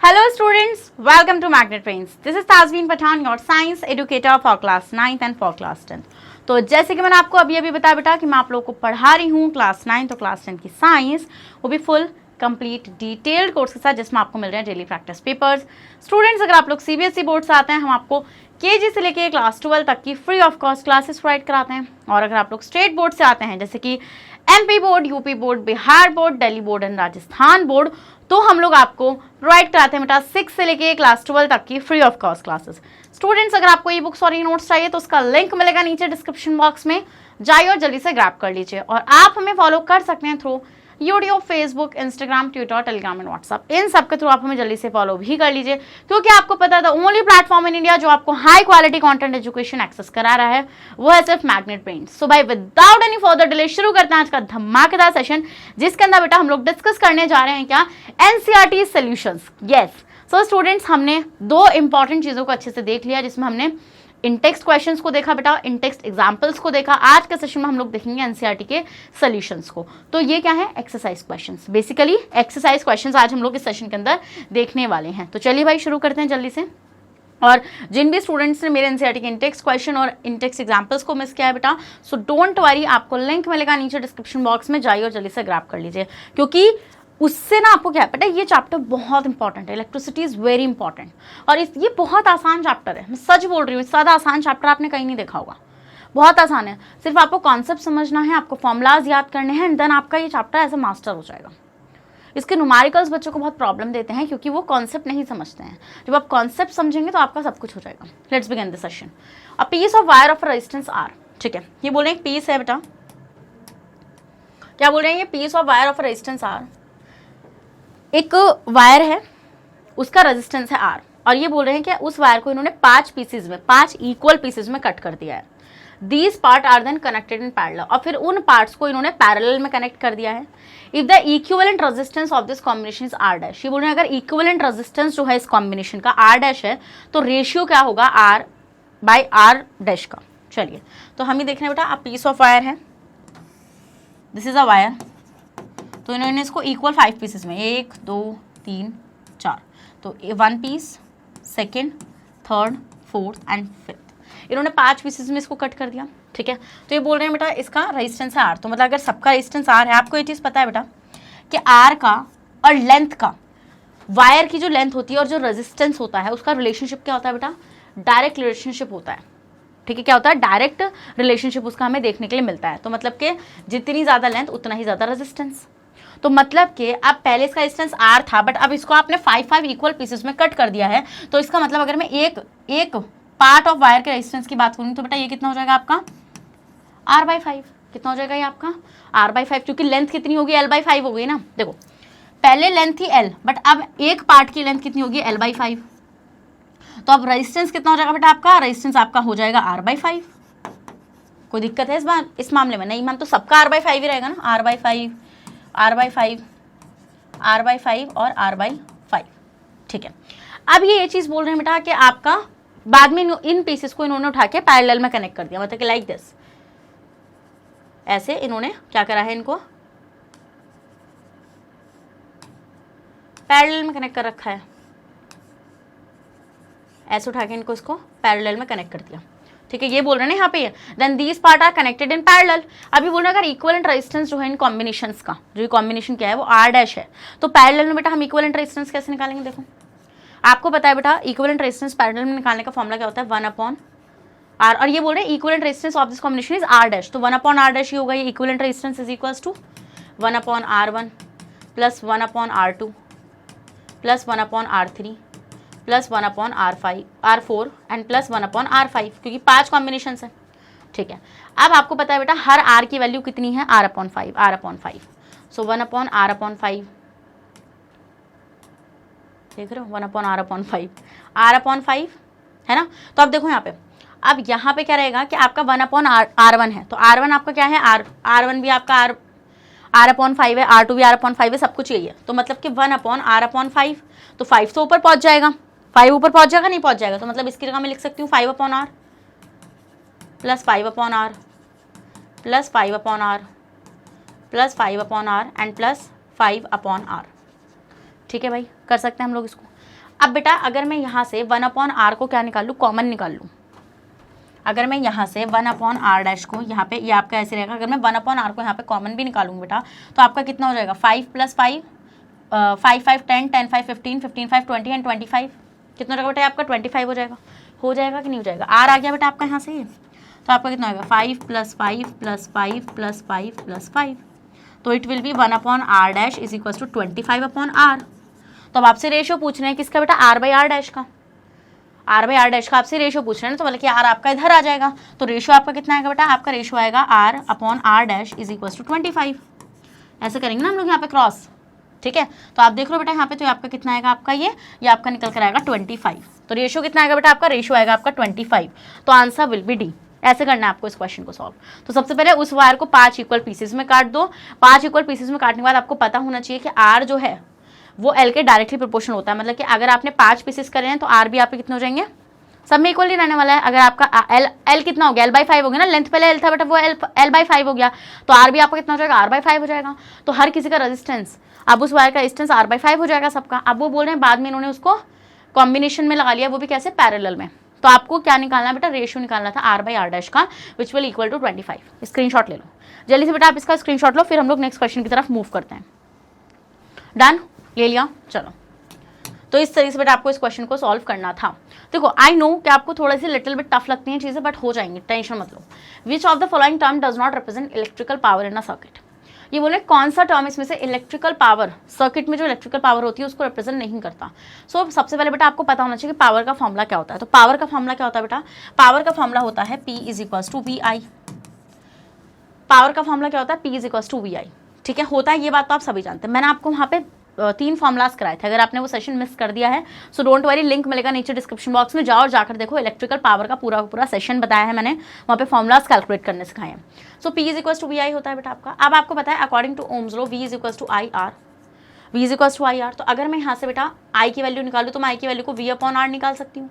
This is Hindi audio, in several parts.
Hello students, welcome to Magnet Brains. This is Tazveen Pathan, your science educator for class 9th and for class 10th. तो जैसे कि मैंने आपको अभी बताया बेटा कि मैं आप लोगों को पढ़ा रही हूँ क्लास 9 तो क्लास 10 की साइंस, वो भी फुल कंप्लीट डिटेल्ड कोर्स के साथ जिसमें आपको मिल रहे हैं डेली प्रैक्टिस पेपर्स। स्टूडेंट्स अगर आप लोग सीबीएसई बोर्ड से आते हैं, हम आपको केजी से लेके क्लास 12 तक की free of cost classes provide कराते हैं। और अगर आप लोग स्टेट बोर्ड से आते हैं जैसे कि MP board, UP board, Bihar board, Delhi board and Rajasthan board, तो हम लोग आपको प्रोवाइड कराते हैं बेटा 6 से लेके क्लास 12 तक की free of cost classes. Students अगर आपको ई बुक्स और ई नोट्स चाहिए तो उसका लिंक मिलेगा नीचे डिस्क्रिप्शन बॉक्स में, जाइए और जल्दी से ग्रैब कर लीजिए। और आप हमें फॉलो कर सकते हैं through YouTube, Facebook, Instagram, Twitter, Telegram and WhatsApp. इन सब के थ्रू आप हमें जल्दी से फॉलो भी कर लीजिए, क्योंकि आपको पता है the only platform in India जो आपको high quality content education access करा रहा है वो है सिर्फ मैग्नेट ब्रेन्स। सो भाई विदाउट एनी फर्दर डिले शुरू करते हैं आज का धमाकेदार सेशन, जिसके अंदर बेटा हम लोग डिस्कस करने जा रहे हैं क्या, NCERT solutions. Yes, so students हमने दो इंपॉर्टेंट चीजों को अच्छे से देख लिया, जिसमें हमने इनटेक्स्ट क्वेश्चंस को देखा बेटा, इनटेक्स्ट एग्जांपल्स को देखा। आज के सेशन में हम लोग देखेंगे एनसीईआरटी के सॉल्यूशंस को। तो ये क्या है, exercise questions. Basically exercise questions आज हम लोग इस सेशन के अंदर देखने वाले हैं। तो चलिए भाई शुरू करते हैं जल्दी से। और जिन भी स्टूडेंट्स ने मेरे एनसीईआरटी के इनटेक्स्ट क्वेश्चन और इनटेक्स्ट एग्जांपल्स को मिस किया है बेटा, सो डोंट वरी, आपको लिंक मिलेगा नीचे डिस्क्रिप्शन बॉक्स में, जाइए और जल्दी से ग्रैब कर लीजिए, क्योंकि उससे ना आपको क्या है बेटा, ये चैप्टर बहुत इंपॉर्टेंट है। इलेक्ट्रिसिटी इज वेरी इंपॉर्टेंट और ये बहुत आसान चैप्टर है। मैं सच बोल रही हूँ, इससे ज़्यादा आसान चैप्टर आपने कहीं नहीं देखा होगा। बहुत आसान है, सिर्फ आपको कॉन्सेप्ट समझना है, आपको फॉर्मूलाज याद करने हैं एंड देन आपका ये चैप्टर एज ए मास्टर हो जाएगा। इसके न्यूमेरिकल्स बच्चों को बहुत प्रॉब्लम देते हैं क्योंकि वो कॉन्सेप्ट नहीं समझते हैं। जब आप कॉन्सेप्ट समझेंगे तो आपका सब कुछ हो जाएगा। Let's begin this session. A piece of wire of resistance R. ठीक है, ये बोल रहे हैं पीस है बेटा, क्या बोल रहे हैं, ये piece of wire of resistance R. एक वायर है, उसका रेजिस्टेंस है आर, और ये बोल रहे हैं कि उस वायर को इन्होंने 5 पीसेज में, 5 इक्वल पीसेज में कट कर दिया है। These part are then connected in parallel, और फिर उन पार्ट्स को इन्होंने पैरेलल में कनेक्ट कर दिया है। If the equivalent resistance of this combination is R dash, ये बोल रहे हैं अगर इक्विवेलेंट रेजिस्टेंस जो है इस कॉम्बिनेशन का आर डैश है तो रेशियो क्या होगा, आर बाई आर डैश का। चलिए तो हम ही देख रहे हैं बेटा, अब पीस ऑफ वायर है, दिस इज अ वायर, तो इन्होंने इसको इक्वल 5 पीसेस में, 1 2 3 4, तो 1 piece, second, third, fourth and fifth, इन्होंने 5 पीसेस में इसको कट कर दिया। ठीक है, तो ये बोल रहे हैं बेटा इसका रेजिस्टेंस है आर। तो मतलब अगर सबका रेजिस्टेंस आर है, आपको ये चीज़ पता है बेटा कि आर का और लेंथ का, वायर की जो लेंथ होती है और जो रेजिस्टेंस होता है उसका रिलेशनशिप क्या होता है बेटा, डायरेक्ट रिलेशनशिप होता है। ठीक है, क्या होता है, डायरेक्ट रिलेशनशिप उसका हमें देखने के लिए मिलता है। तो मतलब कि जितनी ज़्यादा लेंथ उतना ही ज़्यादा रेजिस्टेंस। तो मतलब कि अब पहले इसका रेजिस्टेंस आर था, बट अब इसको आपने 5 इक्वल पीसेस में कट कर दिया है। तो इसका मतलब अगर मैं एक पार्ट ऑफ वायर के रेजिस्टेंस की बात करूँ तो बेटा ये कितना हो जाएगा आपका, r/5। कितना हो जाएगा ये आपका, r/5, क्योंकि लेंथ कितनी होगी, l/5 हो गई ना। देखो पहले लेंथ थी l, बट अब एक पार्ट की लेंथ कितनी होगी, l/5। तो अब रेजिस्टेंस कितना हो जाएगा बेटा आपका, रेजिस्टेंस आपका हो जाएगा r/5। कोई दिक्कत है इस मामले में? नहीं मैम, तो सबका r/5 ही रहेगा ना, r/5 r/5 r/5 और r/5। ठीक है, अब ये चीज़ बोल रहे हैं बेटा कि आपका बाद में इन पीसेस को इन्होंने उठा के पैरेलल में कनेक्ट कर दिया, मतलब कि लाइक दिस, ऐसे इन्होंने क्या करा है, इनको पैरेलल में कनेक्ट कर रखा है। ऐसे उठा के इनको इसको पैरेलल में कनेक्ट कर दिया। ठीक है, ये बोल रहे हैं यहाँ पे, then these part are connected in parallel. अभी बोल रहे हैं अगर इक्विवेलेंट रेजिस्टेंस जो है इन कॉम्बिनेशंस का, जो ये कॉम्बिनेशन क्या है वो आर डैश है, तो पैरेलल में बेटा हम इक्विवेलेंट रेजिस्टेंस कैसे निकालेंगे। देखो आपको पता है बेटा इक्विवेलेंट रेजिस्टेंस पैरेलल में निकालने का फॉर्मूला क्या होता है, 1/r। और ये बोल रहे हैं equivalent resistance of this combination is R dash, तो 1/r डैश ही होगा। ये equivalent resistance is equals to 1/r1 plus 1/r2 plus 1/r3 plus 1/r5 r4 and plus 1/r5, क्योंकि 5 कॉम्बिनेशन है। ठीक है, अब आपको पता है बेटा हर r की वैल्यू कितनी है, r/5। सो 1/r/5, देख रहे हो, 1/r/5 r/5 है ना। तो अब देखो यहाँ पे, अब यहाँ पे क्या रहेगा कि आपका 1/r1 है, तो r1 आपका क्या है, r1 भी आपका r/5 है, r2 भी r/5 है, सब कुछ यही है। तो मतलब कि 1/r/5, तो 5 तो ऊपर पहुँच जाएगा, 5 ऊपर पहुँच जाएगा, नहीं पहुँच जाएगा, तो मतलब इसकी जगह मैं लिख सकती हूँ 5/r plus 5/r plus 5/r plus 5/r and plus 5/r। ठीक है भाई, कर सकते हैं हम लोग इसको। अब बेटा अगर मैं यहाँ से 1/r को क्या निकाल लूँ, कॉमन निकाल लूँ। अगर मैं यहाँ से 1/r डैश को यहाँ पे, ये आपका ऐसे रहेगा, अगर मैं 1/r को यहाँ पे कॉमन भी निकालूंगी बेटा तो आपका कितना हो जाएगा, 5 + 5 5 5 10 10 5 15 15 5 20 एंड 25 कितना हो जाएगा बेटा आपका 25 हो जाएगा कि नहीं हो जाएगा। r आ गया बेटा आपका यहाँ से, तो आपका कितना होगा 5 + 5 + 5 + 5 + 5, तो it will be 1/r dash is equal to 25/r। तो अब आपसे रेशियो पूछ रहे हैं किसका बेटा, r/r डैश का, r/r डैश का आपसे रेशियो पूछ रहे हैं ना, तो बोले कि r आपका इधर आ जाएगा, तो रेशियो आपका कितना आएगा बेटा, आपका रेशियो आएगा r/r dash is equal to 25। ऐसे करेंगे ना हम लोग यहाँ पे क्रॉस, ठीक है। तो आप देख लो बेटा यहाँ पे, तो आपका कितना आएगा आपका, ये आपका निकल कर आएगा 25। तो रेशियो कितना आएगा बेटा आपका, रेशियो आएगा आपका 25। तो आंसर विल बी डी। ऐसे करना है आपको इस क्वेश्चन को सॉल्व। तो सबसे पहले उस वायर को 5 इक्वल पीसेस में काट दो। 5 इक्वल पीसेस में काटने के बाद आपको पता होना चाहिए कि आर जो है वो एल के डायरेक्टली प्रोपोर्शनल होता है, मतलब कि अगर आपने 5 पीसेस करे हैं तो आर भी आपके कितने हो जाएंगे, सब में इक्वली रहने वाला है। अगर आपका एल कितना हो गया, l/5 हो गया ना, लेंथ पहले एल था बेटा, वो l/5 हो गया, तो आर भी आपका कितना हो जाएगा, r/5 हो जाएगा। तो हर किसी का रेजिस्टेंस, अब उस वायर का रेजिस्टेंस r/5 हो जाएगा सबका। अब वो बोल रहे हैं बाद में इन्होंने उसको कॉम्बिनेशन में लगा लिया, वो भी कैसे, पैरेलल में। तो आपको क्या निकालना है बेटा, रेशियो निकालना था r/r डैश का, which will equal to 25। Screenshot ले लो जल्दी से बेटा, आप इसका स्क्रीनशॉट लो, फिर हम लोग नेक्स्ट क्वेश्चन की तरफ मूव करते हैं। डन, ले लिया, चलो। तो इस तरीके से बेटा आपको इस क्वेश्चन को सॉल्व करना था। देखो आई नो कि आपको थोड़ी सी लिटिल बिट टफ लगती हैं चीज़ें, बट हो जाएंगी, टेंशन मत लो। Which of the following term does not represent electrical power in a circuit. ये बोले कौन सा टर्म इसमें से इलेक्ट्रिकल पावर, सर्किट में जो इलेक्ट्रिकल पावर होती है उसको रिप्रेजेंट नहीं करता। सो सबसे पहले बेटा आपको पता होना चाहिए कि पावर का फॉर्मूला क्या होता है। तो पावर का फॉर्मूला क्या होता है बेटा, पावर का फॉर्मूला होता है P is equals to VI। Power का फॉर्मूला क्या होता है, P is equals to VI, ठीक है, होता है, ये बात तो आप सभी जानते हैं। मैंने आपको वहाँ पे 3 फॉर्मूलाज कराए थे, अगर आपने वो सेशन मिस कर दिया है सो डोंट वरी, लिंक मिलेगा नीचे डिस्क्रिप्शन बॉक्स में, जाओ और जाकर देखो। इलेक्ट्रिकल पावर का पूरा सेशन बताया है मैंने, वहाँ पे फॉर्मूलाज कैलकुलेट करने सिखाए हैं। So P is equals to VI होता है बेटा आपका। अब आपको पता है according to Ohm's law V is equals to IR, V is equals to IR। तो अगर मैं यहाँ से बेटा I की वैल्यू निकालूँ तो मैं I की वैल्यू को V/R निकाल सकती हूँ।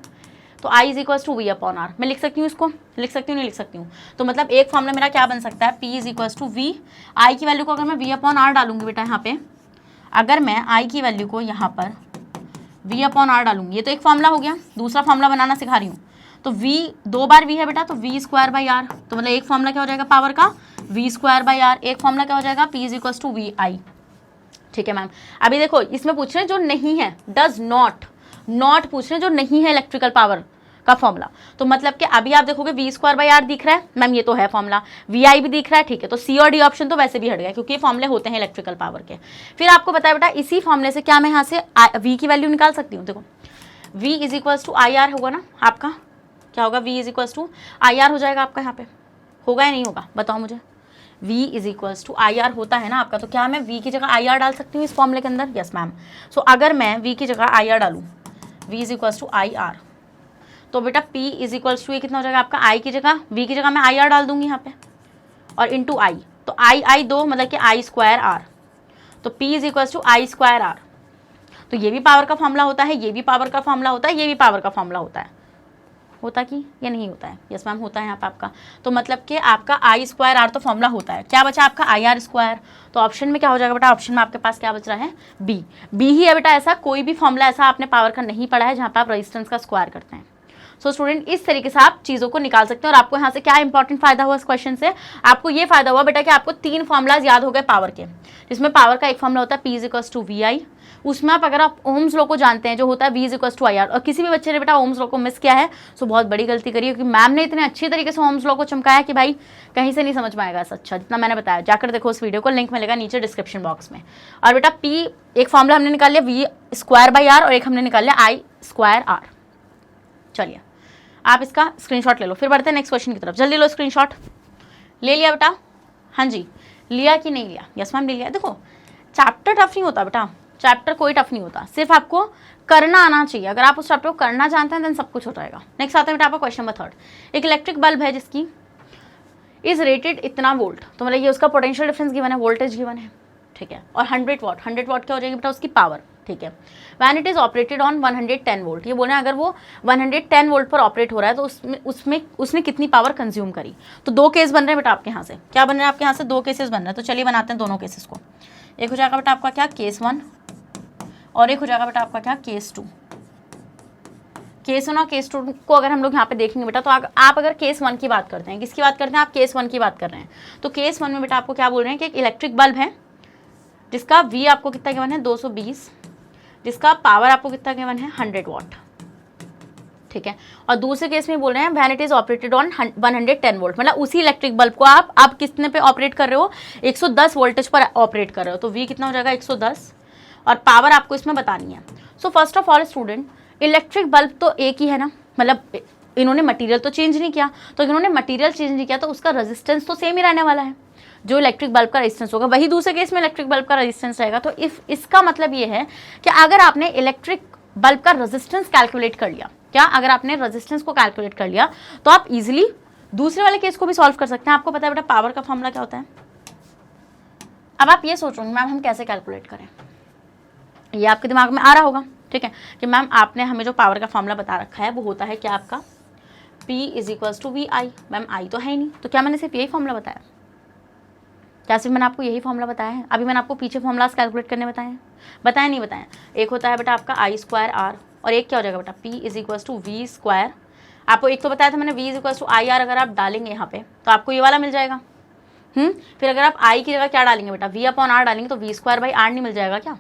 तो I is equals to V/R मैं लिख सकती हूँ, इसको लिख सकती हूँ, नहीं लिख सकती हूँ। तो मतलब एक फॉर्मूला मेरा क्या बन सकता है, P is equals to V, I की वैल्यू को अगर मैं V/R डालूंगी बेटा यहाँ पे, अगर मैं I की वैल्यू को यहाँ पर V/R डालूंगी, ये तो एक फॉर्मूला हो गया। दूसरा फॉर्मूला बनाना सिखा रही हूँ। तो V 2 बार V है बेटा, तो V²/R, तो मतलब एक फॉर्मूला क्या हो जाएगा पावर का, V²/R। एक फॉर्मूला क्या हो जाएगा, P is equals to VI, ठीक है मैम। अभी देखो इसमें पूछ रहे हैं जो नहीं है, डज नॉट पूछ रहे हैं जो नहीं है इलेक्ट्रिकल पावर का फॉर्मूला। तो मतलब कि अभी आप देखोगे V²/R दिख रहा है मैम, ये तो है फॉर्मूला, VI भी दिख रहा है, ठीक है। तो C और D ऑप्शन तो वैसे भी हट गया क्योंकि ये फॉर्मूले होते हैं इलेक्ट्रिकल पावर के। फिर आपको पता है बेटा इसी फॉर्मूले से क्या मैं यहाँ से V की वैल्यू निकाल सकती हूँ। देखो V is equals to IR होगा ना आपका, क्या होगा, V is equals to IR हो जाएगा आपका, यहाँ पे होगा या नहीं होगा बताओ मुझे। V is equals to IR होता है ना आपका, तो क्या मैं V की जगह IR डाल सकती हूँ इस फॉर्मूले के अंदर, यस मैम। सो अगर मैं V की जगह IR डालूँ, V is equals to IR, तो बेटा P इज इक्वल्स टू ये कितना हो जाएगा आपका, I की जगह V की जगह मैं IR डाल दूंगी यहाँ पे, और इंटू I, तो I 2 मतलब कि I²R, तो P is equals to I²R। तो ये भी पावर का फॉर्मूला होता है, ये भी पावर का फॉर्मूला होता है, ये भी पावर का फॉर्मूला होता है, होता कि या नहीं होता है, यस मैम होता है यहाँ पे आपका। तो मतलब कि आपका I²R तो फॉर्मूला होता है, क्या बचा आपका IR²। तो ऑप्शन में क्या हो जाएगा बेटा, ऑप्शन में आपके पास क्या बच रहा है, बी ही है बेटा। ऐसा कोई भी फॉर्मूला ऐसा आपने पावर का नहीं पढ़ा है जहाँ पे आप रेजिस्टेंस का स्क्वायर करते हैं। सो स्टूडेंट इस तरीके से आप चीज़ों को निकाल सकते हैं। और आपको यहाँ से क्या इंपॉर्टेंट फायदा हुआ इस क्वेश्चन से, आपको ये फायदा हुआ बेटा कि आपको 3 फॉर्मूलाज याद हो गए पावर के, जिसमें पावर का एक फॉर्मूला होता है P is equals to VI, उसमें आप अगर आप ओम्स लॉ को जानते हैं जो होता है V is equals to IR, और किसी भी बच्चे ने बेटा ओम्स लॉ को मिस किया है सो बहुत बड़ी गलती करी है, क्योंकि मैम ने इतने अच्छी तरीके से ओम्स लॉ को चमकाया कि भाई कहीं से नहीं समझ में आएगा अच्छा जितना मैंने बताया। जाकर देखो उस वीडियो को, लिंक मिलेगा नीचे डिस्क्रिप्शन बॉक्स में। और बेटा P एक फॉर्मूला हमने निकाल लिया V²/R और एक हमने निकाल लिया I²R। चलिए आप इसका स्क्रीनशॉट ले लो, फिर बढ़ते हैं नेक्स्ट क्वेश्चन की तरफ। जल्दी लो स्क्रीनशॉट, ले लिया बेटा, हाँ जी लिया कि नहीं लिया, यस मैम ले लिया। देखो चैप्टर टफ नहीं होता बेटा, चैप्टर कोई टफ नहीं होता, सिर्फ आपको करना आना चाहिए। अगर आप उस चैप्टर को करना जानते हैं देन सब कुछ हो जाएगा। नेक्स्ट आता है बेटा आपका क्वेश्चन नंबर 3। एक इलेक्ट्रिक बल्ब है जिसकी इज रेटेड इतना वोल्ट, तो मतलब ये उसका पोटेंशियल डिफरेंस गिवन है, वोल्टेज गिवन है, ठीक है, और 100 वाट, 100 वाट क्या हो जाएगी बेटा उसकी पावर, ठीक है। When it is operated on 110 volt, ये बोल रहे हैं अगर वो 110 वोल्ट पर ऑपरेट हो रहा है तो उसने कितनी पावर कंज्यूम करी। तो 2 केस बन रहे हैं बेटा आपके यहाँ से, क्या बन रहे हैं आपके यहाँ से, 2 केसेस बन रहे हैं। तो चलिए बनाते हैं दोनों केसेस को। एक हो जाएगा बेटा आपका क्या, केस 1, और एक हो जाएगा बेटा आपका क्या, केस 2। केस 1 और केस 2 को अगर हम लोग यहाँ पे देखेंगे बेटा, तो आप अगर केस 1 की बात करते हैं, किसकी बात करते हैं, आप केस 1 की बात कर रहे हैं, तो केस 1 में बेटा आपको क्या बोल रहे हैं कि एक इलेक्ट्रिक बल्ब है जिसका V आपको कितना गिवन है, 220, जिसका पावर आपको कितना गिवन है, 100 वॉट, ठीक है। और दूसरे केस में बोल रहे हैं when it is operated on 110 volt, मतलब उसी इलेक्ट्रिक बल्ब को आप कितने पे ऑपरेट कर रहे हो, 110 वोल्टेज पर ऑपरेट कर रहे हो, तो V कितना हो जाएगा, 110, और पावर आपको इसमें बतानी है। So first of all student, electric bulb तो एक ही है ना, मतलब इन्होंने मटेरियल तो चेंज नहीं किया, तो इन्होंने मटेरियल चेंज नहीं किया तो उसका रेजिस्टेंस तो सेम ही रहने वाला है, जो इलेक्ट्रिक बल्ब का रेजिस्टेंस होगा वही दूसरे केस में इलेक्ट्रिक बल्ब का रेजिस्टेंस रहेगा। तो इसका मतलब ये है कि अगर आपने इलेक्ट्रिक बल्ब का रेजिस्टेंस कैलकुलेट कर लिया, क्या अगर आपने रेजिस्टेंस को कैलकुलेट कर लिया तो आप इजीली दूसरे वाले केस को भी सॉल्व कर सकते हैं। आपको पता है बेटा पावर का फॉर्मूला क्या होता है। अब आप ये सोचोगे मैम हम कैसे कैलकुलेट करें, ये आपके दिमाग में आ रहा होगा, ठीक है, कि मैम आपने हमें जो पावर का फॉर्मूला बता रखा है वो होता है क्या आपका, P = VI। मैम I तो है ही नहीं, तो क्या मैंने सिर्फ यही फॉर्मूला बताया, क्या सिर्फ मैंने आपको यही फॉर्मूला बताया है, अभी मैंने आपको पीछे फॉर्मूलाज कैलकुलेट करने बताया नहीं बताया। एक होता है बेटा आपका I²R और एक क्या हो जाएगा बेटा P = V²। आपको एक तो बताया था मैंने V = IR, अगर आप डालेंगे यहाँ पे तो आपको ये वाला मिल जाएगा। फिर अगर आप I की जगह क्या डालेंगे बेटा, V/R डालेंगे तो V²/R नहीं मिल जाएगा क्या।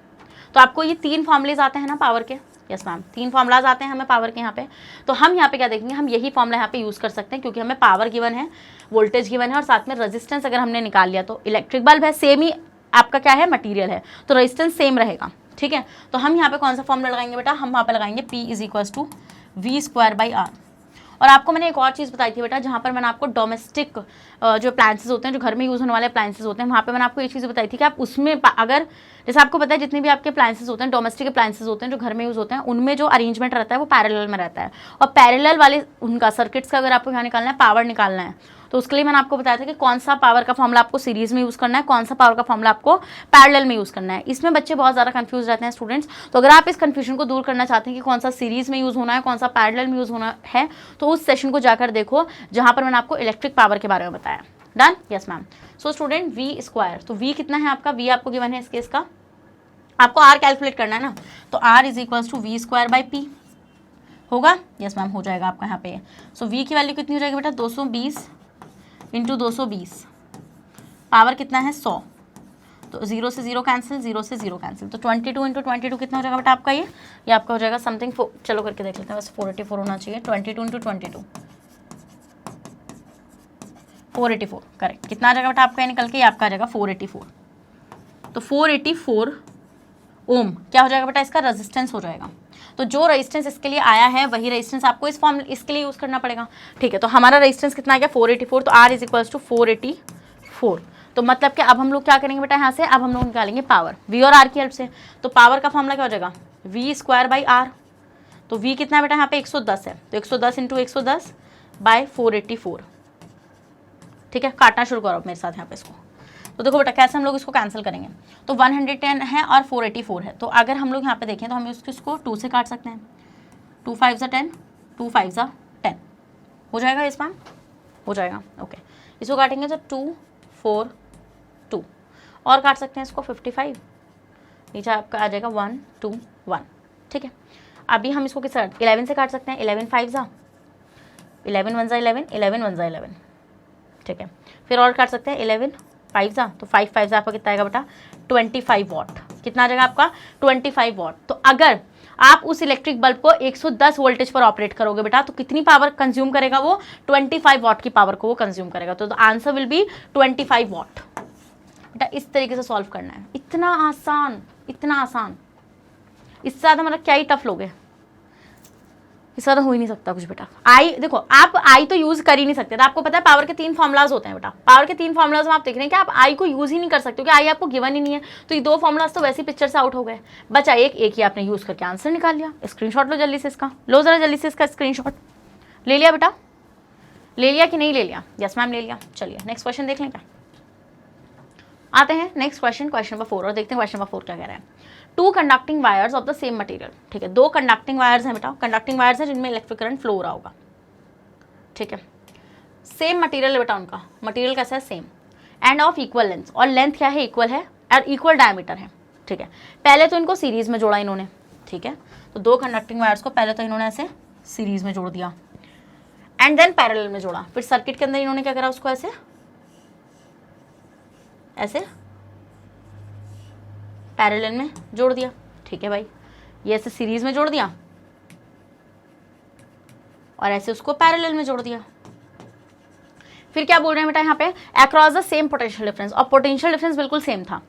तो आपको ये 3 फॉर्मूलेज आते हैं ना पावर के, यस मैम 3 फॉर्मूलाज आते हैं हमें पावर के यहाँ पे। तो हम यहाँ पे क्या देखेंगे, हम यही फॉर्मूला यहाँ पे यूज़ कर सकते हैं क्योंकि हमें पावर गिवन है, वोल्टेज गिवन है और साथ में रेजिस्टेंस अगर हमने निकाल लिया तो इलेक्ट्रिक बल्ब है, सेम ही आपका क्या है मटीरियल है, तो रेजिस्टेंस सेम रहेगा, ठीक है। तो हम यहाँ पे कौन सा फॉर्मूला लगाएंगे बेटा, हम वहाँ पे लगाएंगे P = V²/R। और आपको मैंने एक और चीज़ बताई थी बेटा, जहाँ पर मैंने आपको डोमेस्टिक जो अप्लायंसेज होते हैं, जो घर में यूज़ होने वाले अप्लायंसेज होते हैं, वहाँ पे मैंने आपको ये चीज़ बताई थी कि आप उसमें अगर जैसे आपको पता है जितने भी आपके अप्लायंसेज होते हैं, डोमेस्टिक अप्लायंसेज होते हैं जो घर में यूज़ होते हैं, उनमें जो अरेंजमेंट रहता है वो पैरेलल में रहता है। और पैरेलल वाले उनका सर्किट्स का अगर आपको यहाँ निकालना है, पावर निकालना है, तो उसके लिए मैंने आपको बताया था कि कौन सा पावर का फॉर्मूला आपको सीरीज में यूज़ करना है, कौन सा पावर का फॉर्मूला आपको पैरेलल में यूज़ करना है। इसमें बच्चे बहुत ज़्यादा कंफ्यूज रहते हैं स्टूडेंट्स, तो अगर आप इस कंफ्यूजन को दूर करना चाहते हैं कि कौन सा सीरीज में यूज़ होना है, कौन सा पैरेलल में यूज़ होना है, तो उस सेशन को जाकर देखो जहाँ पर मैंने आपको इलेक्ट्रिक पावर के बारे में बताया। Done, yes ma'am. So student V², तो V कितना है आपका, V आपको गिवन है इस केस का, आपको R कैलकुलेट करना है ना, तो R = V²/P होगा, यस मैम हो जाएगा आपका यहाँ पे। सो V की वैल्यू कितनी हो जाएगी बेटा, 220 × 220, पावर कितना है 100, तो 0 से 0 कैंसिल, 0 से 0 कैंसिल, तो 22 × 22 कितना हो जाएगा बेटा आपका, ये आपका हो जाएगा समथिंग, चलो करके देख लेते हैं, वैसे 484 होना चाहिए, 22 × 22 484, करेक्ट। कितना आ जाएगा बेटा आपका निकल के, ये आपका आ जाएगा 484। तो 484 ओम क्या हो जाएगा बेटा, इसका रेजिस्टेंस हो जाएगा। तो जो रेजिस्टेंस इसके लिए आया है वही रेजिस्टेंस आपको इसके लिए यूज़ करना पड़ेगा, ठीक है। तो हमारा रेजिस्टेंस कितना आ गया 484, तो R = 484। तो मतलब कि अब हम लोग क्या करेंगे बेटा, यहाँ से अब हम लोग निकालेंगे पावर V और R की हेल्प से। तो पावर का फॉर्मूला क्या हो जाएगा, V²/R। तो V कितना है बेटा यहाँ पे 110 है, तो 110 × 110/484, ठीक है। काटना शुरू करो मेरे साथ यहाँ पे इसको। तो देखो बेटा कैसे हम लोग इसको कैंसिल करेंगे, तो 110 है और 484 है, तो अगर हम लोग यहाँ पे देखें तो हम इसको 2 से काट सकते हैं, 2 5 = 10, 2 5 = 10 हो जाएगा, इस मैम हो जाएगा, ओके। इसको काटेंगे तो 2 4 2 और काट सकते हैं इसको 55, नीचे आपका आ जाएगा 1 2 1, ठीक है। अभी हम इसको किस 11 से काट सकते हैं, 11 5 = 11 1 = 11, 11 1 = 11, ठीक है। फिर और काट सकते हैं 11 5 = तो 5 5 = आपका कितना आएगा बेटा 25 वॉट। कितना आ जाएगा आपका 25 वॉट। तो अगर आप उस इलेक्ट्रिक बल्ब को 110 वोल्टेज पर ऑपरेट करोगे बेटा, तो कितनी पावर कंज्यूम करेगा वो, 25 वॉट की पावर को वो कंज्यूम करेगा। तो आंसर विल बी 25 वॉट। बेटा इस तरीके से सॉल्व करना है, इतना आसान, इतना आसान, इससे ज़्यादा मतलब क्या ही टफ लोगे, इससे ज़्यादा हो ही नहीं सकता कुछ बेटा। आई देखो आप आई तो यूज़ कर ही नहीं सकते, तो आपको पता है पावर के 3 फॉर्मुलाज होते हैं बेटा। पावर के 3 फॉर्मुलाज में आप देख रहे हैं कि आप आई को यूज़ ही नहीं कर सकते, क्योंकि आई आपको गिवन ही नहीं है। तो ये 2 फॉर्मुलाज तो वैसे ही पिक्चर से आउट हो गए, बचा एक ही आपने यूज़ करके आंसर निकाल लिया। स्क्रीनशॉट लो जल्दी से इसका, लो जरा जल्दी से इसका स्क्रीनशॉट। ले लिया बेटा, ले लिया कि नहीं ले लिया? यस मैम ले लिया। चलिए नेक्स्ट क्वेश्चन देख लें क्या, आते हैं नेक्स्ट क्वेश्चन, क्वेश्चन नंबर 4 और देखते हैं क्वेश्चन नंबर 4 क्या कह रहा है। 2 conducting wires of the same material, ठीक है। 2 कंडक्टिंग वायर्स हैं बेटा, कंडक्टिंग वायर्स हैं जिनमें इलेक्ट्रिक करंट फ्लो हो रहा होगा, ठीक है। सेम मटेरियल है बेटा, उनका मटेरियल कैसा है same, end of equal length, और लेंथ क्या है इक्वल है और इक्वल डायमीटर है, ठीक है, पहले तो इनको सीरीज में जोड़ा इन्होंने, ठीक है, तो दो कंडक्टिंग वायर्स को पहले तो इन्होंने ऐसे सीरीज में जोड़ दिया एंड देन पैरेलल में जोड़ा, फिर सर्किट के अंदर इन्होंने क्या करा, उसको ऐसे ऐसे पैरेलल में जोड़ दिया, ठीक है भाई, ये ऐसे सीरीज में जोड़ दिया और ऐसे उसको पैरेलल में जोड़ दिया। फिर क्या बोल रहे हैं बेटा यहाँ पे, across the same potential difference, और पोटेंशियल डिफरेंस बिल्कुल सेम था।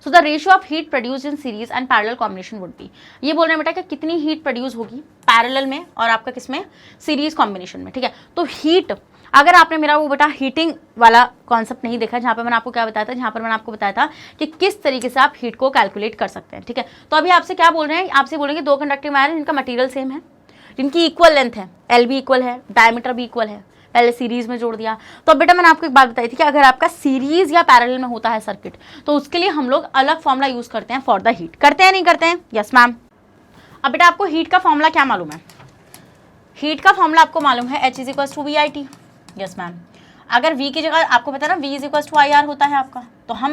So the ratio of heat produce in series and parallel combination would be, ये बोल रहे हैं बेटा कि कितनी हीट प्रोड्यूस होगी पैरेलल में और आपका किसमें, सीरीज कॉम्बिनेशन में, ठीक है। तो हीट, अगर आपने मेरा वो बेटा हीटिंग वाला कॉन्सेप्ट नहीं देखा, जहाँ पे मैंने आपको क्या बताया था, जहाँ पर मैंने आपको बताया था कि किस तरीके से आप हीट को कैलकुलेट कर सकते हैं, ठीक है। तो अभी आपसे क्या बोल रहे हैं, आपसे बोलेंगे दो कंडक्टिंग वायर जिनका मटेरियल सेम है, जिनकी इक्वल लेंथ है, एल भी इक्वल है, डायमीटर भी इक्वल है, पहले सीरीज में जोड़ दिया। तो अब बेटा मैंने आपको एक बात बताई थी कि अगर आपका सीरीज या पैरेलल में होता है सर्किट, तो उसके लिए हम लोग अलग फॉर्मूला यूज करते हैं फॉर द हीट, करते हैं नहीं करते हैं, यस मैम। अब बेटा आपको हीट का फॉर्मूला क्या मालूम है, हीट का फॉर्मूला आपको मालूम है H = VIT, यस मैम। अगर V की जगह आपको पता है ना V = IR होता है आपका, तो हम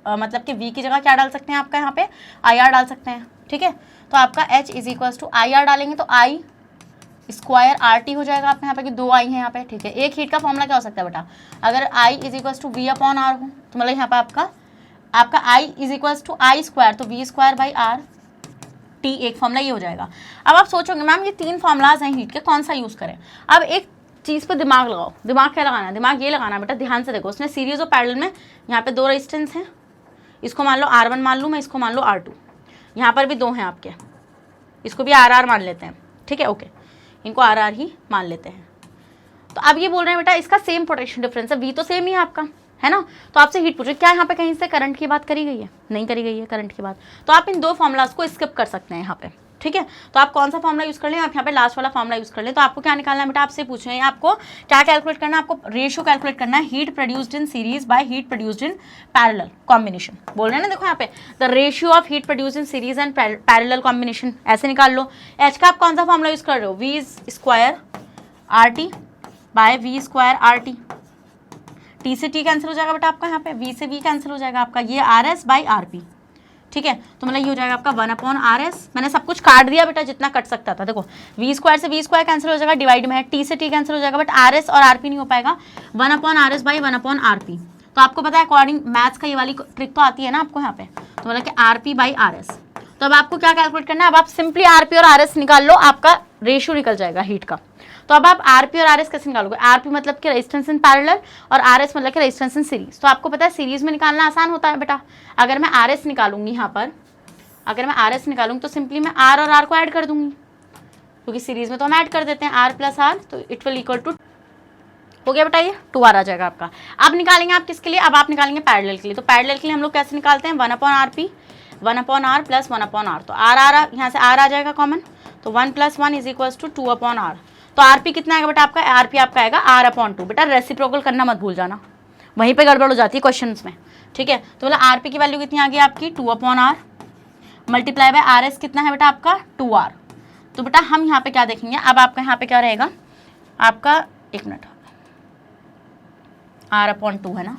मतलब कि V की जगह क्या डाल सकते हैं आपका यहाँ पे IR डाल सकते हैं, ठीक है। तो आपका H = IR डालेंगे तो I स्क्वायर RT हो जाएगा आपके यहाँ पे, कि दो आई हैं यहाँ पे, ठीक है। एक हीट का फॉर्मूला क्या हो सकता है बेटा, अगर I = V/R हो तो मतलब यहाँ पे आपका I = I², तो V²/R T, एक फॉर्मूला ये हो जाएगा। अब आप सोचोगे मैम ये तीन फॉर्मूलाज हैं हीट के, कौन सा यूज़ करें। अब एक चीज़ पे दिमाग लगाओ, दिमाग क्या लगाना है, दिमाग ये लगाना है बेटा, ध्यान से देखो, उसने सीरीज और पैरेलल में यहाँ पे दो रेजिस्टेंस हैं, इसको मान लो R1 मान लूँ मैं, इसको मान लो R2, यहाँ पर भी दो हैं आपके, इसको भी RR मान लेते हैं, ठीक है, ओके, इनको RR ही मान लेते हैं। तो अब ये बोल रहे हैं बेटा इसका सेम पोटेंशियल डिफरेंस है, V तो सेम ही है आपका, है ना। तो आपसे हीट पूछे, क्या यहाँ पे कहीं से करंट की बात करी गई है, नहीं करी गई है करंट की बात, तो आप इन दो फॉर्मूलाज को स्किप कर सकते हैं यहाँ पे, ठीक है। तो आप कौन सा फॉर्मूला यूज कर लें, आप यहाँ पे लास्ट वाला फॉर्मूला यूज कर लें। तो आपको क्या निकालना है बेटा, आपसे पूछ रहे हैं आपको क्या कैलकुलेट करना है, आपको रेशियो कैलकुलेट करना है heat produced in series by heat produced in parallel combination. बोल रहे हैं ना, देखो यहाँ पे the ratio of heat produced in series and parallel combination, ऐसे निकाल लो। एच का आप कौन सा फॉर्मूला यूज कर रहे हो, V² RT by V²RT, T से T कैंसिल हो जाएगा बेटा आपका, यहाँ पे V से V कैंसिल हो जाएगा आपका, ये RS/RP, ठीक है। तो मतलब ये हो जाएगा आपका 1/RS, मैंने सब कुछ काट दिया बेटा जितना कट सकता था, देखो V² से V² कैंसिल हो जाएगा, डिवाइड में है, T से T कैंसिल हो जाएगा, बट RS और RP नहीं हो पाएगा, 1/RS/1/RP। तो आपको पता है अकॉर्डिंग मैथ्स का ये वाली ट्रिक तो आती है ना आपको यहाँ पे, तो मतलब कि RP/RS। तो अब आपको क्या कैलकुलेट करना है, अब आप सिंपली RP और RS निकाल लो, आपका रेशियो निकल जाएगा हीट का। तो अब आप RP और RS कैसे निकालोगे, RP मतलब कि रेजिस्टेंस इन पैरेलल और RS मतलब कि रेजिस्टेंस इन सीरीज। तो आपको पता है सीरीज में निकालना आसान होता है बेटा, अगर मैं RS निकालूंगी यहाँ पर, अगर मैं RS निकालूंगी तो सिंपली मैं R और R को ऐड कर दूंगी, क्योंकि सीरीज में तो हम ऐड कर देते हैं R + R, तो इट विल इक्वल टू, हो गया बेटा ये 2R आ जाएगा आपका। अब निकालेंगे आप किसके लिए, अब आप निकालेंगे पैरेलल के लिए। तो पैरेलल के लिए हम लोग कैसे निकालते हैं, 1/RP 1/R + 1/R, तो R यहाँ से R आ जाएगा कॉमन, तो 1 + 1 = 2/R। तो RP कितना आएगा बेटा आपका, RP आपका आएगा R/2। बेटा रेसिप्रोकल करना मत भूल जाना, वहीं पे गड़बड़ हो जाती है क्वेश्चंस में, ठीक है। तो मतलब RP की वैल्यू कितनी आ गई आपकी 2/R मल्टीप्लाई बाय RS कितना है बेटा आपका 2R। तो बेटा हम यहाँ पे क्या देखेंगे, अब आपका यहाँ पे क्या रहेगा आपका, एक मिनट, R/2 है ना,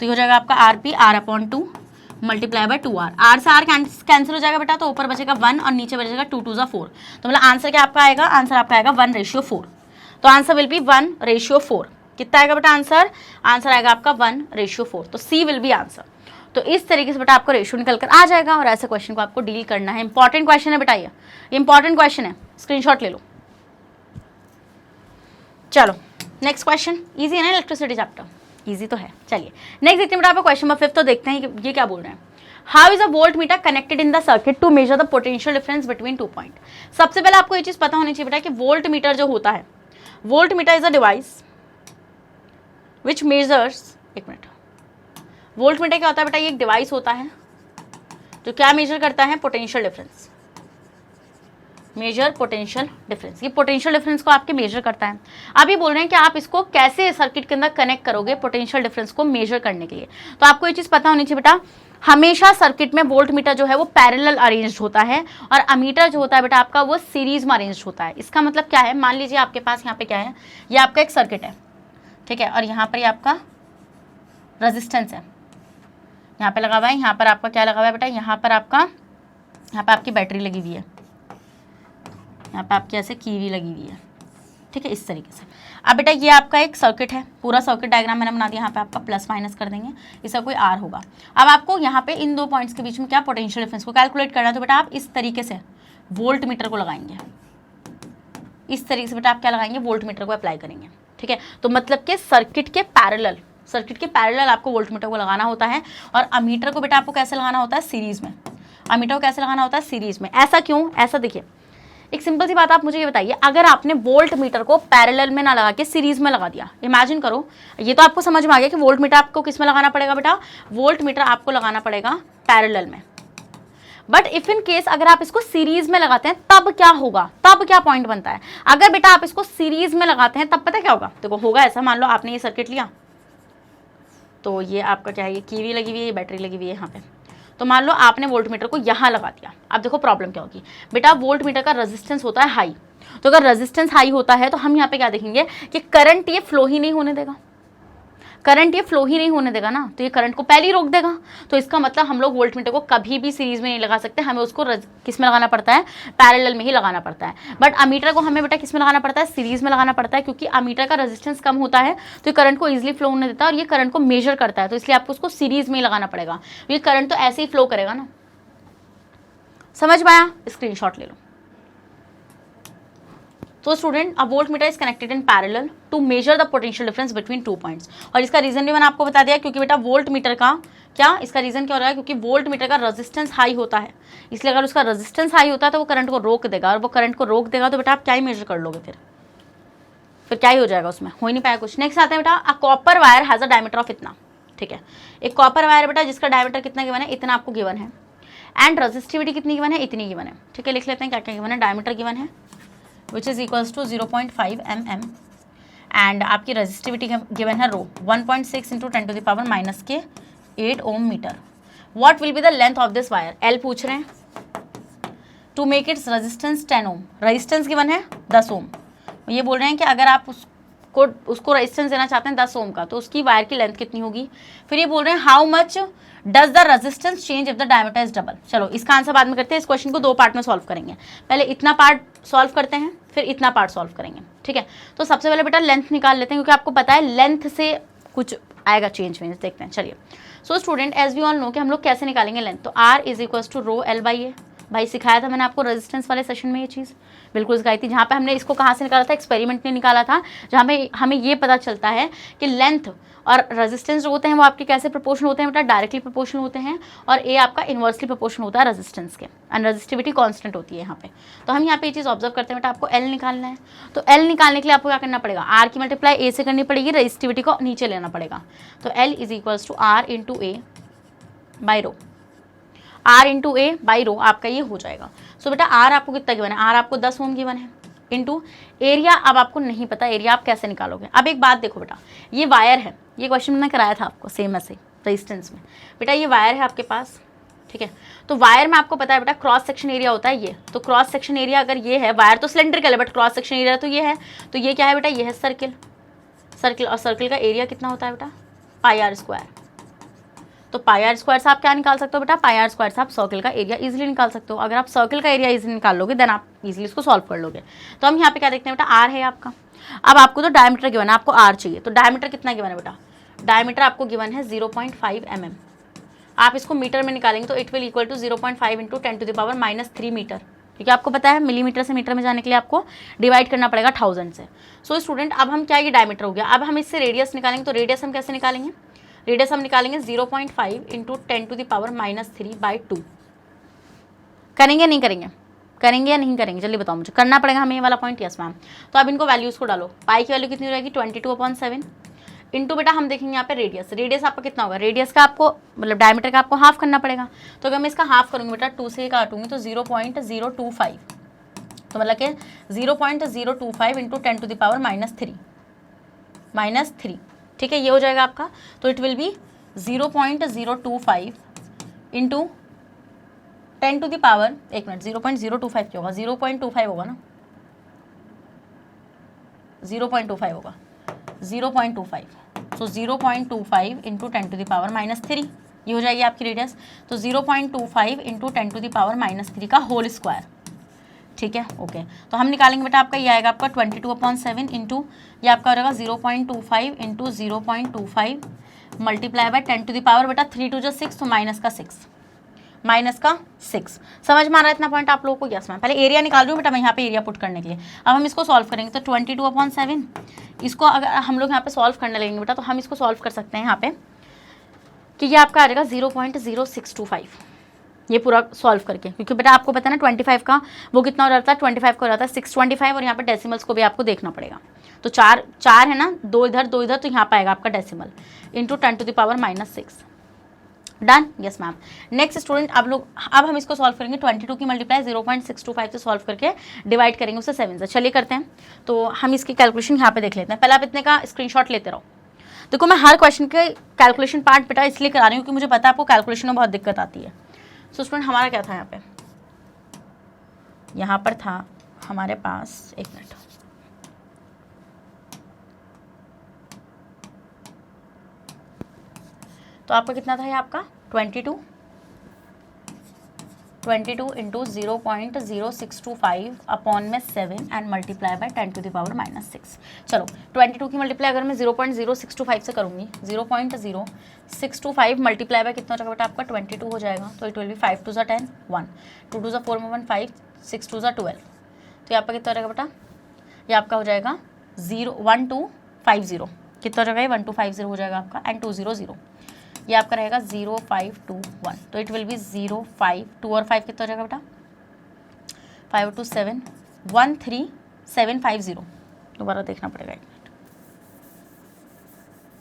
तो ये हो जाएगा आपका RP R/2 multiply by 2R, R से R कैंसिल हो जाएगा बेटा, तो ऊपर बचेगा 1 और नीचे बचेगा 2 2 = 4। तो मतलब आंसर क्या आपका आएगा, आंसर आपका आएगा 1/4। तो आंसर विल बी 1/4। कितना आएगा बेटा आंसर, आंसर आएगा आपका 1/4, तो C विल बी आंसर। तो इस तरीके से बेटा आपको रेशियो निकल कर आ जाएगा, और ऐसे क्वेश्चन को आपको डील करना है। इंपॉर्टेंट क्वेश्चन है बेटा, ये इंपॉर्टेंट क्वेश्चन है, स्क्रीनशॉट ले लो। चलो नेक्स्ट क्वेश्चन, इजी है ना, इलेक्ट्रिसिटी चैप्टर इजी तो है। चलिए नेक्स्ट देखते हैं बेटा, क्वेश्चन नंबर 5 तो देखते हैं कि ये क्या बोल रहे हैं। How is a voltmeter connected in the circuit to measure the potential difference between 2 point. सबसे पहले आपको ये चीज पता होनी चाहिए बेटा कि वोल्ट मीटर जो होता है, volt meter is a device which measures, एक मिनट, वोल्ट मीटर क्या होता है बेटा, ये एक डिवाइस होता है जो क्या मेजर करता है, potential difference, measure potential difference. ये पोटेंशियल डिफरेंस को आपके मेजर करता है। अभी बोल रहे हैं कि आप इसको कैसे सर्किट के अंदर कनेक्ट करोगे पोटेंशियल डिफरेंस को मेजर करने के लिए। तो आपको ये चीज पता होनी चाहिए बेटा, हमेशा सर्किट में वोल्ट मीटर जो है वो पैरेलल अरेंज्ड होता है, और अमीटर जो होता है बेटा आपका वो सीरीज में अरेंज्ड होता है। इसका मतलब क्या है, मान लीजिए आपके पास यहाँ पे क्या है, ये आपका एक सर्किट है, ठीक है, और यहाँ पर ये आपका रेजिस्टेंस है, यहाँ पे लगा हुआ है, यहाँ पर आपका क्या लगा हुआ है बेटा, यहाँ पर आपकी बैटरी लगी हुई है, यहाँ पे आपकी ऐसे कीवी लगी हुई है, ठीक है, इस तरीके से। अब बेटा ये आपका एक सर्किट है, पूरा सर्किट डायग्राम मैंने बना दिया, यहाँ पे आपका प्लस माइनस कर देंगे, इसका कोई आर होगा। अब आपको यहाँ पे इन दो पॉइंट्स के बीच में क्या पोटेंशियल डिफरेंस को कैलकुलेट करना है, तो बेटा आप इस तरीके से वोल्ट मीटर को लगाएंगे, इस तरीके से बेटा आप क्या लगाएंगे, वोल्ट मीटर को अप्लाई करेंगे, ठीक है। तो मतलब कि सर्किट के पैरेलल आपको वोल्ट मीटर को लगाना होता है, और अमीटर को बेटा आपको कैसे लगाना होता है, सीरीज में। अमीटर को कैसे लगाना होता है, सीरीज में। ऐसा क्यों, ऐसा देखिए, एक सिंपल सी बात आप मुझे ये बताइए, अगर आपने वोल्ट मीटर को पैरेलल में ना लगा के सीरीज में लगा दिया, इमेजिन करो, ये तो आपको समझ में आ गया कि वोल्ट मीटर आपको किस में लगाना पड़ेगा बेटा, वोल्ट मीटर आपको लगाना पड़ेगा पैरेलल में। बट इफ इन केस अगर आप इसको सीरीज में लगाते हैं तब क्या होगा, तब क्या पॉइंट बनता है, अगर बेटा आप इसको सीरीज में लगाते हैं तब पता क्या होगा, देखो होगा ऐसा, मान लो आपने ये सर्किट लिया, तो ये आपका क्या है, ये कीवी लगी हुई है, ये बैटरी लगी हुई है यहाँ पे, तो मान लो आपने वोल्ट मीटर को यहाँ लगा दिया। अब देखो प्रॉब्लम क्या होगी बेटा, वोल्ट मीटर का रेजिस्टेंस होता है हाई, तो अगर रेजिस्टेंस हाई होता है तो हम यहाँ पे क्या देखेंगे कि करंट ये फ्लो ही नहीं होने देगा, करंट ये फ्लो ही नहीं होने देगा ना, तो ये करंट को पहले ही रोक देगा। तो इसका मतलब हम लोग वोल्ट मीटर को कभी भी सीरीज में नहीं लगा सकते, हमें उसको किस में लगाना पड़ता है, पैरेलल में ही लगाना पड़ता है। बट अमीटर को हमें बेटा किस में लगाना पड़ता है, सीरीज में लगाना पड़ता है, क्योंकि अमीटर का रेजिस्टेंस कम होता है तो ये करंट को ईजिली फ्लो होने देता है और ये करंट को मेजर करता है, तो इसलिए आपको उसको सीरीज में ही लगाना पड़ेगा। ये करंट तो ऐसे ही फ्लो करेगा ना, समझ में आया, स्क्रीनशॉट ले लो। तो student, a voltmeter is connected in parallel to measure the potential difference between two points. और इसका रीजन भी मैंने आपको बता दिया, क्योंकि बेटा वोल्ट मीटर का क्या, इसका रीजन क्या हो रहा है, क्योंकि वोल्ट मीटर का रेजिस्टेंस हाई होता है, इसलिए अगर उसका रेजिस्टेंस हाई होता है तो वो करंट को रोक देगा, और वो करंट को रोक देगा तो बेटा आप क्या ही मेजर कर लोगे, फिर क्या ही हो जाएगा, उसमें हो ही नहीं पाया कुछ। नेक्स्ट आता है बेटा, a copper wire has a diameter of इतना, ठीक है, एक कॉपर वायर बेटा जिसका डायमीटर कितना गिवन है, इतना आपको गिवन है, एंड रेजिस्टिविटी कितनी गिवन है, इतनी गिवन है, ठीक है। लिख लेते हैं क्या क्या गिवन है, डायमीटर गिवन है which is equals to 0.5 mm and आपकी रेजिस्टिविटी गिवन है रो 1.6 into 10 to the power minus के 8 ओम metre. what will be the length of this wire, L पूछ रहे हैं, to make its resistance 10 Om, resistance given है 10 ओम, ये बोल रहे हैं कि अगर आप उसको रेजिस्टेंस देना चाहते हैं 10 ओम का, तो उसकी वायर की लेंथ कितनी होगी। फिर ये बोल रहे हैं how much does the resistance change if the diameter is double. चलो इसका आंसर बाद में करते हैं, इस क्वेश्चन को दो पार्ट में सॉल्व करेंगे, पहले इतना पार्ट सॉल्व करते हैं फिर इतना पार्ट सॉल्व करेंगे, ठीक है। तो सबसे पहले बेटा लेंथ निकाल लेते हैं, क्योंकि आपको पता है लेंथ से कुछ आएगा चेंज वेंज, देखते हैं चलिए। So student, as we all know कि हम लोग कैसे निकालेंगे लेंथ, तो R is equals to rho L by A. भाई सिखाया था मैंने आपको रेजिस्टेंस वाले सेशन में ये चीज़ बिल्कुल सिखाई थी, जहाँ पे हमने इसको कहाँ से निकाला था, एक्सपेरिमेंट में निकाला था, जहाँ पे हमें ये पता चलता है कि लेंथ और रेजिस्टेंस जो होते हैं वो आपके कैसे प्रोपोर्शनल होते हैं बेटा, डायरेक्टली प्रोपोर्शनल होते हैं, और ए आपका इन्वर्सली प्रोपोर्शनल होता है रेजिस्टेंस के, एंड रेजिस्टिविटी कांस्टेंट होती है यहाँ पे। तो हम यहाँ पे ये चीज़ ऑब्जर्व करते हैं बेटा, आपको एल निकालना है, तो एल निकालने के लिए आपको क्या करना पड़ेगा, आर की मल्टीप्लाई ए से करनी पड़ेगी, रेजिस्टिविटी को नीचे लेना पड़ेगा, तो L is equals to R into A by rho, R into A by rho आपका ये हो जाएगा। सो बेटा आर आपको कितना गिवन है, आर आपको 10 ओम गिवन है, इंटू एरिया अब आपको नहीं पता, एरिया आप कैसे निकालोगे। अब एक बात देखो बेटा, ये वायर है, ये क्वेश्चन मैंने कराया था आपको सेम ऐसे रेजिस्टेंस में, बेटा ये वायर है आपके पास, ठीक है। तो वायर में आपको पता है बेटा क्रॉस सेक्शन एरिया होता है ये, तो क्रॉस सेक्शन एरिया अगर ये है, वायर तो सिलेंड्रिकल है बट क्रॉस सेक्शन एरिया तो ये है, तो ये क्या है बेटा, ये है सर्किल, सर्किल, और सर्किल का एरिया कितना होता है बेटा, पाई आर स्क्वायर। तो पाई आर स्क्वायर से आप क्या निकाल सकते हो बेटा, पाई आर स्क्वायर से आप सर्किल का एरिया इजीली निकाल सकते हो। अगर आप सर्किल का एरिया इजीली निकाल लोगे देन आप इजीली इसको सॉल्व कर लोगे। तो हम यहाँ पे क्या देखते हैं बेटा, आर है आपका, अब आपको तो डायमीटर गिवन है, आपको आर चाहिए, तो डायमीटर कितना गिवन है बेटा, डायमीटर आपको गिवन है 0.5 mm, आप इसको मीटर में निकालेंगे तो it will equal to 0.5 into 10 to the power -3 metre, क्योंकि आपको पता है मिलीमीटर से मीटर में जाने के लिए आपको डिवाइड करना पड़ेगा 1000 से। सो स्टूडेंट, अब हम क्या, ये डायमीटर हो गया, अब हम इससे रेडियस निकालेंगे, तो रेडियस हम कैसे निकालेंगे, रेडियस हम निकालेंगे 0.5 इंटू 10 टू द पावर -3/2। करेंगे नहीं करेंगे, करेंगे या नहीं करेंगे, जल्दी बताओ मुझे, करना पड़ेगा हमें ये वाला पॉइंट, यस मैम। तो अब इनको वैल्यूज़ को डालो, पाई की वैल्यू कितनी हो जाएगी 22/7 इंटू बेटा हम देखेंगे यहाँ पे रेडियस, रेडियस आपका कितना होगा, रेडियस का आपको मतलब डायमीटर का आपको हाफ करना पड़ेगा, तो अगर मैं इसका हाफ करूँगी बेटा 2 से काटूंगी तो 0.025, तो मतलब कि 0.025 इंटू 10 टू द पावर -3, ठीक है, ये हो जाएगा आपका। तो it will be 0.025 into 10 to the power, एक मिनट, 0.025 क्या होगा, 0.25 होगा ना, 0.25 होगा, 0.25, so 0.25 into 10 to the power -3, ये हो जाएगी आपकी रेडियस। तो 0.25 इंटू 10 टू द पावर -3 का होल स्क्वायर, ठीक है, ओके। तो हम निकालेंगे बेटा आपका ये आएगा आपका 22/7 इंटू ये आपका हो जाएगा 0.25 into 0.25 multiply by 10 to the power बेटा 3 टू 6 तो -6 समझ में आ रहा है इतना पॉइंट आप लोगों को? Yes ma'am. पहले एरिया निकाल रही हूँ बेटा मैं यहाँ पे एरिया पुट करने के लिए। अब हम इसको सॉल्व करेंगे तो 22/7 इसको अगर हम लोग यहाँ पे सॉल्व करने लगेंगे बेटा तो हम इसको सॉल्व कर सकते हैं यहाँ पे कि ये आपका आ जाएगा 0.0625 ये पूरा सॉल्व करके, क्योंकि बेटा आपको पता है ना 25 का वो कितना हो जाता है, 25 का हो जाता है 625 और यहाँ पे डेसिमल्स को भी आपको देखना पड़ेगा। तो चार है ना, दो इधर तो यहाँ पे आएगा आपका decimal into 10 to the power -6। Done? Yes ma'am. Next student अब हम इसको सॉल्व करेंगे 22 की मल्टीप्लाई 0.625 से सॉल्व करके डिवाइड करेंगे उसे 7 से। चलिए करते हैं। तो हम इसकी कैलकुलेशन यहाँ पे देख लेते हैं। पहले आप इतने का स्क्रीनशॉट लेते रहो। देखो मैं हर क्वेश्चन के कैलकुलेशन पार्ट बेटा इसलिए करा रही हूँ कि मुझे पता है आपको कैलकुलेशन में बहुत दिक्कत आती है। सो स्टूडेंट हमारा क्या था यहाँ पर था हमारे पास, एक मिनट, तो आपका कितना था ये आपका 22 इंटू 0.0625 अपॉन में 7 and multiply by 10 to the power -6। चलो 22 की मल्टीप्लाई अगर मैं 0.0625 से करूँगी 0.0625 मल्टीप्लाई बाय कितना हो जाएगा बेटा आपका 22 हो जाएगा। तो it will be 5 to 10 1 2 to 4 में 1 5 6 टू 12। तो यहाँ पर कितना हो जाएगा बेटा, ये आपका हो जाएगा 1250 कितना हो जाएगा, ये 1250 हो जाएगा आपका एंड 200 ये आपका रहेगा 0521। तो इट विल बी 052 और 5 कितना हो जाएगा बेटा 5 2 7 13750। दोबारा देखना पड़ेगा एक मिनट।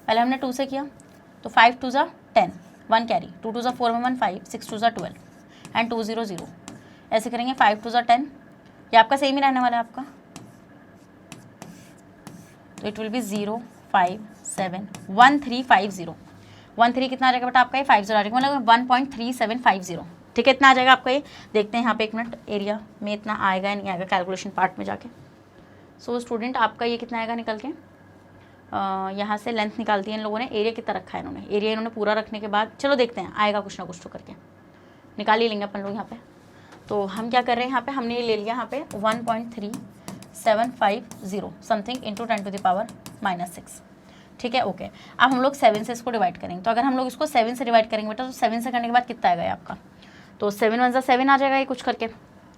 पहले हमने 2 से किया तो 5 2 10 1 कैरी 2 2 4 में 1 5 6 2 12 एंड 200 ऐसे करेंगे 5 2 10 ये आपका सेम ही रहने वाला है आपका। तो इट विल बी 0571350 13 कितना आ जाएगा बेटा आपका ये 50 आ जाएगा, मतलब 1.3750। ठीक है, इतना आ जाएगा आपका ये। देखते हैं यहाँ पे एक मिनट एरिया में इतना आएगा या नहीं आएगा कैलकुलेशन पार्ट में जाके। सो स्टूडेंट आपका ये कितना आएगा निकल के, यहाँ से लेंथ निकालती है इन लोगों ने, एरिया कितना रखा है इन्होंने, एरिया इन्होंने पूरा रखने के बाद चलो देखते हैं आएगा कुछ ना कुछ तो करके निकाल ही लेंगे अपन लोग यहाँ पे। तो हम क्या कर रहे हैं यहाँ पे, हमने ये ले लिया यहाँ पे 1.3750 something into 10 to the power -6। ठीक है, ओके। अब हम लोग 7 से इसको डिवाइड करेंगे। तो अगर हम लोग इसको 7 से डिवाइड करेंगे बेटा तो 7 से करने के बाद कितना आएगा आपका, तो 7 1 7 आ जाएगा ये कुछ करके।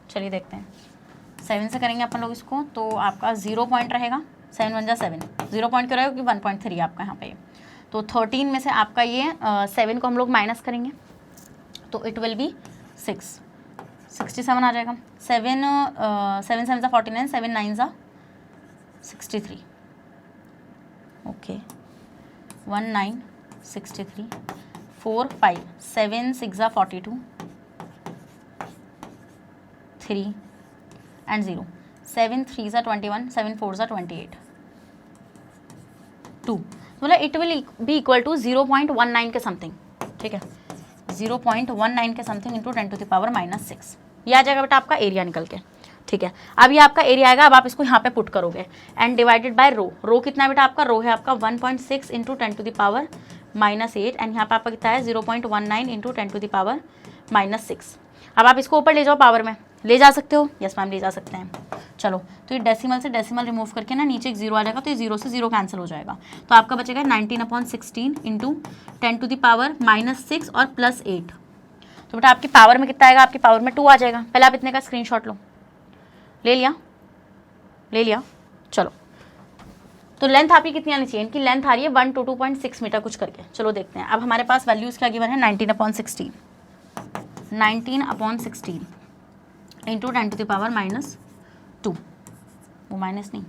चलिए देखते हैं 7 से करेंगे अपन लोग इसको तो आपका 0 पॉइंट रहेगा, 7 1 7 0 पॉइंट क्यों रहेगा क्योंकि 1.3 आपका यहाँ पे। तो 13 में से आपका ये 7 को हम लोग माइनस करेंगे तो इट विल बी 67 आ जाएगा। 7 7 49 7 9 63 ओके 1963 4 5 7 6 42 3 एंड 0 7 3 21 7 4 28 2 मतलब it will be equal to 0.19 के समथिंग। ठीक है, 0.19 के something into 10 to the power -6 ये आ जाएगा बेटा आपका एरिया निकल के। ठीक है, अब ये आपका एरिया आएगा। अब आप इसको यहाँ पे पुट करोगे and divided by rho. Rho कितना है बेटा आपका, रो है आपका 1.6 into 10 to the power -8 and यहाँ पे आपका कितना है 0.19 इंटू 10 टू द पावर -6। अब आप इसको ऊपर ले जाओ, पावर में ले जा सकते हो। यस मैम ले जा सकते हैं। चलो तो ये डेसिमल से डेसिमल रिमूव करके ना नीचे एक 0 आ जाएगा तो ये 0 से 0 कैंसिल हो जाएगा। तो आपका बचेगा 19/16 इंटू 10 टू द पावर -6 और +8। तो बेटा आपकी पावर में कितना आएगा, आपकी पावर में 2 आ जाएगा। पहले आप इतने का स्क्रीनशॉट लो, ले लिया। चलो तो लेंथ आपकी कितनी आनी चाहिए, इनकी लेंथ आ रही है 122.6 मीटर कुछ करके। चलो देखते हैं। अब हमारे पास वैल्यूज़ क्या गिवन है 19/16 इंटू 10 टू द पावर -2 वो माइनस नहीं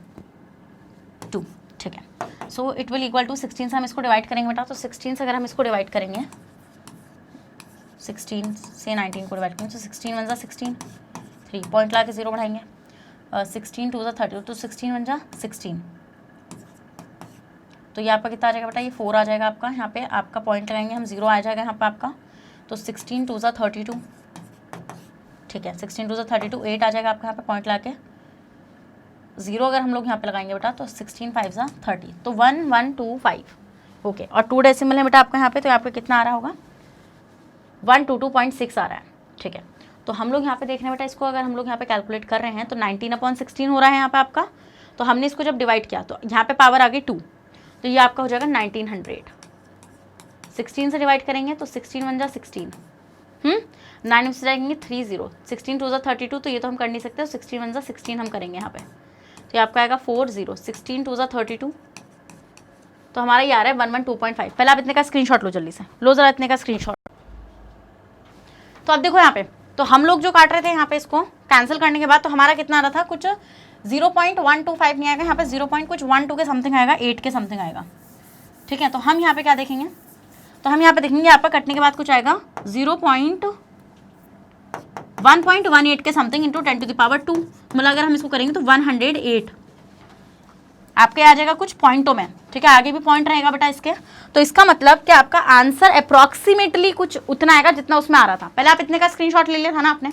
2। ठीक है, so it will equal to 16 से हम इसको डिवाइड करेंगे बेटा। तो 16 से अगर हम इसको डिवाइड करेंगे 16 से 19 को डिवाइड करेंगे तो 16 1 16 3 पॉइंट ला के 0 बढ़ाएंगे 16 2 30 तो 16 1 16। तो ये आपका कितना आ जाएगा बेटा, ये 4 आ जाएगा आपका। यहाँ पे आपका पॉइंट लगाएंगे हम 0 आ जाएगा यहाँ पे आपका। तो 16 2 32। ठीक है, 16 2 32 8 आ जाएगा आपका यहाँ पे पॉइंट ला के। 0 अगर हम लोग यहाँ पे लगाएंगे बेटा तो 16 5 30 तो 1125 ओके। और 2 डेसिमल है बेटा आपका यहाँ पे, तो यहाँ पे कितना आ रहा होगा 122.6 आ रहा है, ठीक है। तो हम लोग यहाँ पे देख रहे हैं बेटा, इसको अगर हम लोग यहाँ पे कैलकुलेट कर रहे हैं तो 19/16 हो रहा है यहाँ पे आपका। तो हमने इसको जब डिवाइड किया तो यहाँ पे पावर आ गई 2, तो ये आपका हो जाएगा 1900। 16 से डिवाइड करेंगे तो 16 बन जा 16, 9 में से जाएंगे 30, 16 2 32, तो ये तो हम कर नहीं सकते, 16 बन जा 16 हम करेंगे यहाँ पे, तो ये आपका आएगा 40, 16 2 32, तो हमारा ये आ रहा है 112.5। पहले आप इतने का स्क्रीनशॉट लो, जल्दी से लो जरा इतने का स्क्रीनशॉट। तो अब देखो यहाँ पे, तो हम लोग जो काट रहे थे यहाँ पे इसको कैंसिल करने के बाद, तो हमारा कितना आ रहा था, कुछ 0.125 नहीं आएगा यहाँ पे, 0.12 के समथिंग आएगा, 8 के समथिंग आएगा, ठीक है। तो हम यहाँ पे क्या देखेंगे, तो हम यहाँ पे देखेंगे आपका कटने के बाद कुछ आएगा 1.18 के समथिंग इंटू 10⁻², मतलब अगर हम इसको करेंगे तो 108 आपके आ जाएगा कुछ पॉइंटों में, ठीक है। आगे भी पॉइंट रहेगा बेटा इसके, तो इसका मतलब कि आपका आंसर अप्रॉक्सीमेटली कुछ उतना आएगा जितना उसमें आ रहा था। पहले आप इतने का स्क्रीनशॉट ले लिया था ना आपने,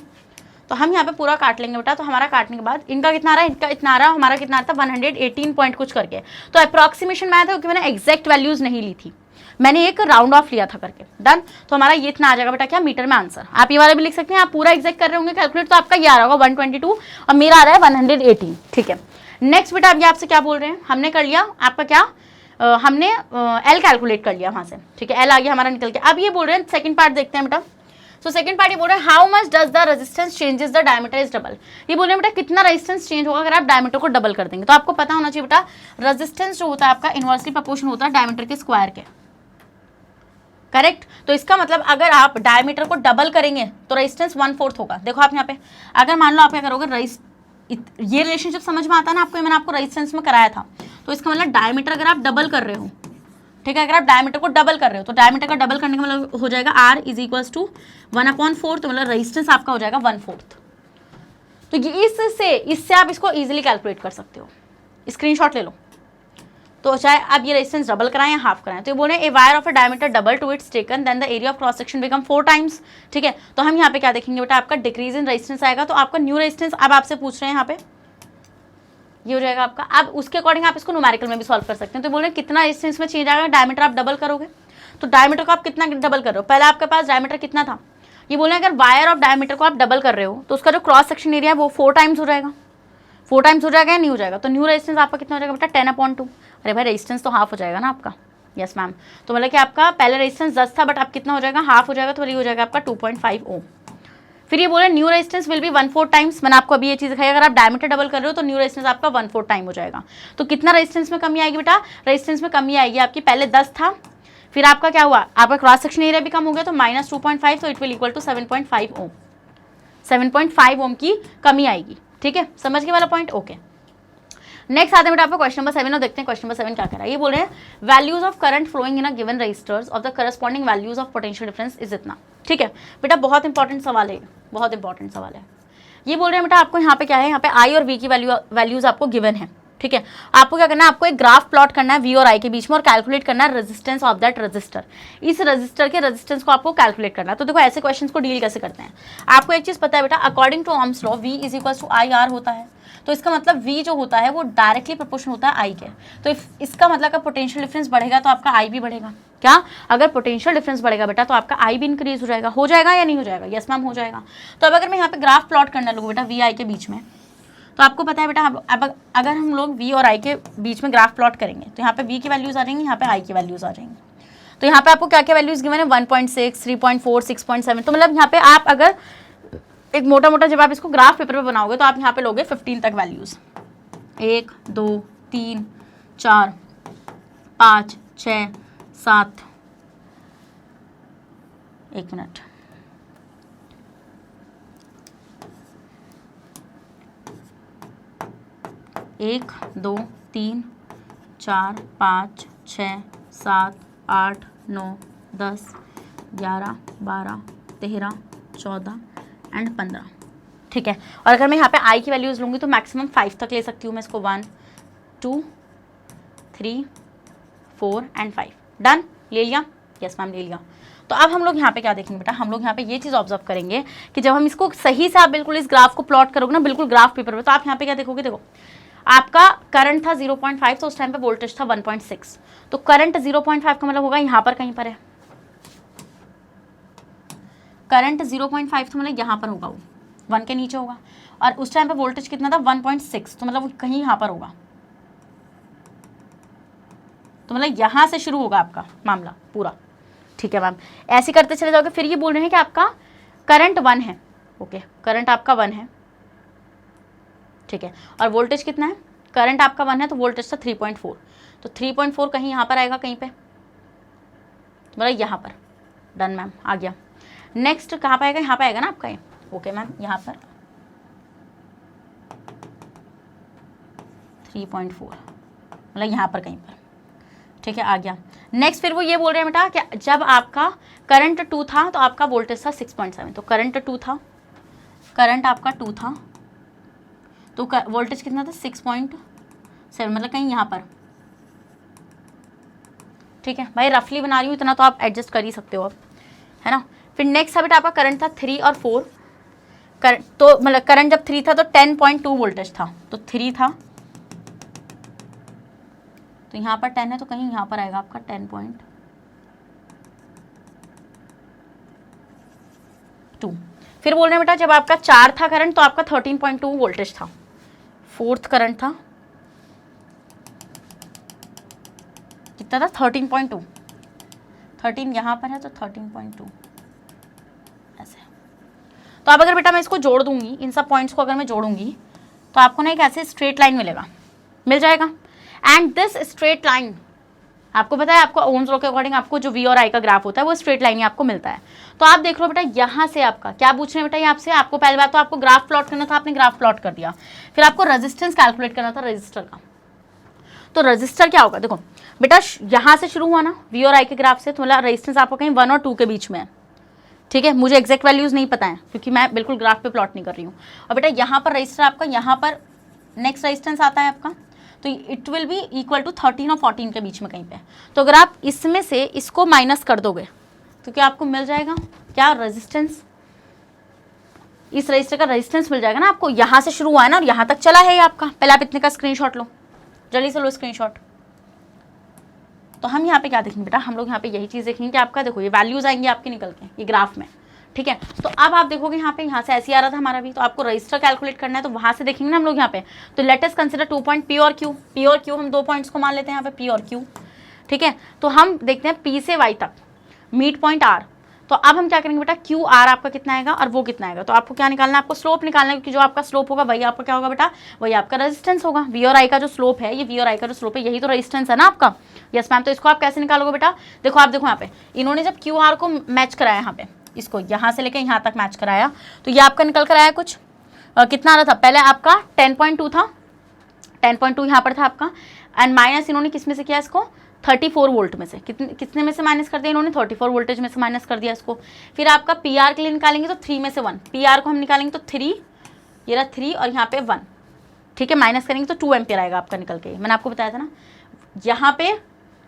तो हम यहाँ पे पूरा काट लेंगे बेटा। तो हमारा काटने के बाद इनका कितना आ रहा है, इनका इतना आ रहा है, हमारा कितना आ रहा था 118 पॉइंट कुछ करके। तो अप्रॉक्सीमेशन में आया था क्योंकि मैंने एग्जैक्ट वैल्यूज नहीं ली थी, मैंने एक राउंड ऑफ लिया था करके, डन। तो हमारा ये इतना आ जाएगा बेटा क्या, मीटर में आंसर। आप ये वाला भी लिख सकते हैं, आप पूरा एग्जैक्ट कर रहे होंगे कैलकुलेट, तो आपका ये आ रहा होगा 122 और मेरा आ रहा है 118, ठीक है। नेक्स्ट बेटा अब ये आपसे क्या बोल रहे हैं, हमने कर लिया आपका क्या, हमने एल कैलकुलेट कर लिया वहां से, ठीक है, एल आ गया हमारा निकल के। अब ये बोल रहे हैं सेकंड पार्ट देखते हैं बेटा। सो सेकंड पार्ट ये बोल रहे हैं how much does the resistance changes the diameter is double. ये बोल रहे हैं बेटा कितना रेजिस्टेंस चेंज होगा अगर आप डायमीटर को डबल कर देंगे। तो आपको पता होना चाहिए बेटा, रेजिस्टेंस जो होता है आपका इनवर्सली प्रोपोर्शनल होता है डायमीटर के स्क्वायर के, करेक्ट। तो इसका मतलब अगर आप डायमीटर को डबल करेंगे तो रेजिस्टेंस 1/4 होगा। देखो आप यहाँ पे अगर मान लो आप क्या करोगे, ये रिलेशनशिप समझ में आता है ना आपको, मैंने आपको रेजिस्टेंस में कराया था। तो इसका मतलब डायमीटर अगर आप डबल कर रहे हो, ठीक है, अगर आप डायमीटर को डबल कर रहे हो तो डायमीटर का डबल करने का मतलब हो जाएगा R = 1/4, तो मतलब रेजिस्टेंस आपका हो जाएगा 1/4। तो ये इससे आप इसको इजीली कैलकुलेट कर सकते हो, स्क्रीनशॉट ले लो। तो चाहे आप ये रेजिस्टेंस डबल कराएं या हाफ कराएं, तो ये बोले a wire of a diameter double to its taken then the area of cross section become 4 times, ठीक है। तो हम यहाँ पे क्या देखेंगे बेटा, आपका डिक्रीज इन रेजिस्टेंस आएगा, तो आपका न्यू रेजिस्टेंस अब आपसे पूछ रहे हैं यहाँ पे ये हो जाएगा आपका। अब उसके अकॉर्डिंग आप इसको न्यूमेरिकल में भी सॉल्व कर सकते हैं। तो बोल रहे हैं कितना रेजिस्टेंस में चेंज आएगा, डायमीटर आप डबल करोगे, तो डायमीटर को आप कितना डबल कर रहे हो, पहले आपके पास डायमीटर कितना था, ये बोले अगर वायर ऑफ डायमीटर को आप डबल कर रहे हो तो उसका जो क्रॉस सेक्शन एरिया है वो 4 टाइम्स हो जाएगा। 4 टाइम्स हो जाएगा या नहीं हो जाएगा, तो न्यू रेजिस्टेंस आपका कितना हो जाएगा बेटा 10/2। अरे भाई रेजिस्टेंस तो हाफ हो जाएगा ना आपका, यस मैम। तो मतलब कि आपका पहले रेजिस्टेंस 10 था बट अब कितना हो जाएगा, हाफ हो जाएगा, तो ये हो जाएगा आपका 2.5 ओम। फिर ये बोले new resistance will be 1/4 times, मैंने आपको अभी ये चीज़ दिखाई, अगर आप डायमीटर डबल कर रहे हो तो न्यू रेजिस्टेंस आपका 1/4 टाइम हो जाएगा। तो कितना रेजिस्टेंस में कमी आएगी बेटा, रेजिस्टेंस में कमी आएगी आपकी, पहले 10 था, फिर आपका क्या हुआ, आपका क्रॉस सेक्शन एरिया भी कम हो गया, तो -2.5, तो इट विल इक्वल टू 7.5 ओम। 7.5 ओम की कमी आएगी, ठीक है, समझ गए वाला पॉइंट, ओके। नेक्स्ट आते हैं बेटा आपको क्वेश्चन नंबर 7 और देखते हैं क्वेश्चन नंबर 7 क्या कह रहा है। ये बोल रहे हैं values of current flowing in a given resistors of the corresponding values of potential difference is इतना, ठीक है बेटा, बहुत इंपॉर्टेंट सवाल है, बहुत इंपॉर्टेंट सवाल है। ये बोल रहे हैं बेटा आपको यहाँ पे क्या है, यहाँ पे आई और वी की वैल्यूज आपको गिवन है, ठीक है। आपको क्या करना है, आपको एक ग्राफ प्लॉट करना है वी और आई के बीच में और कैलकुलेट करना है रेजिस्टेंस ऑफ दैट रजिस्टर। इस रजिस्टर के रेजिस्टेंस को आपको कैलकुलेट करना है। तो देखो ऐसे क्वेश्चंस को डील कैसे करते हैं, आपको एक चीज पता है बेटा, according to Ohm's law V = IR होता है। तो इसका मतलब V जो होता है वो डायरेक्टली प्रोपोर्शनल होता है I के। तो इसका मतलब का पोटेंशियल डिफरेंस बढ़ेगा तो आपका I भी बढ़ेगा। क्या, अगर पोटेंशियल डिफरेंस बढ़ेगा बेटा तो आपका I भी इंक्रीज हो जाएगा या नहीं हो जाएगा, यस मैम हो जाएगा। तो अब अगर मैं यहाँ पे ग्राफ प्लॉट करना लूँ बेटा V I के बीच में, तो आपको पता है बेटा अब अगर हम लोग V और I के बीच में ग्राफ प्लॉट करेंगे तो यहाँ पे V की वैल्यूज आ जाएंगी, यहाँ पे I की वैल्यूज आ जाएंगी। तो यहाँ पे आपको क्या क्या वैल्यूज गिवन है, 1.6, 3.4, 6.7। तो मतलब यहाँ पे आप अगर एक मोटा मोटा जब आप इसको ग्राफ पेपर पे बनाओगे तो आप यहाँ पे लोगे 15 तक वैल्यूज, 1 2 3 4 5 6 7, एक मिनट, एक 2 3 4 5 6 7 8 9 10 11 12 13 14 एंड 15, ठीक है। और अगर मैं यहाँ पे आई की वैल्यूज लूँगी तो मैक्सिमम 5 तक ले सकती हूँ मैं इसको, 1 2 3 4 एंड 5, डन, ले लिया, यस मैम ले लिया। तो अब हम लोग यहाँ पे क्या देखेंगे बेटा, हम लोग यहाँ पे ये चीज़ ऑब्जर्व करेंगे कि जब हम इसको सही से आप बिल्कुल इस ग्राफ को प्लॉट करोगे ना बिल्कुल ग्राफ पेपर पे, तो आप यहाँ पे क्या देखोगे, देखो आपका करंट था 0.5, तो उस टाइम पे वोल्टेज था 1.6, तो करंट 0.5 का मतलब होगा यहाँ पर कहीं पर है, करंट 0.5 तो मतलब यहाँ पर होगा, वो 1 के नीचे होगा, और उस टाइम पे वोल्टेज कितना था 1.6, तो मतलब वो कहीं यहाँ पर होगा, तो मतलब यहाँ से शुरू होगा आपका मामला पूरा। ठीक है मैम, ऐसे करते चले जाओगे। फिर ये बोल रहे हैं कि आपका करंट 1 है, ओके, करंट आपका 1 है, ठीक है, और वोल्टेज कितना है, करंट आपका 1 है तो वोल्टेज था 3.4, तो 3.4 कहीं यहाँ पर आएगा, कहीं पे मतलब यहाँ पर। डन मैम, आ गया। नेक्स्ट कहाँ पे आएगा, यहाँ पे आएगा ना आपका ये, ओके मैम, यहाँ पर 3.4 मतलब यहाँ पर कहीं पर, ठीक है, आ गया। नेक्स्ट फिर वो ये बोल रहे हैं बेटा कि जब आपका करंट 2 था तो आपका वोल्टेज था 6.7, तो करंट 2 था, करंट आपका 2 था तो वोल्टेज कितना था 6.7, मतलब कहीं यहाँ पर। ठीक है भाई, रफली बना रही हूँ, इतना तो आप एडजस्ट कर ही सकते हो आप, है ना। फिर नेक्स्ट है बेटा आपका करंट था 3 और 4, तो मतलब करंट जब 3 था तो 10.2 वोल्टेज था, तो 3 था तो यहाँ पर 10 है तो कहीं यहाँ पर आएगा आपका 10.2। फिर बोल रहे हैं बेटा जब आपका 4 था करंट तो आपका 13.2 वोल्टेज था, फोर्थ करंट था कितना था 13.2, 13 यहाँ पर है तो 13.2 ऐसे। तो अब अगर बेटा मैं इसको जोड़ दूंगी, इन सब पॉइंट्स को अगर मैं जोड़ूंगी तो आपको ना एक ऐसे स्ट्रेट लाइन मिलेगा, मिल जाएगा। एंड दिस स्ट्रेट लाइन, आपको पता है आपको ओम्स लॉ के अकॉर्डिंग आपको जो वी और आई का ग्राफ होता है वो स्ट्रेट लाइन ही आपको मिलता है। तो आप देख लो बेटा यहाँ से आपका क्या पूछ रहे हैं बेटा, ये आपसे, आपको पहली बात तो आपको ग्राफ प्लॉट करना था, आपने ग्राफ प्लॉट कर दिया। फिर आपको रेजिस्टेंस कैलकुलेट करना था रजिस्टर का। तो रजिस्टर क्या होगा, देखो बेटा यहाँ से शुरू हुआ ना वी और आई के ग्राफ से, तो मतलब रेजिस्टेंस आपको कहीं 1 और 2 के बीच में है। ठीक है, मुझे एग्जैक्ट वैल्यूज नहीं पता है क्योंकि मैं बिल्कुल ग्राफ पे प्लॉट नहीं कर रही हूँ। और बेटा यहाँ पर रजिस्टर आपका, यहाँ पर नेक्स्ट रेजिस्टेंस आता है आपका, तो it will be equal to 13 और 14 के बीच में कहीं पे। तो अगर आप इसमें से इसको माइनस कर दोगे तो क्या आपको मिल जाएगा, क्या रेजिस्टेंस, इस रजिस्टर का रेजिस्टेंस मिल जाएगा ना आपको। यहाँ से शुरू हुआ है ना और यहाँ तक चला है आपका। पहले आप इतने का स्क्रीनशॉट लो, जल्दी से लो स्क्रीनशॉट। तो हम यहाँ पे क्या देखेंगे बेटा, हम लोग यहाँ पे यही चीज़ देखेंगे कि आपका देखो ये वैल्यूज आएंगे आपके निकल के ये ग्राफ में। ठीक है, तो अब आप देखोगे यहाँ पे, यहाँ से ऐसे ही आ रहा था हमारा भी, तो आपको रजिस्टर कैलकुलेट करना है तो वहाँ से देखेंगे ना हम लोग यहाँ पे। तो let us consider 2 point P और क्यू, पी और क्यू हम 2 पॉइंट्स को मान लेते हैं यहाँ पे, पी और क्यू। ठीक है, तो हम देखते हैं पी से वाई तक मीट पॉइंट आर। तो अब हम क्या करेंगे बेटा, क्यू आर आपका कितना आएगा और वो कितना आएगा। तो आपको क्या निकालना है, आपको स्लोप निकालना है, क्योंकि जो आपका स्लोप होगा वही आपका क्या होगा बेटा, वही आपका रेजिस्टेंस होगा। वी और आई का जो स्लोप है, ये वी और आई का जो स्लोप है यही तो रेजिस्टेंस है ना आपका। यस मैम, तो इसको आप कैसे निकालोगे बेटा, देखो आप देखो यहाँ पे इन्होंने जब क्यू आर को मैच कराया, यहाँ पे इसको यहाँ से लेके यहाँ तक मैच कराया, तो ये आपका निकल कर आया कुछ कितना आ रहा था, पहले आपका 10.2 था, 10.2 यहाँ पर था आपका, एंड माइनस इन्होंने किस में से किया इसको, 34 वोल्ट में से, कितने में से माइनस कर दिया इन्होंने, 34 वोल्टेज में से माइनस कर दिया इसको। फिर आपका पी आर के लिए निकालेंगे तो 3 में से 1, पी आर को हम निकालेंगे तो 3, ये रहा 3 और यहाँ पे 1। ठीक है, माइनस करेंगे तो 2 एम्पियर आएगा आपका निकल के। मैंने आपको बताया था ना, यहाँ पे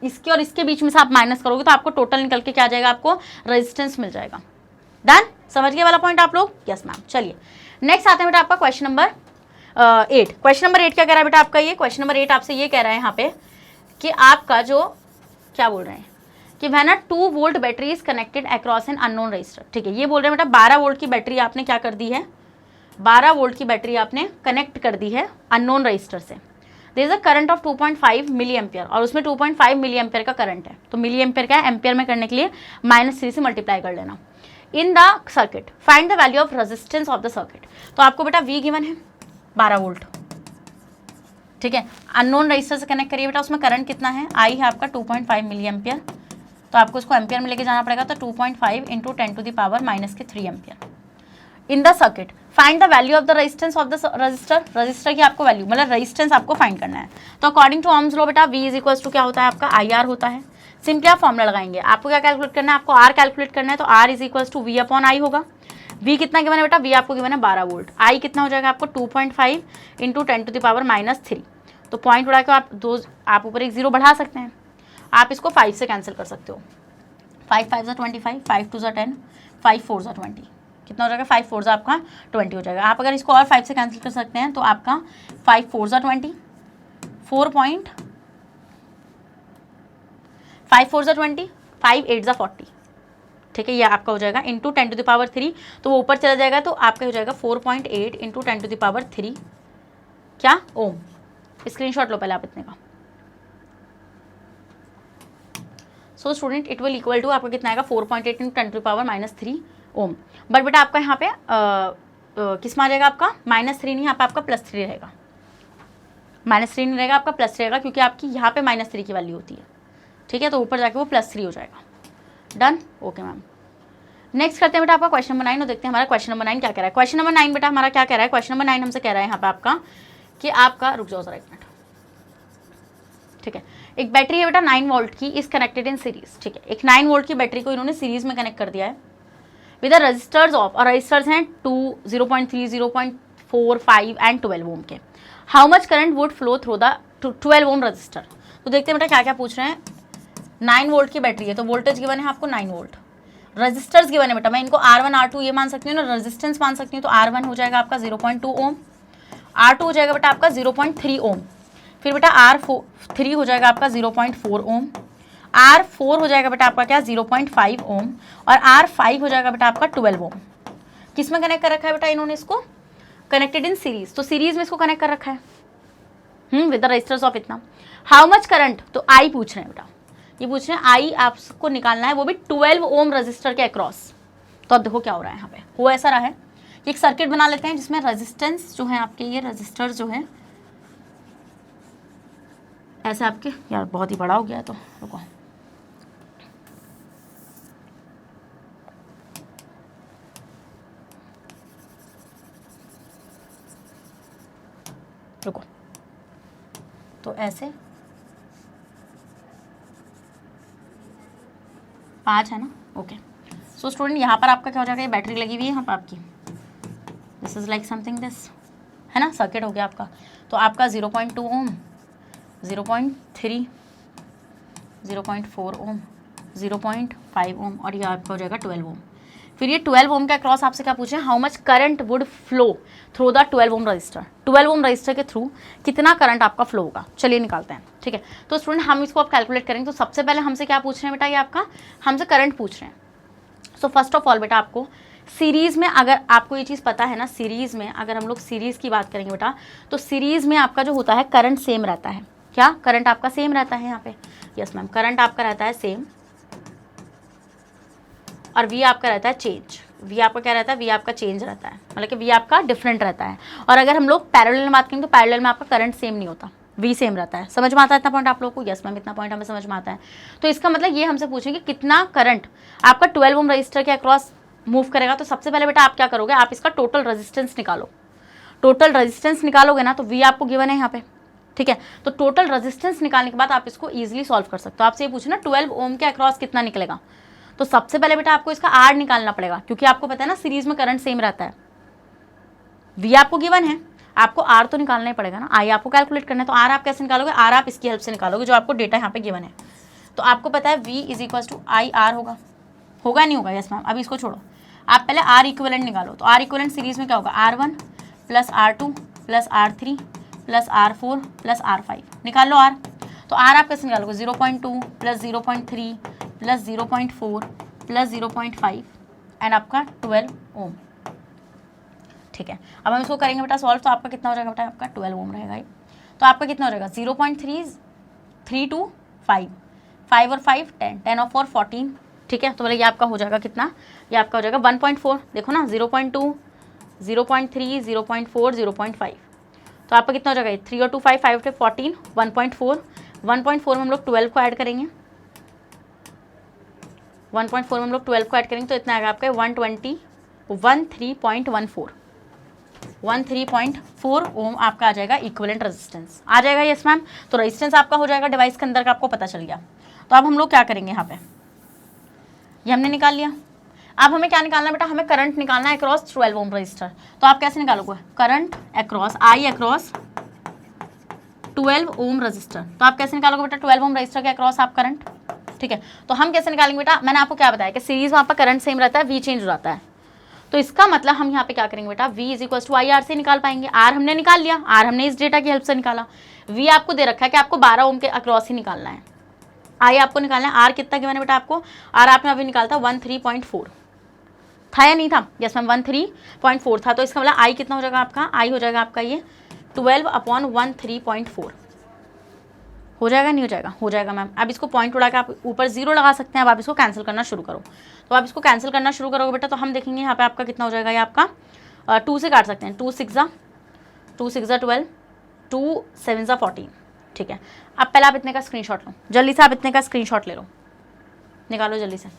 इसके और इसके बीच में से आप माइनस करोगे तो आपको टोटल निकल के क्या आ जाएगा, आपको रेजिस्टेंस मिल जाएगा। डन, समझ गए वाला पॉइंट आप लोग। यस मैम, चलिए नेक्स्ट आते हैं बेटा आपका क्वेश्चन नंबर 8। क्वेश्चन नंबर 8 क्या कह रहा है बेटा आपका, ये क्वेश्चन नंबर 8 आपसे ये कह रहा है यहाँ पे कि आपका जो क्या बोल रहे हैं कि when a 2 volt battery is connected across an unknown register. ठीक है, ये बोल रहे हैं बेटा 12 वोल्ट की बैटरी आपने क्या कर दी है, 12 वोल्ट की बैटरी आपने कनेक्ट कर दी है अननोन रजिस्टर से। There is a current of 2.5 milliampere, और उसमें 2.5 मिली एम्पियर का करंट है। तो मिली एम्पियर क्या है, एम्पियर में करने के लिए -3 से मल्टीप्लाई कर लेना। इन the circuit find the value of resistance of the circuit. तो आपको बेटा V गिवन है 12 वोल्ट। ठीक है, अननोन रजिस्टर से कनेक्ट करिए बेटा, उसमें करंट कितना है, I है आपका 2.5 मिली एम्पियर। तो आपको इसको एम्पियर में लेके जाना पड़ेगा, तो 2.5 into 10⁻³ ampere. In the circuit find the value of the resistance of the register, register की आपको वैल्यू मतलब रेजिस्टेंस आपको फाइंड करना है। तो अकॉर्डिंग टू ओम्स लॉ बेटा V इज इक्वल टू क्या होता है आपका IR होता है। सिंपली आप फॉर्मुला लगाएंगे, आपको क्या कैलकुलेट करना है, आपको R कैलकुलेट करना है। तो R is equal to V upon I होगा। V कितना गिवन है बेटा, V आपको गिवन है 12 वोल्ट, I कितना हो जाएगा आपको 2.5 इंटू 10⁻³ तो पॉइंट उड़ा के आप आप ऊपर एक 0 बढ़ा सकते हैं। आप इसको 5 से कैंसिल कर सकते हो, 5 5 25, 5 2 10, 5 4 20, कितना हो जाएगा, 5 4 आपका 20 हो जाएगा। आप अगर इसको और 5 से कैंसिल कर सकते हैं तो आपका 5 4 20, 5 4 20, 5 8 40। ठीक है, ये आपका हो जाएगा इंटू 10⁻3, तो वो ऊपर चला जाएगा तो आपका हो जाएगा 4.8 इंटू 10⁻3 क्या ओम। स्क्रीनशॉट लो पहले आप इतने का। So student it will equal to आपका कितना आएगा 4.8 इंटू 10⁻³ ओम। बट बेटा आपका यहाँ पे किस में आ जाएगा आपका -3 नहीं, यहाँ पे आपका +3 रहेगा, -3 नहीं रहेगा आपका +3 रहेगा, क्योंकि आपकी यहाँ पे -3 की वैल्यू होती है। ठीक है, तो ऊपर जाके वो +3 हो जाएगा। Done, okay ma'am. नेक्स्ट करते हैं बेटा आपका क्वेश्चन नंबर 9 और देखते हैं हमारा क्वेश्चन नंबर 9 क्या कह रहा है। क्वेश्चन नंबर 9 बेटा हमारा क्या कह रहा है, क्वेश्चन नंबर 9 हमसे कह रहा है यहाँ पे आपका कि आपका, रुक जाओ जरा एक मिनट, ठीक है, एक बैटरी है बेटा 9 वोल्ट की, इज कनेक्टेड इन सीरीज। ठीक है, एक 9 वोल्ट की बैटरी को इन्होंने सीरीज में कनेक्ट कर दिया है विद द रजिस्टर्स ऑफ, और रजिस्टर्स हैं 2, 0.3, 0.4, 5 एंड 12 ओम के। How much current would flow through the 12 ohm resistor. तो देखते हैं बेटा क्या क्या पूछ रहे हैं। 9 वोल्ट की बैटरी है तो वोल्टेज गिवन है आपको 9 वोल्ट, रजिस्टर्स गिवन है बेटा, मैं इनको R1 R2 ये मान सकती हूँ ना, रेजिस्टेंस मान सकती हूँ, तो R1 हो जाएगा आपका 0.2 ओम, R2 हो जाएगा बेटा आपका 0.3 ओम, फिर बेटा R3 हो जाएगा आपका 0.4 ओम, R4 हो जाएगा बेटा आपका क्या 0.5 ओम, और R5 हो जाएगा बेटा आपका 12 ओम। किस में कनेक्ट कर रखा है बेटा इन्होंने इसको, कनेक्टेड इन सीरीज, तो सीरीज में इसको कनेक्ट कर रखा है विद द रजिस्टर्स ऑफ इतना। हाउ मच करंट, तो आई पूछ रहे हैं बेटा, ये पूछ रहे हैं आई आपको निकालना है, वो भी 12 ओम रजिस्टर के अक्रॉस। तो अब देखो क्या हो रहा है यहाँ पे, वो ऐसा रहा है कि एक सर्किट बना लेते हैं जिसमें रेजिस्टेंस जो है आपके, ये रजिस्टर जो है ऐसे आपके, यार बहुत ही बड़ा हो गया है तो रुको, रुको, तो ऐसे 5 है ना, ओके। सो स्टूडेंट यहाँ पर आपका क्या हो जाएगा, ये बैटरी लगी हुई है यहाँ पर आपकी, this is like something this, है ना, सर्किट हो गया आपका। तो आपका 0.2 ओम, 0.3, 0.4 ओम, 0.5 ओम, और ये आपका हो जाएगा 12 ओम। फिर ये 12 ओम के अक्रॉस आपसे क्या पूछे, how much current would flow through the 12 ohm resistor. 12 ohm resistor के थ्रू कितना करंट आपका फ्लो होगा, चलिए निकालते हैं। ठीक है, तो स्टूडेंट हम इसको आप कैलकुलेट करेंगे। तो सबसे पहले हमसे क्या पूछ रहे हैं बेटा, ये आपका हमसे करंट पूछ रहे हैं। सो फर्स्ट ऑफ ऑल बेटा आपको सीरीज़ में, अगर आपको ये चीज़ पता है ना, सीरीज़ में अगर हम लोग सीरीज़ की बात करेंगे बेटा, तो सीरीज़ में आपका जो होता है करंट सेम रहता है। क्या करंट आपका सेम रहता है यहाँ पे, यस मैम, करंट आपका रहता है सेम, और वी आपका रहता है चेंज। वी आपका क्या रहता है, वी आपका चेंज रहता है, मतलब कि वी आपका डिफरेंट रहता है। और अगर हम लोग पैरेलल में बात करेंगे तो पैरेलल में आपका करंट सेम नहीं होता, वी सेम रहता है। समझ में आता है इतना पॉइंट आप लोगों को, यस मैम, इतना पॉइंट हमें समझ में आता है। तो इसका मतलब ये हमसे पूछेंगे कितना करंट आपका 12 ओम रजिस्टर के अक्रॉस मूव करेगा। तो सबसे पहले बेटा आप क्या करोगे, आप इसका टोटल रेजिस्टेंस निकालो। टोटल रेजिस्टेंस निकालोगे ना, तो वी आपको गिवन है यहाँ पे, ठीक है। तो टोटल रेजिस्टेंस निकालने के बाद आप इसको ईजिली सॉल्व कर सकते हो। आपसे ये पूछना 12 ओम के अक्रॉस कितना निकलेगा, तो सबसे पहले बेटा आपको इसका आर निकालना पड़ेगा, क्योंकि आपको पता है ना सीरीज में करंट सेम रहता है। वी आपको गिवन है, आपको आर तो निकालना ही पड़ेगा ना, आई आपको कैलकुलेट करना है। तो आर आप कैसे निकालोगे, आर आप इसकी हेल्प से निकालोगे, जो आपको डेटा यहाँ पे गिवन है। तो आपको पता है V is equal to I R होगा नहीं होगा, यस मैम। अभी इसको छोड़ो, आप पहले आर इक्विवेलेंट निकालो। तो आर इक्विवेलेंट सीरीज में क्या होगा, R1 plus R2 plus R3 plus R4 plus R5, निकाल लो आर। तो आर आप कैसे निकालोगे, 0.2 प्लस 0.3 प्लस 0.4 प्लस 0.5 एंड आपका 12 ओम। ठीक है, अब हम इसको करेंगे बेटा सॉल्व। तो आपका कितना हो जाएगा बेटा, आपका 12 ओम रहेगा ये। तो आपका कितना हो जाएगा, 0.3 to 5, 5 और 5 10, 10 और 4 14। ठीक है, तो बोले ये आपका हो जाएगा कितना, ये आपका हो जाएगा 1.4। देखो ना, 0.2, 0.3, 0.4, 0.5, तो आपका कितना हो जाएगा, 3 और 2 5, 5 से 14, 1.4। 1.4 में हम लोग 12 को ऐड करेंगे, 1.4 में हम लोग 12 को ऐड करेंगे, तो इतना आएगा आपका 13.4 ओम आपका आ जाएगा इक्विवेलेंट रेजिस्टेंस, आ जाएगा यस मैम। तो रेजिस्टेंस आपका हो जाएगा डिवाइस के अंदर का, आपको पता चल गया। तो अब हम लोग क्या करेंगे, यहाँ पे ये हमने निकाल लिया। अब हमें क्या निकालना है बेटा, हमें करंट निकालना है अक्रॉस 12 ओम रजिस्टर। तो आप कैसे निकालोगे, current across I across 12 ohm resistor. तो आप कैसे निकालोगे बेटा, 12 ओम रजिस्टर के अक्रॉस आप करंट। ठीक है, तो हम कैसे निकालेंगे बेटा, मैंने आपको क्या बताया कि सीरीज में आपका करंट सेम रहता है, वी चेंज हो जाता है। तो इसका मतलब हम यहाँ पे क्या करेंगे बेटा, V is equal to I R से निकाल पाएंगे। आर हमने निकाल लिया, आर हमने इस डेटा की हेल्प से निकाला। V आपको दे रखा है कि आपको 12 ओम के अक्रॉस ही निकालना है। आई आपको निकालना है, आर कितना गिवन है बेटा आपको, आर आपने अभी निकाला था 13.4 था या नहीं था, यस मैम 13.4 था, तो इसका मतलब आई कितना हो जाएगा आपका, आई हो जाएगा आपका ये 12/13.4 हो जाएगा नहीं हो जाएगा, हो जाएगा मैम। अब इसको पॉइंट उड़ा के आप ऊपर 0 लगा सकते हैं। अब आप इसको कैंसिल करना शुरू करो, तो आप इसको कैंसिल करना शुरू करोगे बेटा, तो हम देखेंगे यहाँ पे आपका कितना हो जाएगा, ये आपका 2 से काट सकते हैं, 2 6 12, 2 7 14, ठीक है। अब पहले आप इतने का स्क्रीनशॉट लो, जल्दी से आप इतने का स्क्रीनशॉट ले लो, निकालो जल्दी से।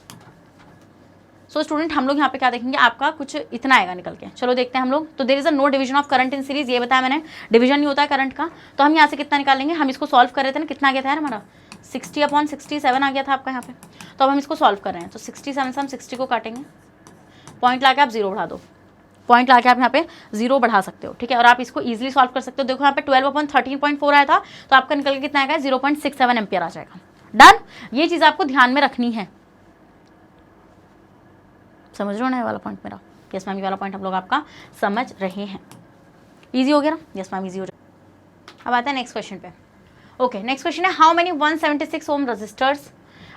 सो स्टूडेंट हम लोग यहाँ पे क्या देखेंगे, आपका कुछ इतना आएगा निकल के, चलो देखते हैं हम लोग। तो there is a no division of current in series, ये बताया मैंने, डिवीजन नहीं होता है करंट का। तो हम यहाँ से कितना निकालेंगे, हम इसको सॉल्व कर रहे थे ना, कितना आ गया था यार हमारा 60/67 आ गया था आपका यहाँ पे। तो अब हम इसको सॉल्व कर रहे हैं, तो 67 से हम 60 को काटेंगे, पॉइंट ला के आप 0 बढ़ा दो, पॉइंट ला के आप यहाँ पे 0 बढ़ा सकते हो, ठीक है। और आप इसको ईजिली सॉल्व कर सकते हो। देखो यहाँ पे 12/13.4 आया था, तो आपका निकल के कितना आएगा 0.67 एम्पियर आ जाएगा। डन, ये चीज़ आपको ध्यान में रखनी है, समझ रहे हो ना ये वाला पॉइंट मेरा, यस मैम ये वाला पॉइंट हम लोग आपका समझ रहे हैं। इजी हो गया ना, यस मैम इजी हो जाएगा। अब आते हैं नेक्स्ट क्वेश्चन पे। ओके नेक्स्ट क्वेश्चन है, how many 176 ohm resistors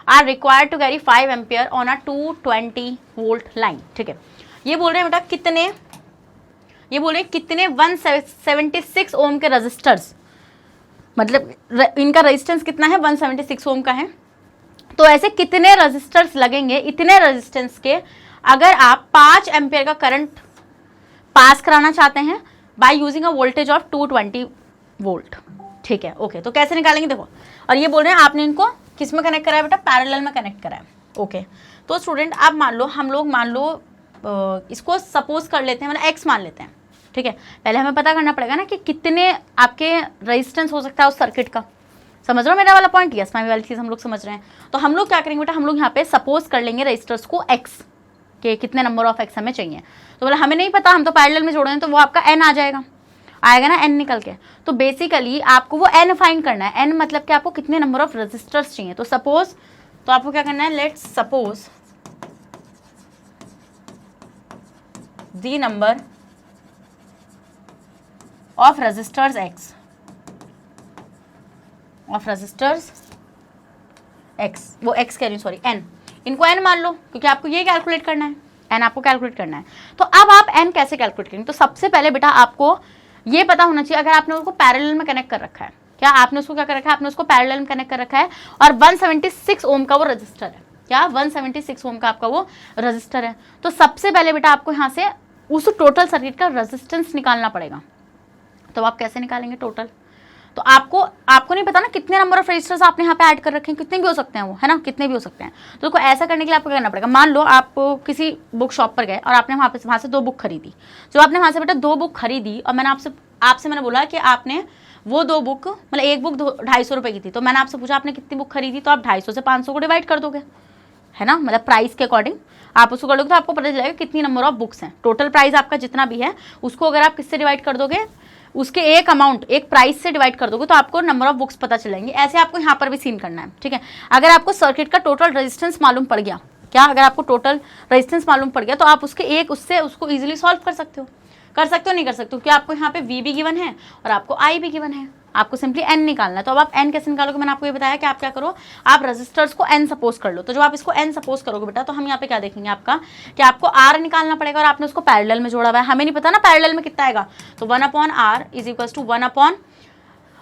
are required to carry 5 ampere on a 220 volt line, ठीक है। ये बोल रहे हैं बेटा कितने, ये बोल रहे हैं कितने 176 ओम के रजिस्टर्स, मतलब इनका रेजिस्टेंस कितना है 176 ओम का है, तो ऐसे कितने रजिस्टर्स लगेंगे, इतने रेजिस्टेंस के अगर आप 5 एम्पियर का करंट पास कराना चाहते हैं by using a voltage of 220 volt, ठीक है। ओके तो कैसे निकालेंगे देखो, और ये बोल रहे हैं आपने इनको किस में कनेक्ट करा है बेटा, पैरेलल में कनेक्ट करा है। ओके तो स्टूडेंट आप मान लो, हम लोग मान लो इसको सपोज कर लेते हैं, मतलब एक्स मान लेते हैं, ठीक है। पहले हमें पता करना पड़ेगा ना कि कितने आपके रेजिस्टेंस हो सकता है उस सर्किट का, समझ रहे हो मेरा वाला पॉइंट, यस मैं वाली चीज़ हम लोग समझ रहे हैं। तो हम लोग क्या करेंगे बेटा, हम लोग यहाँ पे सपोज कर लेंगे रजिस्टर्स को एक्स के, कितने नंबर ऑफ एक्स हमें चाहिए, तो बोला हमें नहीं पता, हम तो पैरेलल में जोड़े हैं, तो वो आपका एन आ जाएगा, आएगा ना एन निकल के। तो बेसिकली आपको वो एन फाइंड करना है, एन मतलब कि आपको कितने नंबर ऑफ रजिस्टर्स चाहिए। तो सपोज, तो आपको क्या करना है, let's suppose the number of resistors X, of resistors X, वो एक्स कह रही हूँ सॉरी एन, इनको एन मान लो क्योंकि आपको ये कैलकुलेट करना है, एन आपको कैलकुलेट करना है। तो अब आप एन कैसे कैलकुलेट करेंगे, तो सबसे पहले बेटा आपको ये पता होना चाहिए, अगर आपने उसको पैरेलल में कनेक्ट कर रखा है, क्या आपने उसको क्या कर रखा है, आपने उसको पैरेलल में कनेक्ट कर रखा है, और 176 ओम का वो रजिस्टर है, क्या 176 ओम का आपका वो रजिस्टर है। तो सबसे पहले बेटा आपको यहाँ से उस टोटल सर्किट का रेजिस्टेंस निकालना पड़ेगा। तो आप कैसे निकालेंगे टोटल, तो आपको नहीं पता ना कितने नंबर ऑफ रजिस्टर्स आपने यहाँ पे ऐड कर रखे हैं, कितने भी हो सकते हैं वो, है ना, कितने भी हो सकते हैं। तो देखो ऐसा करने के लिए आपको क्या करना पड़ेगा, मान लो आप किसी बुक शॉप पर गए और आपने वहाँ से 2 बुक खरीदी, जो आपने वहाँ से बेटा 2 बुक खरीदी, और मैंने आपसे मैंने बोला कि आपने वो 2 बुक, मतलब एक बुक 250 रुपये की थी, तो मैंने आपसे पूछा आपने कितनी बुक खरीदी, तो आप 250 से 500 को डिवाइड कर दोगे, है ना, मतलब प्राइस के अकॉर्डिंग आप उसको कर दोगे, तो आपको पता चलेगा कितनी नंबर ऑफ बुक्स हैं। टोटल प्राइस आपका जितना भी है उसको अगर आप किससे डिवाइड कर दोगे, उसके एक अमाउंट, एक प्राइस से डिवाइड कर दोगे, तो आपको नंबर ऑफ बुक्स पता चल जाएंगे। ऐसे आपको यहाँ पर भी सीन करना है, ठीक है। अगर आपको सर्किट का टोटल रेजिस्टेंस मालूम पड़ गया, क्या अगर आपको टोटल रेजिस्टेंस मालूम पड़ गया, तो आप उसके उससे उसको इजीली सॉल्व कर सकते हो, नहीं कर सकते हो, क्योंकि आपको यहाँ पे V भी गिवन है और आपको I भी गिवन है, आपको सिंपली n निकालना है। तो अब आप n कैसे निकालोगे, मैंने आपको ये बताया कि आप क्या करो, आप रजिस्टर्स को n सपोज कर लो। तो जब आप इसको n सपोज करोगे बेटा, तो हम यहाँ पे क्या देखेंगे आपका, कि आपको r निकालना पड़ेगा, और आपने उसको पैरेलल में जोड़ा हुआ है, हमें नहीं पता ना पैरेलल में कितना आएगा, तो 1/r is equals to 1/r।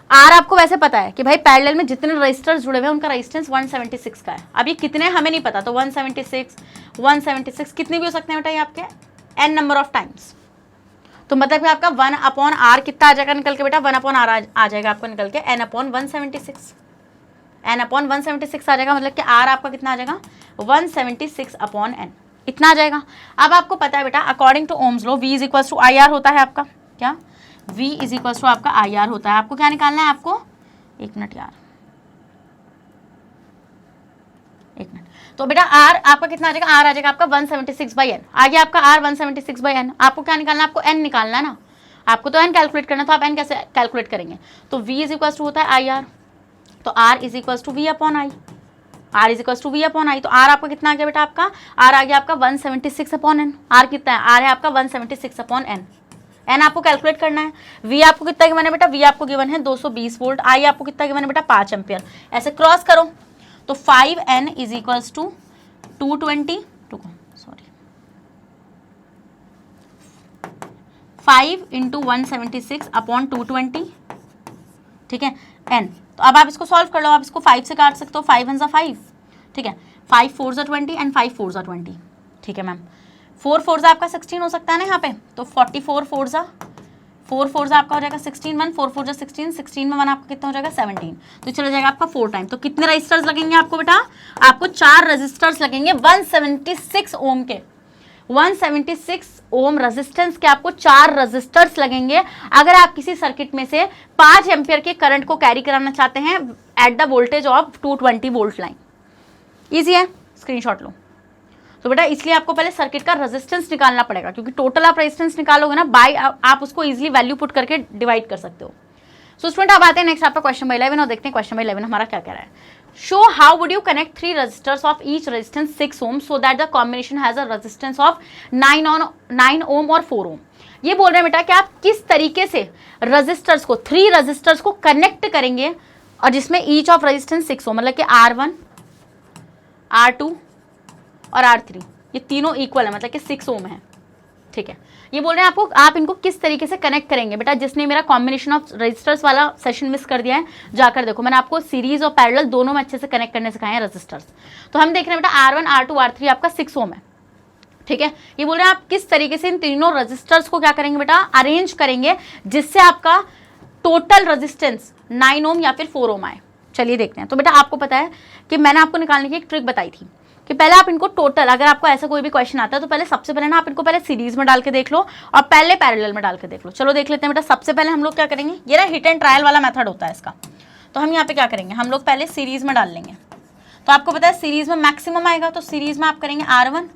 आपको वैसे पता है कि भाई पैरेलल में जितने रजिस्टर्स जुड़े हुए हैं उनका रेजिस्टेंस 176 का है। अब ये कितने हमें नहीं पता, तो 176 कितने भी हो सकते हैं बेटा, ये आपके n नंबर ऑफ टाइम्स। तो मतलब कि आपका 1/r कितना आ जाएगा निकल के बेटा, 1/r आ जाएगा आपको निकल के n/176, n/176 आ जाएगा, मतलब कि r आपका कितना आ जाएगा 176/n, इतना आ जाएगा। अब आपको पता है बेटा according to Ohm's law V = IR होता है आपका, क्या V = आपका IR होता है। आपको क्या निकालना है, आपको एक मिनट यार, एक मिनट, तो बेटा R आपका कितना आ जाएगा, R आ जाएगा आपका 176/n, आगे आपका R 176/n। आपको क्या निकालना है, आपको n निकालना है ना, आपको तो n कैलकुलेट करना, तो आप n कैसे कैलकुलेट करेंगे, तो V = होता है IR, तो R = V/I, R = V/I। तो R आपका कितना आ गया बेटा, आपका R आ गया आपका 176/n। R कितना है, R है आपका 176/n, n आपको कैलकुलेट करना है। V आपको कितना गिवन है बेटा, V आपको गिवन है 220 वोल्ट, I आपको कितना गिवन है बेटा 5 एम्पियर। ऐसे क्रॉस करो, तो 5n is equals to 220 5 into 176 upon 220, ठीक है, n। तो अब आप इसको सॉल्व कर लो, आप इसको 5 से काट सकते हो, 5 × 5, ठीक है, 5 4 × 20 एंड 5 4 × 20, ठीक है मैम। 4 4 आपका 16 हो सकता है ना यहाँ पे, तो 44 4 आपका हो जाएगा 16, 1 4 4 16, 16 में 1 आपका कितना हो जाएगा 17, तो चला जाएगा आपका 4 टाइम। तो कितने रजिस्टर्स लगेंगे आपको बेटा, आपको 4 रजिस्टर्स लगेंगे 176 ओम के, 176 ओम रेजिस्टेंस के आपको 4 रजिस्टर्स लगेंगे अगर आप किसी सर्किट में से 5 एम्पियर के करंट को कैरी कराना चाहते हैं at the voltage of 220 volt line. Easy है, स्क्रीनशॉट लो। तो बेटा इसलिए आपको पहले सर्किट का रेजिस्टेंस निकालना पड़ेगा, क्योंकि टोटल आप रेजिस्टेंस निकालोगे ना, बाय आप उसको इजीली वैल्यू पुट करके डिवाइड कर सकते हो। सो स्टूडेंट अब आते हैं नेक्स्ट आपका क्वेश्चन नंबर 11 और देखते हैं क्वेश्चन नंबर 11 हमारा क्या कह रहा है। Show how would you connect 3 resistors of each resistance 6 ohm so that the combination has a resistance of 9 ohm और 4 ohm। ये बोल रहे हैं बेटा कि आप किस तरीके से रेजिस्टर्स को 3 रेजिस्टर्स को कनेक्ट करेंगे और जिसमें ईच ऑफ रेजिस्टेंस 6 ओम, मतलब कि R1 R2 और R3 ये तीनों इक्वल है, मतलब कि 6 ओम है, ठीक है। ये बोल रहे हैं आपको आप इनको किस तरीके से कनेक्ट करेंगे। बेटा जिसने मेरा कॉम्बिनेशन ऑफ रजिस्टर्स वाला सेशन मिस कर दिया है जाकर देखो, मैंने आपको सीरीज और पैरेलल दोनों में अच्छे से कनेक्ट करने सिखाए हैं रजिस्टर्स। तो हम देख रहे हैं बेटा R1 R2 R3 आपका 6 ओम है, ठीक है। ये बोल रहे हैं आप किस तरीके से इन तीनों रजिस्टर्स को क्या करेंगे बेटा, अरेंज करेंगे जिससे आपका टोटल रजिस्टेंस 9 ओम या फिर 4 ओम आए। चलिए देखते हैं। तो बेटा आपको पता है कि मैंने आपको निकालने की एक ट्रिक बताई थी कि पहले आप इनको टोटल, अगर आपको ऐसा कोई भी क्वेश्चन आता है तो पहले सबसे पहले ना आप इनको पहले सीरीज में डाल के देख लो और पहले पैरेलल में डाल के देख लो। चलो देख लेते हैं बेटा। सबसे पहले हम लोग क्या करेंगे, ये ना हिट एंड ट्रायल वाला मेथड होता है इसका। तो हम यहाँ पे क्या करेंगे, हम लोग पहले सीरीज में डाल लेंगे। तो आपको पता है सीरीज में मैक्सिमम आएगा, तो सीरीज में आप करेंगे R1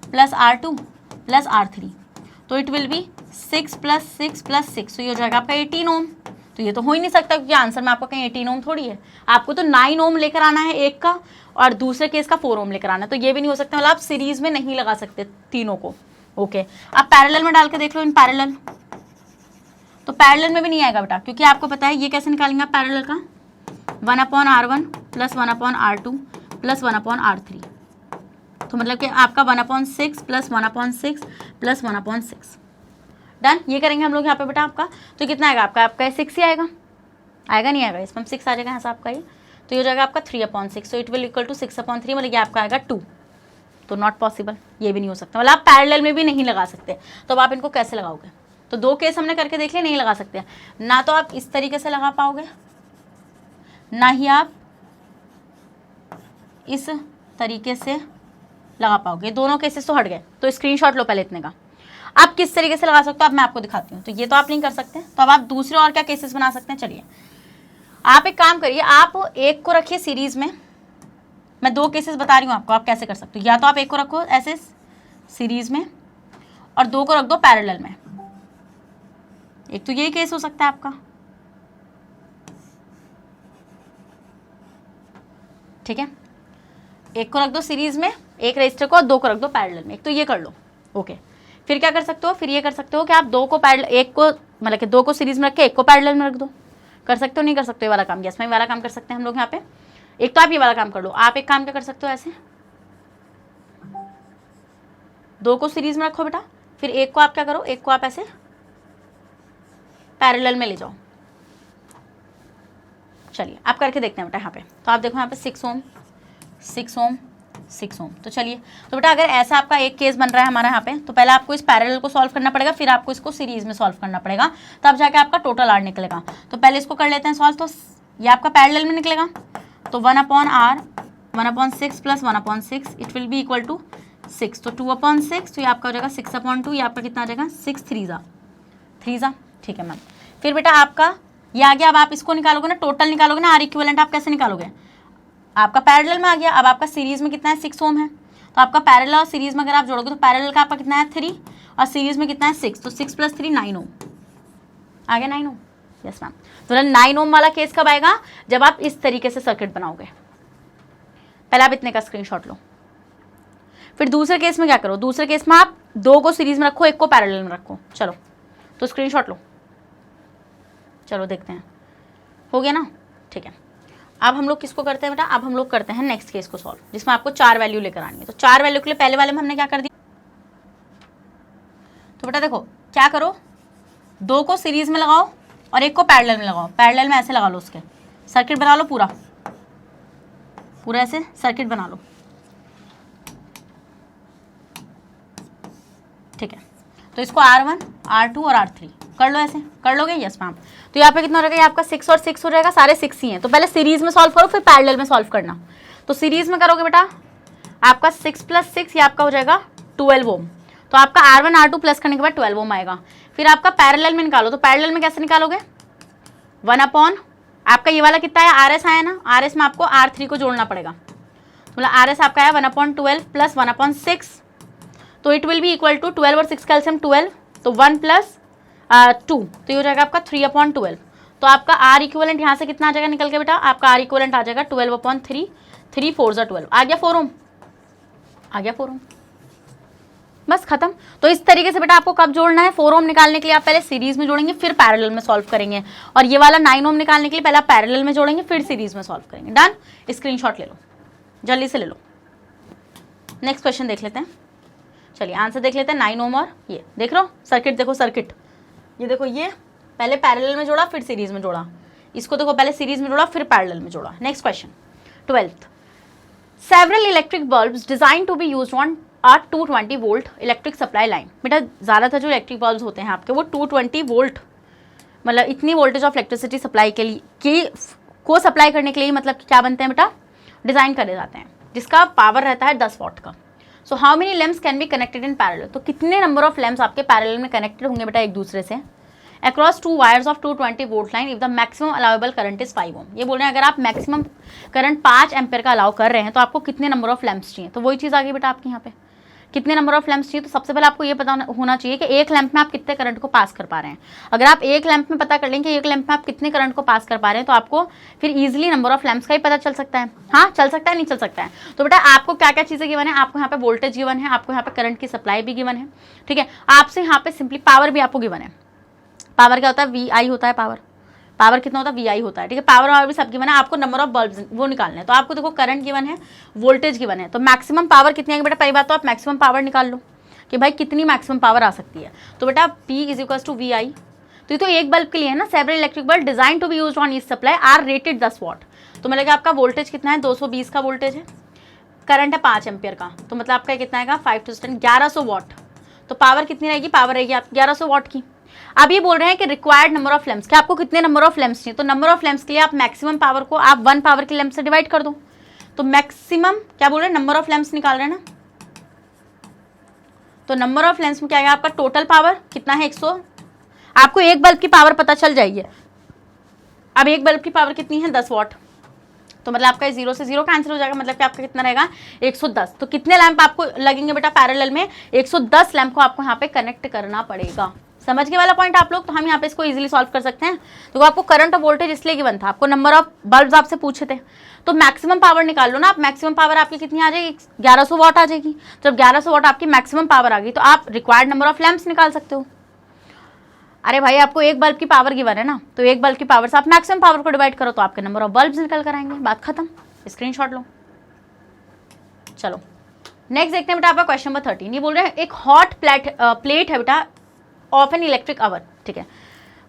+ R2 + R3, तो इट विल बी 6 + 6 + 6, तो ये हो जाएगा आपका 18 ओम। तो ये तो हो ही नहीं सकता क्योंकि आंसर में आपका कहीं 18 ओम थोड़ी है, आपको तो 9 ओम लेकर आना है एक का और दूसरे केस का 4 ओम लेकर आना है, तो ये भी नहीं हो सकता, मतलब आप सीरीज में नहीं लगा सकते तीनों को। ओके, अब पैरेलल में डाल के देख लो इन पैरेलल, तो पैरेलल में भी नहीं आएगा बेटा, क्योंकि आपको पता है ये कैसे निकालेंगे आप पैरेलल का, 1/R1 + 1/R2 + 1/R3, तो मतलब कि आपका 1/6 + 1/6 + 1/6 डन। ये करेंगे हम लोग यहाँ पे बेटा आपका, तो कितना आएगा आपका 6 ही आएगा नहीं आएगा, इसमें 6 आ जाएगा यहाँ से आपका ये, तो ये हो जाएगा आपका 3/6, तो इट विल इक्वल टू 6/3, मतलब ये आपका आएगा 2, तो नॉट पॉसिबल, ये भी नहीं हो सकता, मतलब आप पैरेलल में भी नहीं लगा सकते। तो अब आप इनको कैसे लगाओगे, तो 2 केस हमने करके देख लिया, नहीं लगा सकते, ना तो आप इस तरीके से लगा पाओगे ना ही आप इस तरीके से लगा पाओगे, दोनों केसेस तो हट गए। तो स्क्रीनशॉट लो पहले इतने का, आप किस तरीके से लगा सकते हो अब मैं आपको दिखाती हूँ। तो ये तो आप नहीं कर सकते, तो अब आप दूसरे और क्या केसेस बना सकते हैं। चलिए आप एक काम करिए, आप एक को रखिए सीरीज में, मैं 2 केसेस बता रही हूँ आपको आप कैसे कर सकते हो। या तो आप एक को रखो ऐसे सीरीज में और 2 को रख दो पैरेलल में, एक तो यही केस हो सकता है आपका, ठीक है। एक को रख दो सीरीज में, एक रजिस्टर को, और 2 को रख दो पैरेलल में, एक तो ये कर लो। ओके, फिर क्या कर सकते हो, फिर ये कर सकते हो कि आप 2 को पैरेलल, एक को मतलब कि 2 को सीरीज में रख के एक को पैरेलल में रख दो। कर सकते हो, नहीं कर सकते ये वाला काम, यस में वाला काम कर सकते हैं हम लोग यहाँ पे। एक तो आप ये वाला काम कर लो, आप एक काम क्या कर सकते हो, ऐसे 2 को सीरीज में रखो बेटा, फिर एक को आप क्या करो, एक को आप ऐसे पैरेलल में ले जाओ। चलिए आप करके देखते हैं बेटा यहाँ पे। तो आप देखो यहाँ पे 6 ओम 6 ओम 6 ओम। तो चलिए, तो बेटा अगर ऐसा आपका एक केस बन रहा है हमारा यहाँ पे, तो पहले आपको इस पैरेलल को सॉल्व करना पड़ेगा, फिर आपको इसको सीरीज में सॉल्व करना पड़ेगा, तब जाके आपका टोटल आर निकलेगा। तो पहले इसको कर लेते हैं सॉल्व। तो ये आपका पैरेलल में निकलेगा, तो 1/R 1/6 + 1/6 it will be equal to 6, तो 2/6, तो ये आपका हो जाएगा 6/2, ये आपका कितना आ जाएगा 6 3 ठीक है मैम। फिर बेटा आपका ये आ गया, अब आप इसको निकालोगे ना, टोटल निकालोगे ना, आर इक्विवेलेंट आप कैसे निकालोगे, आपका पैरेलल में आ गया। अब आपका सीरीज में कितना है 6 ओम है, तो आपका पैरेलल और सीरीज में अगर आप जोड़ोगे तो पैरेलल का आपका कितना है 3 और सीरीज में कितना है 6, तो 6 + 3 9 ओम आ गया, 9 ओम। Yes ma'am. तो 9 ओम वाला केस कब आएगा, जब आप इस तरीके से सर्किट बनाओगे। पहले आप इतने का स्क्रीनशॉट लो। फिर दूसरे केस में क्या करो, दूसरे केस में आप 2 को सीरीज में रखो, एक को पैरेलल में रखो। चलो तो स्क्रीनशॉट लो, चलो देखते हैं, हो गया ना, ठीक है। अब हम लोग किसको करते हैं बेटा, अब हम लोग करते हैं नेक्स्ट केस को सॉल्व, जिसमें आपको 4 वैल्यू लेकर आनी है। तो 4 वैल्यू के लिए पहले वाले में हमने क्या कर दिया, तो बेटा देखो क्या करो, 2 को सीरीज में लगाओ और 1 को पैरेलल में लगाओ। पैरेलल में ऐसे लगा लो, उसके सर्किट बना लो, पूरा पूरा ऐसे सर्किट बना लो, ठीक है। तो इसको R1, R2 और R3 कर लो, ऐसे कर लोगे, यस मैम। तो यहाँ पे कितना हो जाएगा, आपका 6 और 6 हो जाएगा, सारे 6 ही हैं। तो पहले सीरीज में सॉल्व करो, फिर पैरेलल में सॉल्व करना। तो सीरीज में करोगे बेटा, आपका 6 + 6 ये आपका हो जाएगा 12 ओम। तो आपका R1 R2 प्लस करने के बाद 12 ओम आएगा। फिर आपका पैरेलल में निकालो, तो पैरेलल में कैसे निकालोगे, 1/, आपका ये वाला कितना है, RS आया ना, RS में आपको R3 को जोड़ना पड़ेगा। तो RS आपका है 1/12 प्लस 1/6, तो it will be equal to 12 और 6 का एलसीएम 12, तो 1 + 2, तो ये हो जाएगा आपका 3/12। तो आपका R इक्विवेलेंट यहाँ से कितना आ जाएगा निकल के बेटा, आपका R इक्विवेलेंट आ जाएगा 12/3, 3 4 12, आ गया 4 ओम, आ गया 4 ओम, बस खत्म। तो इस तरीके से बेटा आपको कब जोड़ना है, 4 ओम निकालने के लिए आप पहले सीरीज में जोड़ेंगे, फिर पैरेलल में सॉल्व करेंगे। और ये वाला 9 ओम निकालने के लिए पहले आप पैरेलल में जोड़ेंगे, फिर सीरीज में सॉल्व करेंगे। डन, स्क्रीनशॉट ले लो, जल्दी से ले लो। नेक्स्ट क्वेश्चन देख लेते हैं, चलिए आंसर देख लेते हैं। 9 ओम और ये देख लो, सर्किट देखो, सर्किट ये देखो, ये पहले पैरेलल में जोड़ा फिर सीरीज में जोड़ा, इसको देखो पहले सीरीज में जोड़ा फिर पैरेलल में जोड़ा। Next question 12th, several electric bulbs design to be used on a 220 volt electric supply line. बेटा ज़्यादातर जो इलेक्ट्रिक बल्ब्स होते हैं आपके, वो 220 वोल्ट, मतलब इतनी वोल्टेज ऑफ इलेक्ट्रिसिटी सप्लाई के लिए को सप्लाई करने के लिए मतलब क्या बनते हैं बेटा, डिज़ाइन करे जाते हैं, जिसका पावर रहता है 10 वाट का। So how many lamps can be connected in parallel, तो कितने नंबर ऑफ लैम्प्स आपके पैरेलल में कनेक्टेड होंगे बेटा एक दूसरे से, across 2 wires of 220 volt line if the maximum allowable current is 5 ओम। ये बोल रहे हैं अगर आप मैक्सिमम करंट 5 एम्पेयर का अलाउ कर रहे हैं तो आपको कितने नंबर ऑफ लैम्प्स चाहिए। तो वही चीज़ आ गई बेटा आपके यहाँ पे, कितने नंबर ऑफ लैम्प्स चाहिए। तो सबसे पहले आपको ये पता होना चाहिए कि एक लैंप में आप कितने करंट को पास कर पा रहे हैं। अगर आप एक लैंप में पता कर लें कि एक लैंप में आप कितने करंट को पास कर पा रहे हैं, तो आपको फिर इजीली नंबर ऑफ लैंप्स का ही पता चल सकता है। हाँ, चल सकता है, नहीं चल सकता है। तो बेटा आपको क्या क्या चीज़ें गिवन है, आपको यहाँ पे वोल्टेज गिवन है, आपको यहाँ पे करंट की सप्लाई भी गिवन है, ठीक है। आपसे यहाँ पे सिंपली पावर भी आपको गिवन है। पावर क्या होता है, VI होता है, पावर कितना होता है, VI होता है, ठीक है। पावर और भी सब गिवन है, आपको नंबर ऑफ बल्ब्स वो निकालने हैं। तो आपको देखो करंट गिवन है, वोल्टेज गिवन है, तो मैक्सिमम पावर कितनी आएगी बेटा, पहली बात तो आप मैक्सिमम पावर निकाल लो कि भाई कितनी मैक्सिमम पावर आ सकती है। तो बेटा P = VI, तो ये तो एक बल्ब के लिए है ना। Several electric bulb design to be used on each supply are rated 10 watt. तो मतलब आपका वोल्टेज कितना है, 220 का वोल्टेज है, करंट है 5 एम्पियर का, तो मतलब आपका कितना आएगा 5 × 10 1100 वाट। तो पावर कितनी रहेगी, पावर रहेगी आप 1100 वाट की। अब ये बोल रहे हैं कि रिक्वायर्ड नंबर ऑफ लैम्प्स, क्या आपको कितने नंबर ऑफ लैम्प्स चाहिए। तो नंबर ऑफ लैम्प्स के लिए आप मैक्सिमम पावर को आप 1 पावर के लैम्प से डिवाइड कर दो। तो मैक्सिमम क्या बोल रहे हैं, नंबर ऑफ लैम्प्स निकाल रहे हैं ना, तो नंबर ऑफ लैम्प्स में क्या आएगा आपका टोटल पावर कितना है 100। आपको एक बल्ब की पावर पता चल जाएगी। अब एक बल्ब की पावर कितनी है 10 वाट, तो मतलब आपका 0 से 0 कैंसिल हो जाएगा, मतलब कि आपका कितना रहेगा 110। तो कितने लैंप आपको लगेंगे बेटा पैरेलल में, 110 लैंप को आपको यहाँ पे कनेक्ट करना पड़ेगा। समझ गए वाला पॉइंट आप लोग। तो हम यहाँ पे इसको इजीली सॉल्व कर सकते हैं। तो आपको करंट और वोल्टेज इसलिए गिवन था, आपको नंबर ऑफ बल्ब्स आपसे पूछे थे, तो मैक्सिमम पावर निकाल लो ना आप। मैक्सिमम पावर आपकी कितनी आ जाएगी, 1100 वाट आ जाएगी। जब 1100 वाट आपकी मैक्सिमम पावर आ गई तो आप रिक्वायर्ड नंबर ऑफ लैंप्स निकाल सकते हो। अरे भाई आपको एक बल्ब की पावर गिवन है ना, तो एक बल्ब की पावर से आप मैक्सिमम पावर को डिवाइड करो तो आपके नंबर ऑफ बल्ब्स निकल कर आएंगे, बात खत्म। स्क्रीनशॉट लो। चलो नेक्स्ट देखते हैं बेटा आपका क्वेश्चन नंबर 13। ये बोल रहे हैं एक हॉट प्लेट है बेटा ऑफ एन इलेक्ट्रिक ओवन, ठीक है।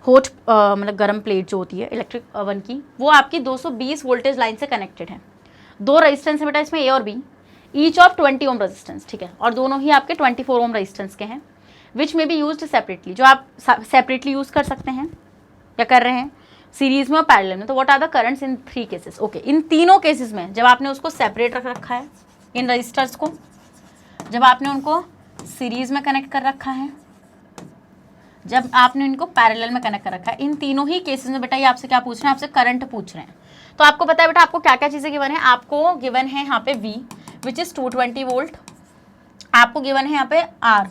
हॉट मतलब गर्म प्लेट जो होती है इलेक्ट्रिक ओवन की, वो आपकी 220 वोल्टेज लाइन से कनेक्टेड है। 2 रेजिस्टेंस है बेटा इसमें, ए और B, each of 20 ohm resistance, ठीक है। और दोनों ही आपके 24 ओम रेजिस्टेंस के हैं, विच में बी यूज्ड सेपरेटली, जो आप सेपरेटली यूज कर सकते हैं या कर रहे हैं सीरीज में और पैरेलल में। तो what are the currents in 3 cases. Okay, इन तीनों केसेस में जब आपने उसको सेपरेट रख रखा है, इन रजिस्टर्स को जब आपने उनको सीरीज में कनेक्ट कर रखा है, जब आपने इनको पैरेलल में कनेक्ट कर रखा है, इन तीनों ही केसेस में बेटा ये आपसे क्या पूछ रहे हैं, आपसे करंट पूछ रहे हैं। तो आपको पता है बेटा आपको क्या क्या चीज़ें गिवन है। आपको गिवन है यहाँ पे V विच इज़ 220 वोल्ट, आपको गिवन है यहाँ पे R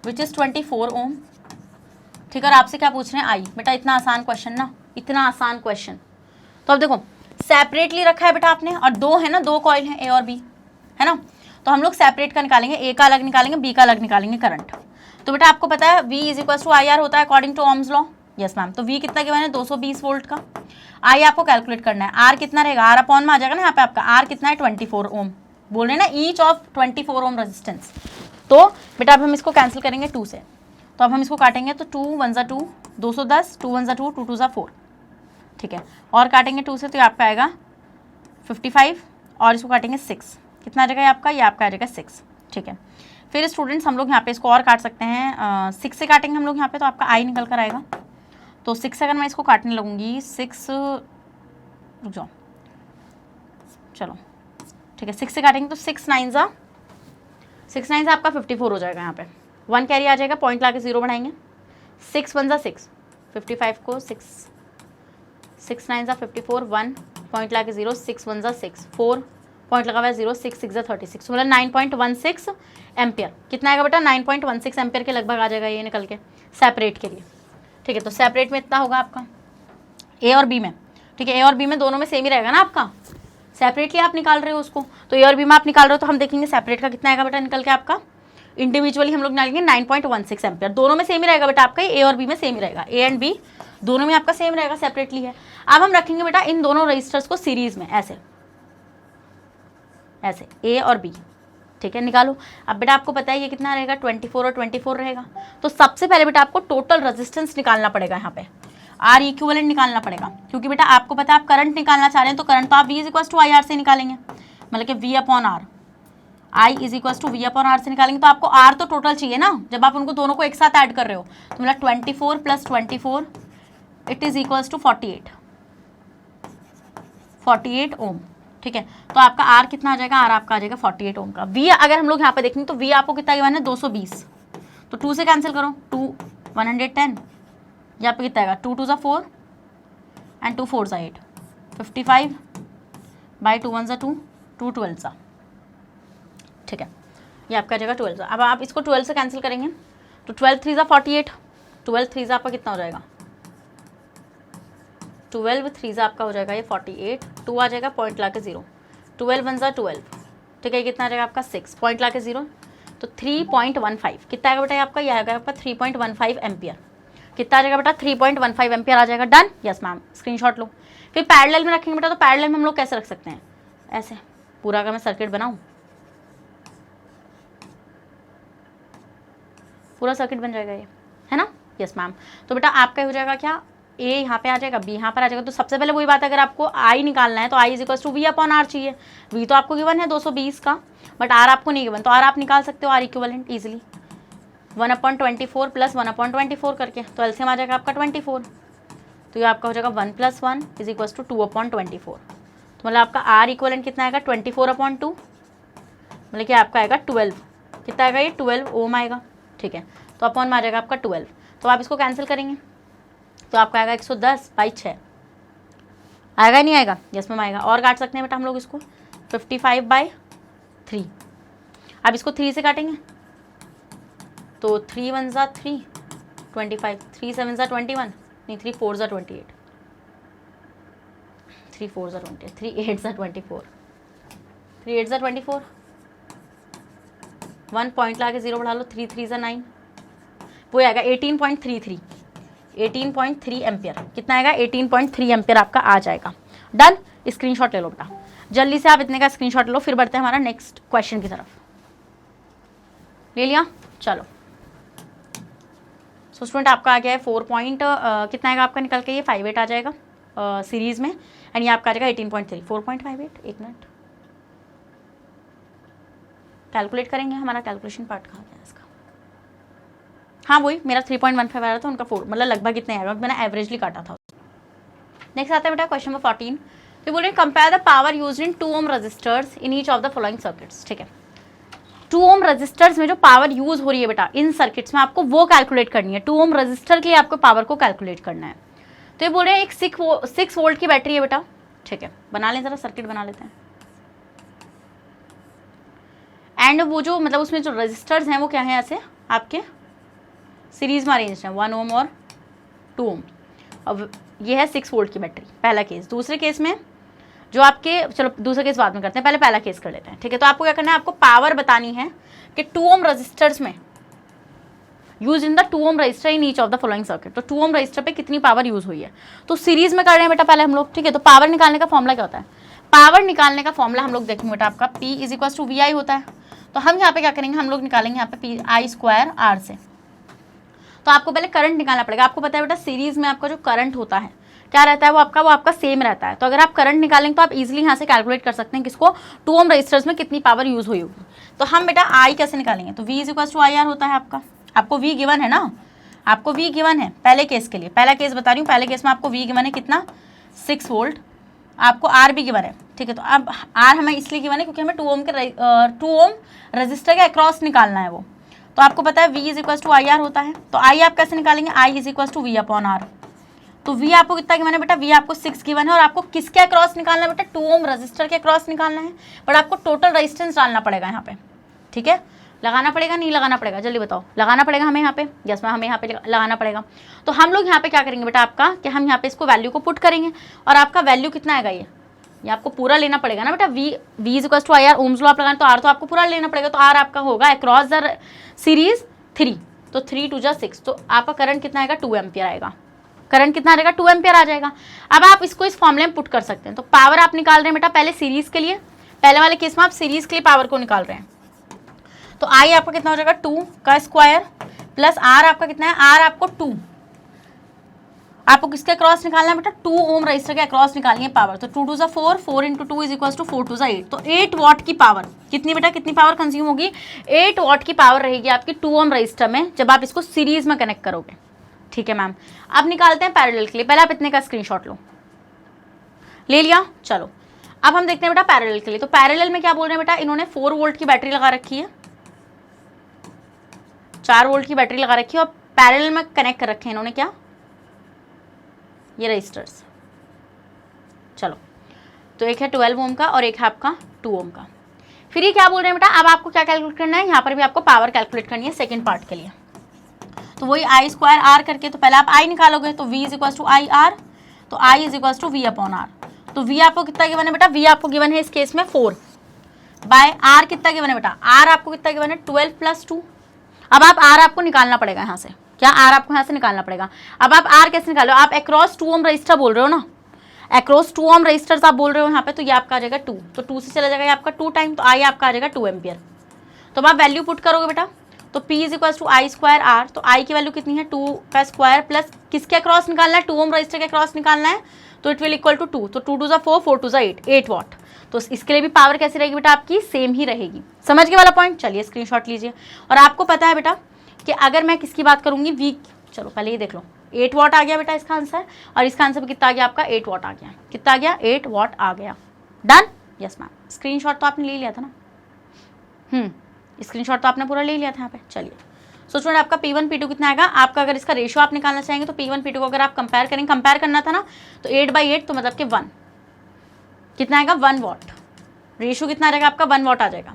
विच इज़ 24 ओम, ठीक है। और आपसे क्या पूछ रहे हैं I। बेटा इतना आसान क्वेश्चन ना, इतना आसान क्वेश्चन। तो अब देखो सेपरेटली रखा है बेटा आपने, और 2 है ना, 2 कॉइल हैं A और B, है ना। तो हम लोग सेपरेट का निकालेंगे, A का अलग निकालेंगे, B का अलग निकालेंगे करंट। तो बेटा आपको पता है V = IR होता है according to Ohm's law, yes ma'am. तो V कितना गिवन है 220 वोल्ट का। I आपको कैलकुलेट करना है। R कितना रहेगा, R अपॉन में आ जाएगा ना यहाँ पे आपका, R कितना है 24 ओम, बोल रहे हैं ना ईच ऑफ 24 ओम रेजिस्टेंस। तो बेटा अब हम इसको कैंसिल करेंगे 2 से, तो अब हम इसको काटेंगे तो 2 1 ज़ा 2 210, 2 1 ज़ा 2 2 2 ज़ा 4, ठीक है। और काटेंगे 2 से तो ये आपका आएगा 55 और इसको काटेंगे 6, कितना आ जाएगा ये आपका, ये आपका आ जाएगा 6, ठीक है। फिर स्टूडेंट्स हम लोग यहाँ पे इसको और काट सकते हैं, 6 से काटेंगे हम लोग यहाँ पे तो आपका आई निकल कर आएगा। तो 6 से अगर मैं इसको काटने लगूंगी 6, रुक जाओ, चलो ठीक है, 6 से काटेंगे तो 6 9 ज़ा आपका 54 हो जाएगा। यहाँ पे 1 कैरी आ जाएगा, पॉइंट ला के 0 बढ़ाएंगे, 6 1 ज़ा 6, 55 को 6 9 ज़ा 54, 1 पॉइंट ला के 0, 6 1 ज़ा 6, 4 पॉइंट लगा हुआ है 0, 6 6 ज़ा 36, मतलब 9.16 एम्पियर। कितना आएगा बेटा 9.16 एम्पियर के लगभग आ जाएगा ये निकल के सेपरेट के लिए, ठीक है। तो सेपरेट में इतना होगा आपका ए और बी में, ठीक है। ए और बी में दोनों में सेम ही रहेगा ना आपका, सेपरेटली आप निकाल रहे हो उसको, तो ए और बी में आप निकाल रहे हो तो हम देखेंगे सेपरेट का कितना आएगा बेटा निकल के आपका। इंडिविजुअली हम लोग निकालेंगे 9.16 एम्पियर, दोनों में सेम ही रहेगा बेटा आपका, ए और बी में सेम ही रहेगा, ए एंड बी दोनों में आपका सेम रहेगा, सेपरेटली है। अब हम रखेंगे बेटा इन दोनों रजिस्टर्स को सीरीज में, ऐसे ऐसे ए और बी, ठीक है। निकालो। अब बेटा आपको पता है ये कितना रहेगा 24 और 24 रहेगा, तो सबसे पहले बेटा आपको टोटल रेजिस्टेंस निकालना पड़ेगा, यहाँ पे आर इक्विवेलेंट निकालना पड़ेगा, क्योंकि बेटा आपको पता है आप करंट निकालना चाह रहे हैं तो करंट तो आप V = IR से निकालेंगे, मतलब कि V upon R, I = V upon R से निकालेंगे। तो आपको R तो टोटल चाहिए ना, जब आप उनको दोनों को एक साथ ऐड कर रहे हो, तो मतलब 24 + 24 इट इज इक्वल्स टू 48 ओम, ठीक है। तो आपका R कितना आ जाएगा, R आपका आ जाएगा 48 ओम का। V अगर हम लोग यहाँ पे देखेंगे तो V आपको कितना गिवन है 220, तो 2 से कैंसिल करो, 2 110, यहाँ पे कितना आएगा 2 2 ज़ा 4 एंड 2 4 ज़ा 8, 55 बाई 2 1 ज़ा 2 2 12 ज़ा, ठीक है। ये आपका जगह 12 ज़ा। अब आप इसको 12 से कैंसिल करेंगे तो 12 3 ज़ा 48, 12 3 ज़ा आपका कितना हो जाएगा 12 3 ज़ा आपका हो जाएगा ये 48, 2 आ जाएगा पॉइंट ला के 0, 12 1 ज़ा 12, ठीक है। कितना आ जाएगा आपका 6 पॉइंट ला के 0, तो 3.15 कितना आएगा बेटा आपका, यह आएगा आपका 3.15 एम्पियर। कितना आ जाएगा बेटा 3.15 एम्पियर आ जाएगा। डन, यस मैम, स्क्रीनशॉट लो। फिर पैरेलल में रखेंगे बेटा, तो पैरेलल में हम लोग कैसे रख सकते हैं, ऐसे पूरा अगर मैं सर्किट बनाऊँ, पूरा सर्किट बन जाएगा ये, है ना। Yes ma'am. तो बेटा आपका हो जाएगा क्या, ए यहाँ पे आ जाएगा, बी यहाँ पर आ जाएगा। तो सबसे पहले वही बात है, अगर आपको आई निकालना है तो आई = V अपॉन आर चाहिए। V तो आपको गिवन है 220 का, बट आर आपको नहीं गिवन, तो आर आप निकाल सकते हो, आर इक्विवेलेंट इजीली 1/24 + 1/24 करके, तो एलसीएम आ जाएगा आपका 24, तो ये आपका हो जाएगा 1 + 1 = 2/24। तो मतलब आपका आर इक्विवेलेंट कितना आएगा 24/2, मतलब कि आपका आएगा 12, कितना आएगा ये 12 ओम आएगा, ठीक है। तो अपॉन में आ जाएगा आपका 12, तो आप इसको कैंसिल करेंगे तो आपका आएगा 110/6, आएगा नहीं आएगा, यस मैम आएगा। और काट सकते हैं बेटा हम लोग इसको 55/3, अब इसको 3 से काटेंगे तो 3 1 ज़ा 3 25, 3 7 ज़ा 21, नहीं 3 4 ज़ा 28, 3 4 ज़ा 20, 3 8 ज़ा 24, 3 8 ज़ा 24, 1 पॉइंट ला के 0 बढ़ा लो, 3 3 ज़ा 9, वो आएगा 18.3 एम्पियर। कितना आएगा 18.3 एम्पियर आपका आ जाएगा। डन, स्क्रीनशॉट ले लो बेटा, जल्दी से आप इतने का स्क्रीनशॉट ले लो, फिर बढ़ते हैं हमारा नेक्स्ट क्वेश्चन की तरफ। ले लिया, चलो। सो स्टूडेंट आपका आ गया है 4 पॉइंट कितना आएगा आपका निकल के, ये 58 आ जाएगा सीरीज में, एंड ये आपका आ जाएगा 18.3, 4.58। एक मिनट कैलकुलेट करेंगे, हमारा कैलकुलेशन पार्ट कहाँ गया इसका, हाँ वही मेरा 3.15 आ रहा था, उनका 4, मतलब लगभग इतने आएगा, मैंने एवरेजली काटा था। नेक्स्ट आता है बेटा क्वेश्चन नंबर 14, तो बोल रहे हैं compare the power used in 2 ohm resistors in each of the following circuits, ठीक है। 2 ओम रजिस्टर्स में जो पावर यूज हो रही है बेटा इन सर्किट्स में, आपको वो कैलकुलेट करनी है। 2 ओम रजिस्टर के लिए आपको पावर को कैलकुलेट करना है। तो ये बोल रहे हैं एक 6 वोल्ट की बैटरी है बेटा, ठीक है। बना लें जरा, सर्किट बना लेते हैं। एंड वो जो मतलब उसमें जो रजिस्टर्स हैं वो क्या है, ऐसे आपके सीरीज में अरेंज है, 1 ओम और 2 ओम। अब ये है 6 वोल्ट की बैटरी, पहला केस। दूसरे केस में जो आपके, चलो दूसरा केस बाद में करते हैं, पहले पहला केस कर लेते हैं, ठीक है। तो आपको क्या करना है, आपको पावर बतानी है कि 2 ओम रजिस्टर्स में use in the 2 ohm register in each of the following circuit. तो 2 ohm रजिस्टर पे कितनी पावर यूज हुई है, तो सीरीज में कर रहे हैं बेटा पहले हम लोग, ठीक है। तो पावर निकालने का फॉर्मूला क्या होता है, पावर निकालने का फॉर्मूला हम लोग देखेंगे बेटा आपका P is equal to VI होता है। तो हम यहाँ पे क्या करेंगे, हम लोग निकालेंगे यहाँ पे PI स्क्वायर R से। तो आपको पहले करंट निकालना पड़ेगा। आपको पता है बेटा सीरीज में आपका जो करंट होता है क्या रहता है, वो आपका सेम रहता है। तो अगर आप करंट निकालेंगे तो आप इजीली यहाँ से कैलकुलेट कर सकते हैं किसको, 2 ohm रजिस्टर्स में कितनी पावर यूज हुई होगी। तो हम बेटा आई कैसे निकालेंगे, तो V is equal to IR होता है आपका। आपको V गिवन है ना, आपको V गिवन है पहले केस के लिए, पहला केस बता रही हूँ, पहले केस में आपको V गिवन है कितना 6 वोल्ट, आपको R भी गिवन है, ठीक है। तो अब R हमें इसलिए गिवन है क्योंकि हमें 2 ohm रजिस्टर के अक्रॉस निकालना है वो। तो आपको पता है V is equal to IR होता है। तो I आप कैसे निकालेंगे, I is equal to V upon R। तो V आपको कितना गिवन है बेटा, V आपको 6 गिवन है और आपको किसके अक्रॉस निकालना है बेटा, 2 ohm रजिस्टर के अक्रॉस निकालना है। बट आपको टोटल रेजिस्टेंस डालना पड़ेगा यहाँ पे, ठीक है। लगाना पड़ेगा नहीं लगाना पड़ेगा, जल्दी बताओ, लगाना पड़ेगा हमें यहाँ पे, यस मैम हमें यहाँ पे लगाना पड़ेगा। तो हम लोग यहाँ पे क्या करेंगे बेटा आपका, कि हम यहाँ पे इसको वैल्यू को पुट करेंगे और आपका वैल्यू कितना आएगा, ये आपको पूरा लेना पड़ेगा ना बेटा। V is equal to IR, Ohm's law आप लगाएं तो R तो आपको पूरा लेना पड़ेगा। तो R आपका होगा अक्रॉस द सीरीज 3, तो 3 2 जा 6, तो आपका करंट कितना आएगा 2 एम्पियर आएगा। करंट कितना आएगा 2 एम्पियर आ जाएगा। अब आप इसको इस फॉर्मूले में पुट कर सकते हैं। तो पावर आप निकाल रहे हैं बेटा पहले सीरीज के लिए, पहले वाले केस में आप सीरीज के लिए पावर को निकाल रहे हैं। तो I आपका कितना हो जाएगा 2 का स्क्वायर प्लस R आपका कितना है, R आपको 2, आपको किसके अक्रॉस निकालना है बेटा, 2 ohm रजिस्टर के अक्रॉस निकालनी है पावर। तो 2 2 जा 4, 4 इंटू 2 इज इक्वल टू 4 2 जा 8। तो 8 वॉट की पावर कितनी बेटा, कितनी पावर कंज्यूम होगी, 8 वॉट की पावर रहेगी आपकी 2 ohm रजिस्टर में जब आप इसको सीरीज में कनेक्ट करोगे, ठीक है मैम। अब निकालते हैं पैरेलल के लिए, पहले आप इतने का स्क्रीनशॉट लो, ले लिया, चलो अब हम देखते हैं बेटा पैरेलल के लिए। तो पैरेलल में क्या बोल रहे हैं बेटा, इन्होंने 4 वोल्ट की बैटरी लगा रखी है, 4 वोल्ट की बैटरी लगा रखी है और पैरेलल में कनेक्ट कर रखे हैं इन्होंने क्या, ये रजिस्टर्स। चलो तो एक है 12 ohm का और एक है आपका 2 ohm का। फिर ये क्या बोल रहे हैं बेटा, अब आपको क्या कैलकुलेट करना है, यहाँ पर भी आपको पावर कैलकुलेट करनी है सेकंड पार्ट के लिए। तो वही I स्क्वायर R करके, तो पहले आप I निकालोगे तो V is equal to I R, तो I is equal to V upon R। तो V आपको कितना गिवन है बेटा, V आपको गिवन है इस केस में 4 बाय R कितना गिवन है बेटा, R आपको कितना गिवन है 12 प्लस 2। अब आप R आपको निकालना पड़ेगा यहाँ से, क्या R आपको यहाँ से निकालना पड़ेगा। अब आप R कैसे निकालो, आप अक्रॉस 2 ohm रजिस्टर बोल रहे हो ना, अक्रॉस 2 ohm रजिस्टर्स आप बोल रहे हो यहाँ पे, तो ये आपका आ जाएगा 2, तो 2 से चला जाएगा आपका 2 टाइम, तो I आपका आ जाएगा 2 एम्पियर। तो अब आप वैल्यू पुट करोगे बेटा, तो P is equal to I square R, तो I की वैल्यू कितनी है 2 का स्क्वायर प्लस किसके अक्रॉस निकालना है, 2 ohm रजिस्टर के अक्रॉस निकालना है, तो इट विल इक्वल टू 2, तो 2 2 जा 4, 4 2 जा 8, 8 वॉट। तो इसके लिए भी पावर कैसी रहेगी बेटा आपकी, सेम ही रहेगी। समझ गए वाला पॉइंट, चलिए स्क्रीनशॉट लीजिए। और आपको पता है बेटा कि अगर मैं किसकी बात करूंगी, V, चलो पहले ये देख लो, 8 वॉट आ गया बेटा इसका आंसर, और इसका आंसर कितना आ गया आपका 8 वॉट आ गया, कितना आ गया 8 वॉट आ गया। Done, yes ma'am. स्क्रीनशॉट तो आपने ले लिया था ना, स्क्रीनशॉट तो आपने पूरा ले लिया था यहाँ पे। चलिए सो स्टूडेंट आपका P1 P2 कितना आएगा, आपका अगर इसका रेशियो आप निकालना चाहेंगे तो P1 P2 को अगर आप कंपेयर करेंगे, कंपेयर करना था ना, तो 8/8 तो मतलब कि 1 कितना आएगा 1 वॉट, रेशियो कितना आ जाएगा आपका 1 वॉट आ जाएगा।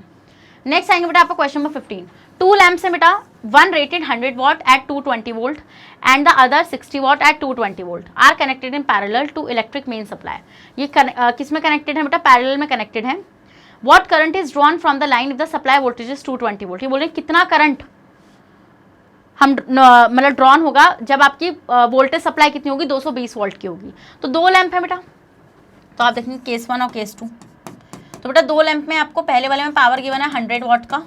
नेक्स्ट आएंगे बेटा आपका क्वेश्चन नंबर 15। 2 लैम्प्स है बेटा, one rated 100 watt at 220 volt and the other 60 watt at 220 volt are connected in parallel to electric main supply. ये किस में कनेक्टेड है बेटा, पैरेलल में कनेक्टेड है। What current is drawn from the line if the supply voltage is 220 volt. ये बोल रहे हैं कितना करंट हम मतलब ड्रॉन होगा जब आपकी वोल्टेज सप्लाई कितनी होगी 220 वोल्ट की होगी। तो 2 लैंप है बेटा, तो आप देखेंगे केस 1 और केस 2। तो बेटा 2 लैंप में आपको पहले वाले में पावर गिवन है 100 वॉट का,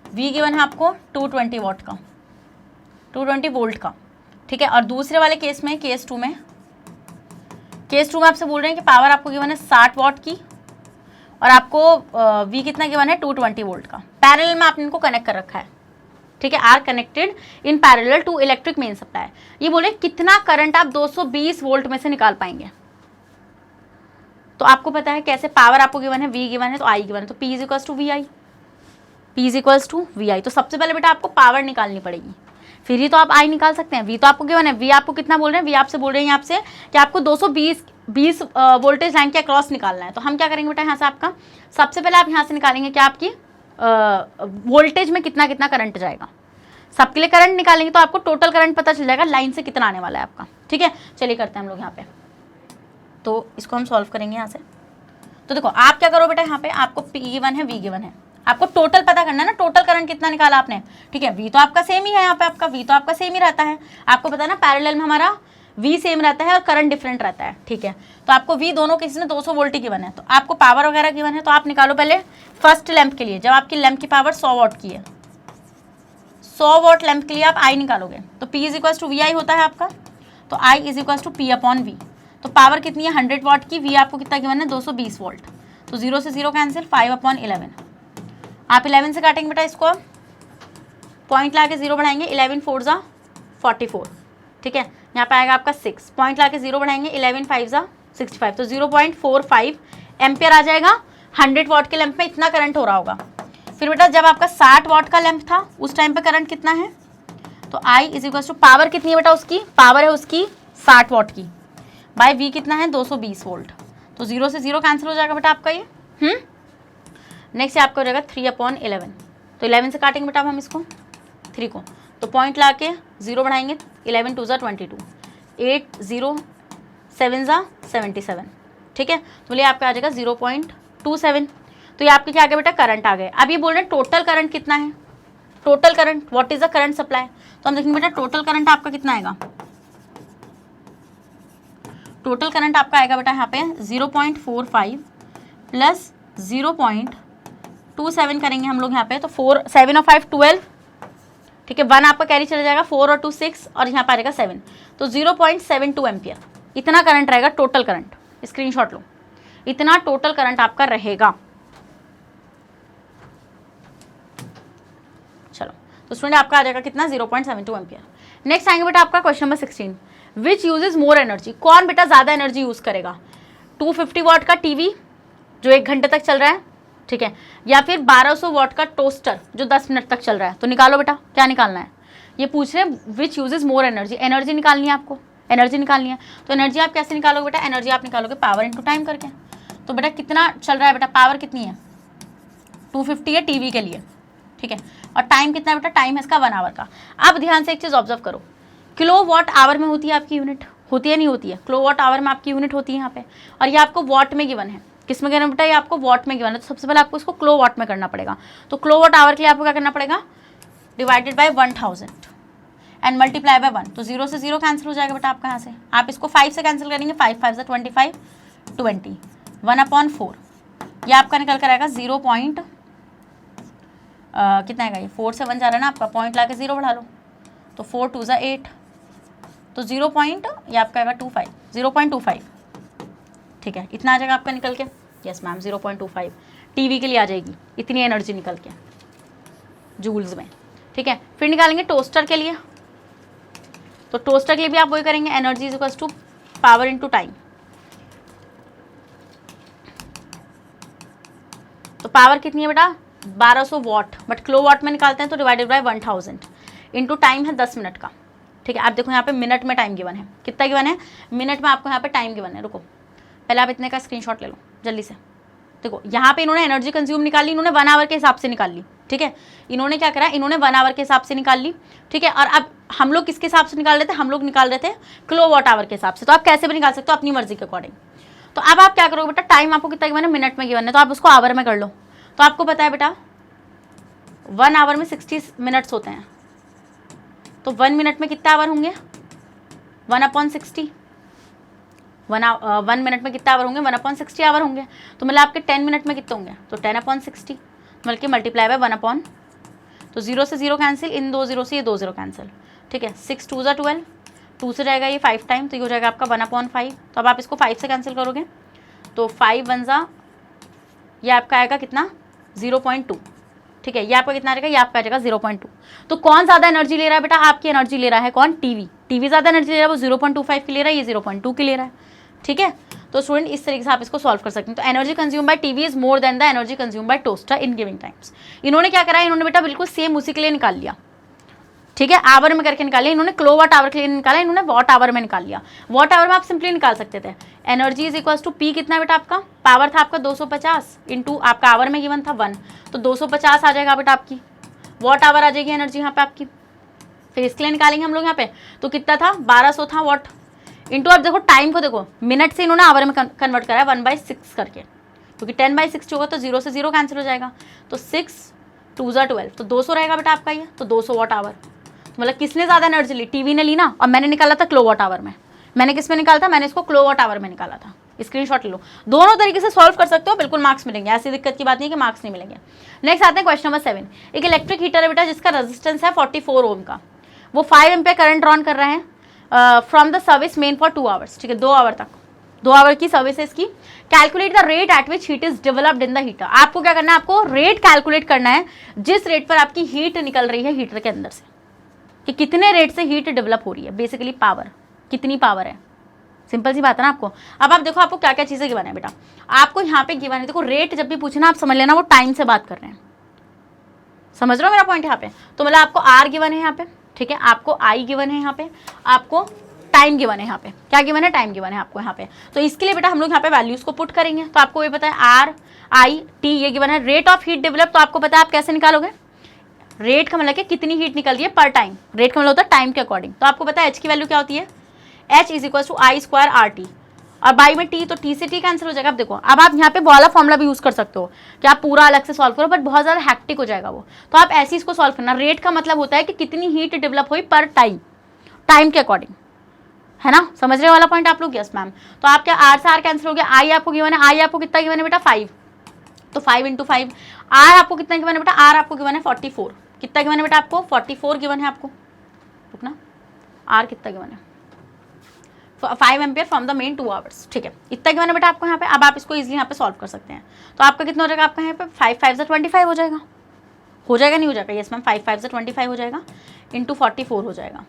V गिवन है आपको 220 वॉट का, 220 वोल्ट का, ठीक है। और दूसरे वाले केस में केस 2 में आपसे बोल रहे हैं कि पावर आपको गिवन है 60 वॉट की और आपको V कितना गिवन है 220 वोल्ट का। पैरेलल में आपने इनको कनेक्ट कर रखा है, ठीक है, are connected in parallel to electric main supply. ये बोले कितना करंट आप 220 वोल्ट में से निकाल पाएंगे। तो आपको पता है कैसे, पावर आपको गिवन है, V गिवन है तो I गिवन है, तो P is equals to VI, P is equals to VI। तो सबसे पहले बेटा आपको पावर निकालनी पड़ेगी, फिर ही तो आप I निकाल सकते हैं। V तो आपको गिवन है, V आपको कितना बोल रहे हैं, V आपसे बोल रहे हैं आपसे कि आपको 220 वोल्टेज लाइन के अक्रॉस निकालना है। तो हम क्या करेंगे बेटा, यहाँ से आपका सबसे पहले आप यहाँ से निकालेंगे क्या आपकी वोल्टेज में कितना कितना करंट जाएगा। सबके लिए करंट निकालेंगे तो आपको टोटल करंट पता चल जाएगा लाइन से कितना आने वाला है आपका, ठीक है। चलिए करते हैं हम लोग यहाँ पे, तो इसको हम सॉल्व करेंगे यहाँ से। तो देखो आप क्या करो बेटा, यहाँ पे आपको P गिवन है, V गिवन है, आपको टोटल पता करना है ना, टोटल करंट कितना निकाला आपने, ठीक है। V तो आपका सेम ही है, यहाँ पे आपका V तो आपका सेम ही रहता है, आपको पता है ना पैरेलल में हमारा V सेम रहता है और करंट डिफरेंट रहता है, ठीक है। तो आपको V दोनों किसी ने 200 वोल्ट ही गिवन है, तो आपको पावर वगैरह गिवन है, तो आप निकालो पहले फर्स्ट लैंप के लिए। जब आपकी लैंप की पावर 100 वॉट की है, 100 वॉट लैंप के लिए आप I निकालोगे तो P is equal to VI होता है आपका, तो I is equal to P upon V। तो पावर कितनी है 100 वॉट की, V आपको कितना गिवन है 220 वोल्ट, तो 0 से 0 कैंसिल, 5 अपॉन 11। आप 11 से काटेंगे बेटा इसको, आप पॉइंट ला के 0 बढ़ाएंगे, 11 4 जा 44, ठीक है। यहाँ पे आएगा आपका 6, पॉइंट ला के 0 बढ़ाएंगे, 11 5 जा 65, तो 0.45 एम्पियर आ जाएगा। 100 वॉट के लैंप में इतना करंट हो रहा होगा। फिर बेटा जब आपका 60 वॉट का लैंप था उस टाइम पे करंट कितना है, तो I is equal to power कितनी है बेटा, उसकी पावर है उसकी 60 वॉट की, बाय V कितना है 220 वोल्ट, तो 0 से 0 कैंसिल हो जाएगा बेटा आपका ये। नेक्स्ट आपका हो जाएगा 3 अपॉन 11, तो 11 से काटेंगे बेटा अब हम इसको 3 को, तो पॉइंट ला के 0 बढ़ाएंगे, 11 2 जा 22, 8 0 7 जा 77, ठीक है। तो बोलिए आपका आ जाएगा 0.27। तो ये आपके क्या आ गया बेटा, करंट आ गए। अब ये बोल रहे हैं टोटल करंट कितना है, total current what is the current supply, तो हम देखेंगे बेटा टोटल करंट आपका कितना आएगा। टोटल करंट आपका आएगा बेटा यहाँ पे 0.45 प्लस 0.27 करेंगे हम लोग यहाँ पे, तो 4 7 और 5 12, ठीक है। 1 आपका कैरी चला जाएगा, 4 और 2 6, और यहाँ पे आ जाएगा 7, तो 0.72 एम्पियर इतना करंट रहेगा टोटल करंट। स्क्रीनशॉट लो, इतना टोटल करंट आपका रहेगा। चलो तो स्टूडेंट आपका आ जाएगा कितना 0.72 एम्पियर। नेक्स्ट आएंगे बेटा आपका क्वेश्चन नंबर 16, विच यूजेज मोर एनर्जी, कौन बेटा ज़्यादा एनर्जी यूज़ करेगा, 250 वॉट का टीवी जो 1 घंटे तक चल रहा है, ठीक है, या फिर 1200 वॉट का टोस्टर जो 10 मिनट तक चल रहा है। तो निकालो बेटा क्या निकालना है, ये पूछ रहे हैं विच यूजेज मोर एनर्जी, एनर्जी निकालनी है आपको, एनर्जी निकालनी है। तो एनर्जी आप कैसे निकालोगे बेटा, एनर्जी आप निकालोगे पावर इंटू टाइम करके। तो बेटा कितना चल रहा है बेटा, पावर कितनी है 250 है टीवी के लिए, ठीक है, और टाइम कितना है बेटा, टाइम है इसका 1 आवर का। अब ध्यान से एक चीज़ ऑब्जर्व करो, किलो वॉट आवर में होती है आपकी यूनिट, होती है नहीं होती है, किलो वॉट आवर में आपकी यूनिट होती है यहाँ पे, और ये आपको वॉट में गिवन है। किस में गिवन बेटा, ये आपको वॉट में गिवन है, तो सबसे पहले आपको इसको किलो वॉट में करना पड़ेगा। तो किलो वॉट आवर के लिए आपको क्या करना पड़ेगा, divided by 1000 and multiply bye 1, तो 0 से 0 कैंसिल हो जाएगा बेटा आपका यहाँ से। आप इसको 5 से कैंसिल करेंगे, 5 5 से 25 20, 1 अपॉन 4, ये आपका निकल कर आएगा 0 पॉइंट कितना आएगा, ये 4 से 1 जा रहा है ना आपका, पॉइंट ला के 0 बढ़ा लो, तो 4 2 जा 8, तो 0 पॉइंट ये आपका आएगा 25 0.25, ठीक है, इतना आ जाएगा आपका निकल के। यस मैम 0.25 टीवी के लिए आ जाएगी इतनी एनर्जी निकल के जूल्स में, ठीक है। फिर निकालेंगे टोस्टर के लिए, तो टोस्टर के लिए भी आप वही करेंगे, energy is equal to power into time. तो पावर कितनी है बेटा 1200 वॉट, बट किलो वॉट में निकालते हैं तो डिवाइडेड बाय 1000 इंटू टाइम है 10 मिनट का, ठीक है। आप देखो यहाँ पे मिनट में टाइम गिवन है, कितना गिवन है मिनट में आपको यहाँ पे टाइम गिवन है। रुको पहले आप इतने का स्क्रीनशॉट ले लो जल्दी से। देखो यहाँ पे इन्होंने एनर्जी कंज्यूम निकाली, इन्होंने 1 आवर के हिसाब से निकाल ली, ठीक है। इन्होंने क्या करा, इन्होंने 1 आवर के हिसाब से निकाल ली, ठीक है। और अब हम लोग किसके हिसाब से निकाल रहे थे, हम लोग निकाल रहे थे किलो वॉट आवर के हिसाब से। तो आप कैसे भी निकाल सकते हो अपनी मर्जी के अकॉर्डिंग। तो अब आप क्या करोगे बेटा, टाइम आपको कितना गिवन है मिनट में गिवन है, तो आप उसको आवर में कर लो। तो आपको पता है बेटा 1 आवर में 60 मिनट्स होते हैं, तो 1 मिनट में कितने आवर होंगे 1/60, 1 मिनट में कितने आवर होंगे 1/60 आवर होंगे। तो मतलब आपके 10 मिनट में कितने होंगे, तो 10/60 मतलब कि मल्टीप्लाई बाय 1 तो 0 से 0 कैंसिल, इन 2 0 से ये 2 0 कैंसिल, ठीक है। 6 2 जा 12, 2 से जाएगा ये 5 टाइम, तो ये हो जाएगा आपका 1/5। तो अब आप इसको 5 से कैंसिल करोगे तो 5 1 जा, ये आपका आएगा कितना 0.2, ठीक है। ये आपका कितना आ जाएगा, ये आपका आ जाएगा 0.2। तो कौन ज़्यादा एनर्जी ले रहा है बेटा, आपकी एनर्जी ले रहा है कौन, टीवी ज़्यादा एनर्जी ले रहा है, वो 0.25 की ले रहा है, ये 0.2 की ले रहा है, ठीक है। तो स्टूडेंट इस तरीके से आप इसको सॉल्व कर सकते हैं। तो energy consume by TV is more than the energy consume by toaster in giving times. इन्होंने क्या करा है, इन्होंने बेटा बिल्कुल सेम उसी के लिए निकाल लिया, ठीक है, आवर में करके निकालिए। इन्होंने किलो वाट आवर के लिए निकाला, इन्होंने वॉट आवर में निकाल लिया। वॉट आवर में आप सिंपली निकाल सकते थे, energy is equal to P कितना है बेटा आपका, पावर था आपका 250 इंटू आपका आवर में गिवन था 1, तो 250 आ जाएगा बेटा आपकी वॉट आवर आ जाएगी एनर्जी यहाँ पे आपकी। फिर इसके लिए निकालेंगे हम लोग यहाँ पे, तो कितना था 1200 था वॉट इंटू, आप देखो टाइम को देखो मिनट से इन्होंने आवर में कन्वर्ट करा है 1/6 करके, क्योंकि 10/60 होगा तो 0 से 0 कैंसिल हो जाएगा, तो 6 2 ज़ा 12, तो 200 रहेगा बेटा आपका ये, तो 200 वाट आवर। मतलब किसने ज़्यादा एनर्जी ली, टीवी ने ली ना, और मैंने निकाला था किलो वाट आवर में। मैंने किस में निकाला था, मैंने इसको किलो वाट आवर में निकाला था। स्क्रीनशॉट ले लो, दोनों तरीके से सॉल्व कर सकते हो, बिल्कुल मार्क्स मिलेंगे, ऐसी दिक्कत की बात नहीं है कि मार्क्स नहीं मिलेंगे। नेक्स्ट आते हैं क्वेश्चन नंबर 7। एक इलेक्ट्रिक हीटर है बेटा जिसका रेजिस्टेंस है 44 ओम का, वो 5 एम्पीयर करंट ड्रॉन कर रहे हैं from the service main for 2 hours, ठीक है, 2 आवर तक, 2 आवर की सर्विस है इसकी। Calculate the rate at which heat is developed in the heater. आपको क्या करना है, आपको रेट कैलकुलेट करना है जिस रेट पर आपकी हीट निकल रही है हीटर के अंदर से, कि कितने रेट से हीट डेवलप हो रही है, बेसिकली पावर, कितनी पावर है, सिंपल सी बात है ना आपको। अब आप देखो आपको क्या क्या चीजें गिवन है बेटा, आपको यहाँ पे गिवन है, देखो रेट जब भी पूछे ना आप समझ लेना वो टाइम से बात कर रहे हैं, समझ रहे हो मेरा पॉइंट यहाँ पे। तो मतलब आपको आर गिवन है यहाँ पे, ठीक है, आपको आई गिवन है यहाँ पे, आपको टाइम गिवन है यहाँ पे, क्या गिवन है, टाइम गिवन है आपको यहाँ पे। तो इसके लिए बेटा हम लोग यहाँ पे वैल्यूज को पुट करेंगे, तो आपको ये पता है आर आई टी ये गिवन है। रेट ऑफ हीट डेवलप, तो आपको पता है आप कैसे निकालोगे, रेट का मतलब कि कितनी हीट निकल रही है पर टाइम, रेट का मतलब होता है टाइम के अकॉर्डिंग। तो आपको पता है एच की वैल्यू क्या होती है, H is equal to I square R T, और बाई में टी, तो टी से टी कैंसिल हो जाएगा। अब देखो अब आप यहाँ पे वाला फॉर्मुला भी यूज कर सकते हो कि आप पूरा अलग से सॉल्व करो, बट बहुत ज्यादा हैक्टिक हो जाएगा वो, तो आप ऐसे इसको सॉल्व करना। रेट का मतलब होता है कि कितनी हीट डेवलप हुई पर टाइम, टाइम के अकॉर्डिंग, है ना, समझ रहे वाला पॉइंट आप लोग। Yes ma'am. तो आप क्या आर से आर कैंसिल हो गया, आई आपको गिवन है, आई आपको कितना गिवन है बेटा 5, तो 5 × 5। आर आपको कितना गिवन है बेटा, आर आपको गिवन है 44, कितना गिवन है बेटा आपको 44 गिवन है आपको, रुकना, आर कितना गिवन है 5 ampere from the main 2 hours, ठीक है, इतना गिवन है बेटा आपको यहाँ पे। अब आप इसको इजीली यहाँ पे सॉल्व कर सकते हैं, तो आपका कितना हो जाएगा, आपका यहाँ पे 5 5 × 25 हो जाएगा, हो जाएगा नहीं हो जाएगा, यस मैम 5 5 × 25 हो जाएगा, इंटू 44 हो जाएगा।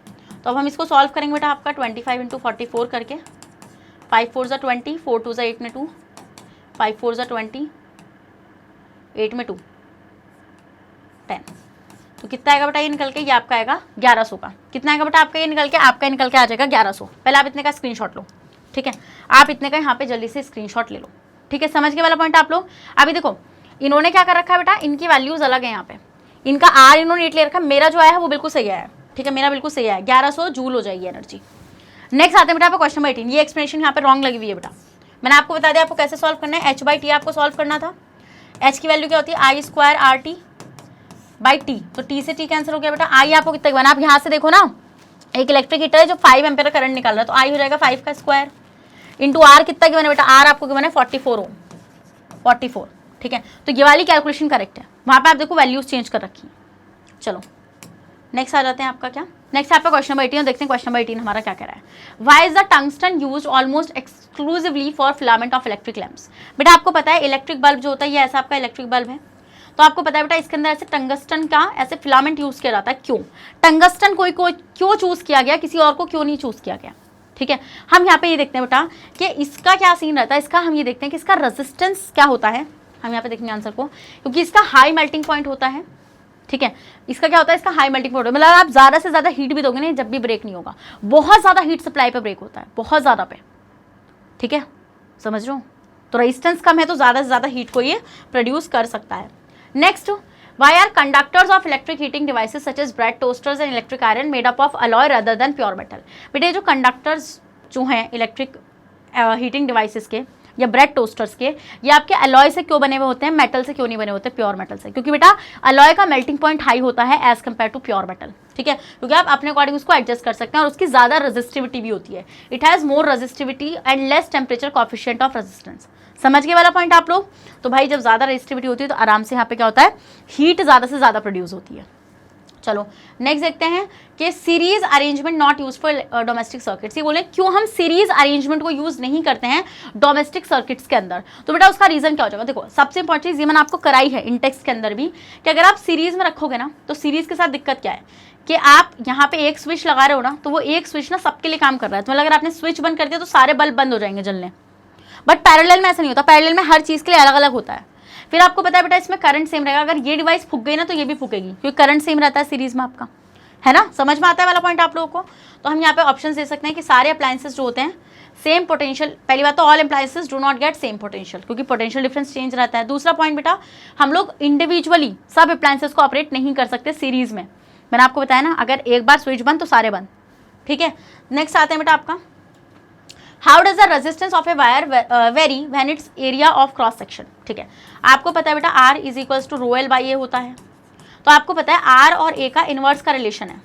तो अब हम इसको सॉल्व करेंगे बेटा आपका 25 × 44 करके, 5 4 × 20, 4 2 × 8 में 2, 5 4 × 20, 8 में 2, 10, तो कितना आएगा बेटा ये निकल के, ये आपका आएगा 1100 का। कितना आएगा बेटा आपका ये निकल के, आपका ये निकल के आ जाएगा 1100। पहले आप इतने का स्क्रीनशॉट लो, ठीक है, आप इतने का यहाँ पे जल्दी से स्क्रीनशॉट ले लो, ठीक है, समझ के वाला पॉइंट आप लोग। अभी देखो इन्होंने क्या कर रखा है बेटा, इनकी वैल्यूज अलग है यहाँ पे, इनका आर इन्होंने 8 ले रखा है, मेरा जो आया है वो बिल्कुल सही आया है, ठीक है, मेरा बिल्कुल सही आया है, 1100 जूल हो जाएगी एनर्जी। नेक्स्ट आते हैं बेटा आपको क्वेश्चन नंबर 18। ये एक्सप्लेनेशन यहाँ पे रॉन्ग लगी हुई है बेटा, मैंने आपको बता दिया आपको कैसे सॉल्व करना है। एच बाई टी आपको सॉल्व करना था, एच की वैल्यू क्या होती है, I square R T by T, तो टी से टी कैंसिल हो गया बेटा। आई आपको कितना गिवन है, आप यहाँ से देखो ना, एक इलेक्ट्रिक हीटर है जो 5 एम्पीयर करंट निकाल रहा है, तो आई हो जाएगा 5 का स्क्वायर, इंटू आर कितना गिवन है बेटा, आर आपको गिवन है 44 ओम, 44, ठीक है, तो ये वाली कैलकुलेशन करेक्ट है, वहाँ पे आप देखो वैल्यूज चेंज कर रखी है। चलो नेक्स्ट आ जाते हैं आपका क्या, नेक्स्ट आपका क्वेश्चन नंबर 18, देखते हैं क्वेश्चन नंबर 18 हमारा क्या कह रहा है। Why is the tungsten used almost exclusively for filament of electric lamps. बेटा आपको पता है इलेक्ट्रिक बल्ब जो होता है ये ऐसा आपका इलेक्ट्रिक बल्ब है, तो आपको पता है बेटा इसके अंदर ऐसे टंगस्टन का ऐसे फिलामेंट यूज किया जाता है। क्यों टंगस्टन कोई क्यों चूज किया गया, किसी और को क्यों नहीं चूज किया गया, ठीक है। हम यहाँ पे ये देखते हैं बेटा कि इसका क्या सीन रहता है, इसका हम ये देखते हैं कि इसका रेजिस्टेंस क्या होता है, हम यहाँ पे देखेंगे आंसर को, क्योंकि इसका हाई मेल्टिंग पॉइंट होता है, ठीक है, इसका क्या होता है, इसका हाई मेल्टिंग पॉइंट, मतलब आप ज्यादा से ज्यादा हीट भी दोगे ना जब भी ब्रेक नहीं होगा, बहुत ज्यादा हीट सप्लाई पे ब्रेक होता है, बहुत ज्यादा पे, ठीक है, समझ रहे हो। तो रेजिस्टेंस कम है तो ज्यादा से ज्यादा हीट को ये प्रोड्यूस कर सकता है। Next, why are conductors of electric heating devices such as bread toasters and electric iron made up of alloy rather than pure metal। बेटे जो कंडक्टर्स जो हैं इलेक्ट्रिक हीटिंग डिवाइसेस के या ब्रेड टोस्टर्स के, ये आपके अलॉय से क्यों बने हुए होते हैं, मेटल से क्यों नहीं बने होते, प्योर मेटल से, क्योंकि बेटा अलॉय का मेल्टिंग पॉइंट हाई होता है as compared to pure metal, ठीक है, क्योंकि आप अपने अकॉर्डिंग उसको एडजस्ट कर सकते हैं और उसकी ज्यादा रेजिस्टिविटी भी होती है, it has more resistivity and less temperature coefficient of resistance. समझ गए वाला पॉइंट आप लोग। तो भाई जब ज्यादा रेजिस्टिविटी होती है तो आराम से यहाँ पे क्या होता है, हीट ज्यादा से ज्यादा प्रोड्यूस होती है। चलो नेक्स्ट देखते हैं कि series arrangement not use for domestic circuits. ये बोले क्यों हम सीरीज अरेंजमेंट को यूज नहीं करते हैं डोमेस्टिक सर्किट्स के अंदर, तो बेटा उसका रीजन क्या हो जाएगा। देखो सबसे इंपॉर्टेंट चीज ये मैंने आपको कराई है इंटेक्स के अंदर भी कि अगर आप सीरीज में रखोगे ना तो सीरीज के साथ दिक्कत क्या है कि आप यहाँ पे एक स्विच लगा रहे हो ना, तो वो एक स्विच ना सबके लिए काम कर रहा है, तो मतलब अगर आपने स्विच बंद कर दिया तो सारे बल्ब बंद हो जाएंगे जलने, बट पैरेलल में ऐसा नहीं होता, पैरेलल में हर चीज के लिए अलग अलग होता है। फिर आपको पता है बेटा इसमें करंट सेम रहेगा, अगर ये डिवाइस फूक गई ना तो ये भी फूकेगी, क्योंकि करंट सेम रहता है सीरीज में आपका, है ना, समझ में आता है वाला पॉइंट आप लोगों को। तो हम यहाँ पे ऑप्शन दे सकते हैं कि सारे अप्लायंसेस जो होते हैं सेम पोटेंशियल, पहली बात तो all appliances do not get same potential, क्योंकि पोटेंशियल डिफरेंस चेंज रहता है। दूसरा पॉइंट बेटा हम लोग इंडिविजुअली सब अप्लायंसेस को ऑपरेट नहीं कर सकते सीरीज में, मैंने आपको बताया ना, अगर एक बार स्विच बंद तो सारे बंद, ठीक है। नेक्स्ट आते हैं बेटा आपका how does the resistance of a wire vary when its area of cross section. ठीक है, आपको पता है बेटा R is equals to rho L by A होता है, तो आपको पता है R और A का इनवर्स का रिलेशन है।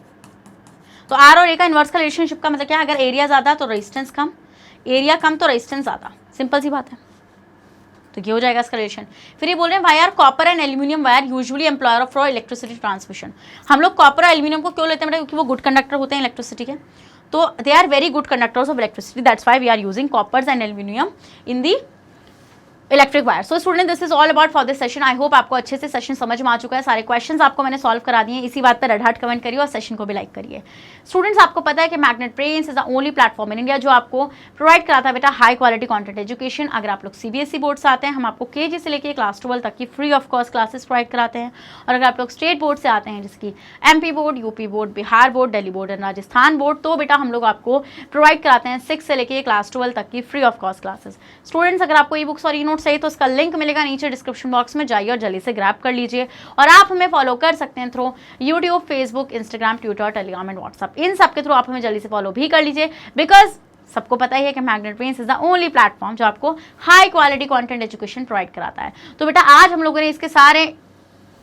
तो R और A का इनवर्स का रिलेशनशिप का मतलब क्या है, अगर एरिया ज़्यादा तो रेजिस्टेंस कम, एरिया कम तो रेजिस्टेंस ज़्यादा, सिंपल सी बात है। तो ये हो जाएगा इसका रिलेशन। फिर ये बोल रहे हैं why are copper and aluminium wire usually employed for electricity transmission. हम लोग कॉपर और एल्यूमिनियम को क्यों लेते हैं बेटा, क्योंकि वो गुड कंडक्टर होते हैं इलेक्ट्रिसिटी के, तो they are very good conductors of electricity, that's why we are using coppers and aluminium in the electric wire. So student this is all about for this session. I hope आपको अच्छे से सेशन समझ में आ चुका है, सारे क्वेश्चंस आपको मैंने सॉल्व करा दिए हैं। इसी बात पर रेड हार्ट कमेंट करिए और सेशन को भी लाइक करिए। स्टूडेंट्स आपको पता है कि magnet brains is the only platform in India जो आपको प्रोवाइड कराता है बेटा हाई क्वालिटी कंटेंट एजुकेशन। अगर आप लोग CBSE बोर्ड से आते हैं, हम आपको KG से लेकर क्लास 12 तक की free of cost classes provide कराते हैं। और अगर आप लोग स्टेट बोर्ड से आते हैं, जिसकी MP board, UP board, Bihar board, Delhi board and Rajasthan board, तो बेटा हम लोग आपको प्रोवाइड कराते हैं 6 से लेकर क्लास 12 तक की free of cost classes. Students अगर आपको ई बुक्स और ई नोट्स चाहिए तो उसका लिंक मिलेगा नीचे डिस्क्रिप्शन बॉक्स में, जाइए और जल्दी से ग्रैब कर लीजिए। और आप हमें फॉलो कर सकते हैं through YouTube, Facebook, Instagram, Twitter, Telegram and WhatsApp. इन सब के थ्रू आप हमें जल्दी से फॉलो भी कर लीजिए, बिकॉज सबको पता ही है कि magnet brains is the only platform जो आपको high quality content education provide कराता है। तो बेटा आज हम लोगों ने इसके सारे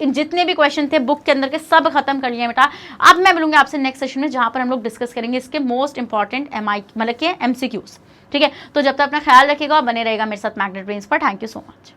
इन जितने भी क्वेश्चन थे बुक के अंदर के सब खत्म कर लिए बेटा। अब मैं मिलूंगी आपसे नेक्स्ट सेशन में, जहां पर हम लोग डिस्कस करेंगे इसके मोस्ट इंपॉर्टेंट मतलब के MCQs। ठीक है, तो जब तक अपना ख्याल रखिएगा और बने रहेगा मेरे साथ मैग्नेट ब्रेन्स पर। Thank you so much.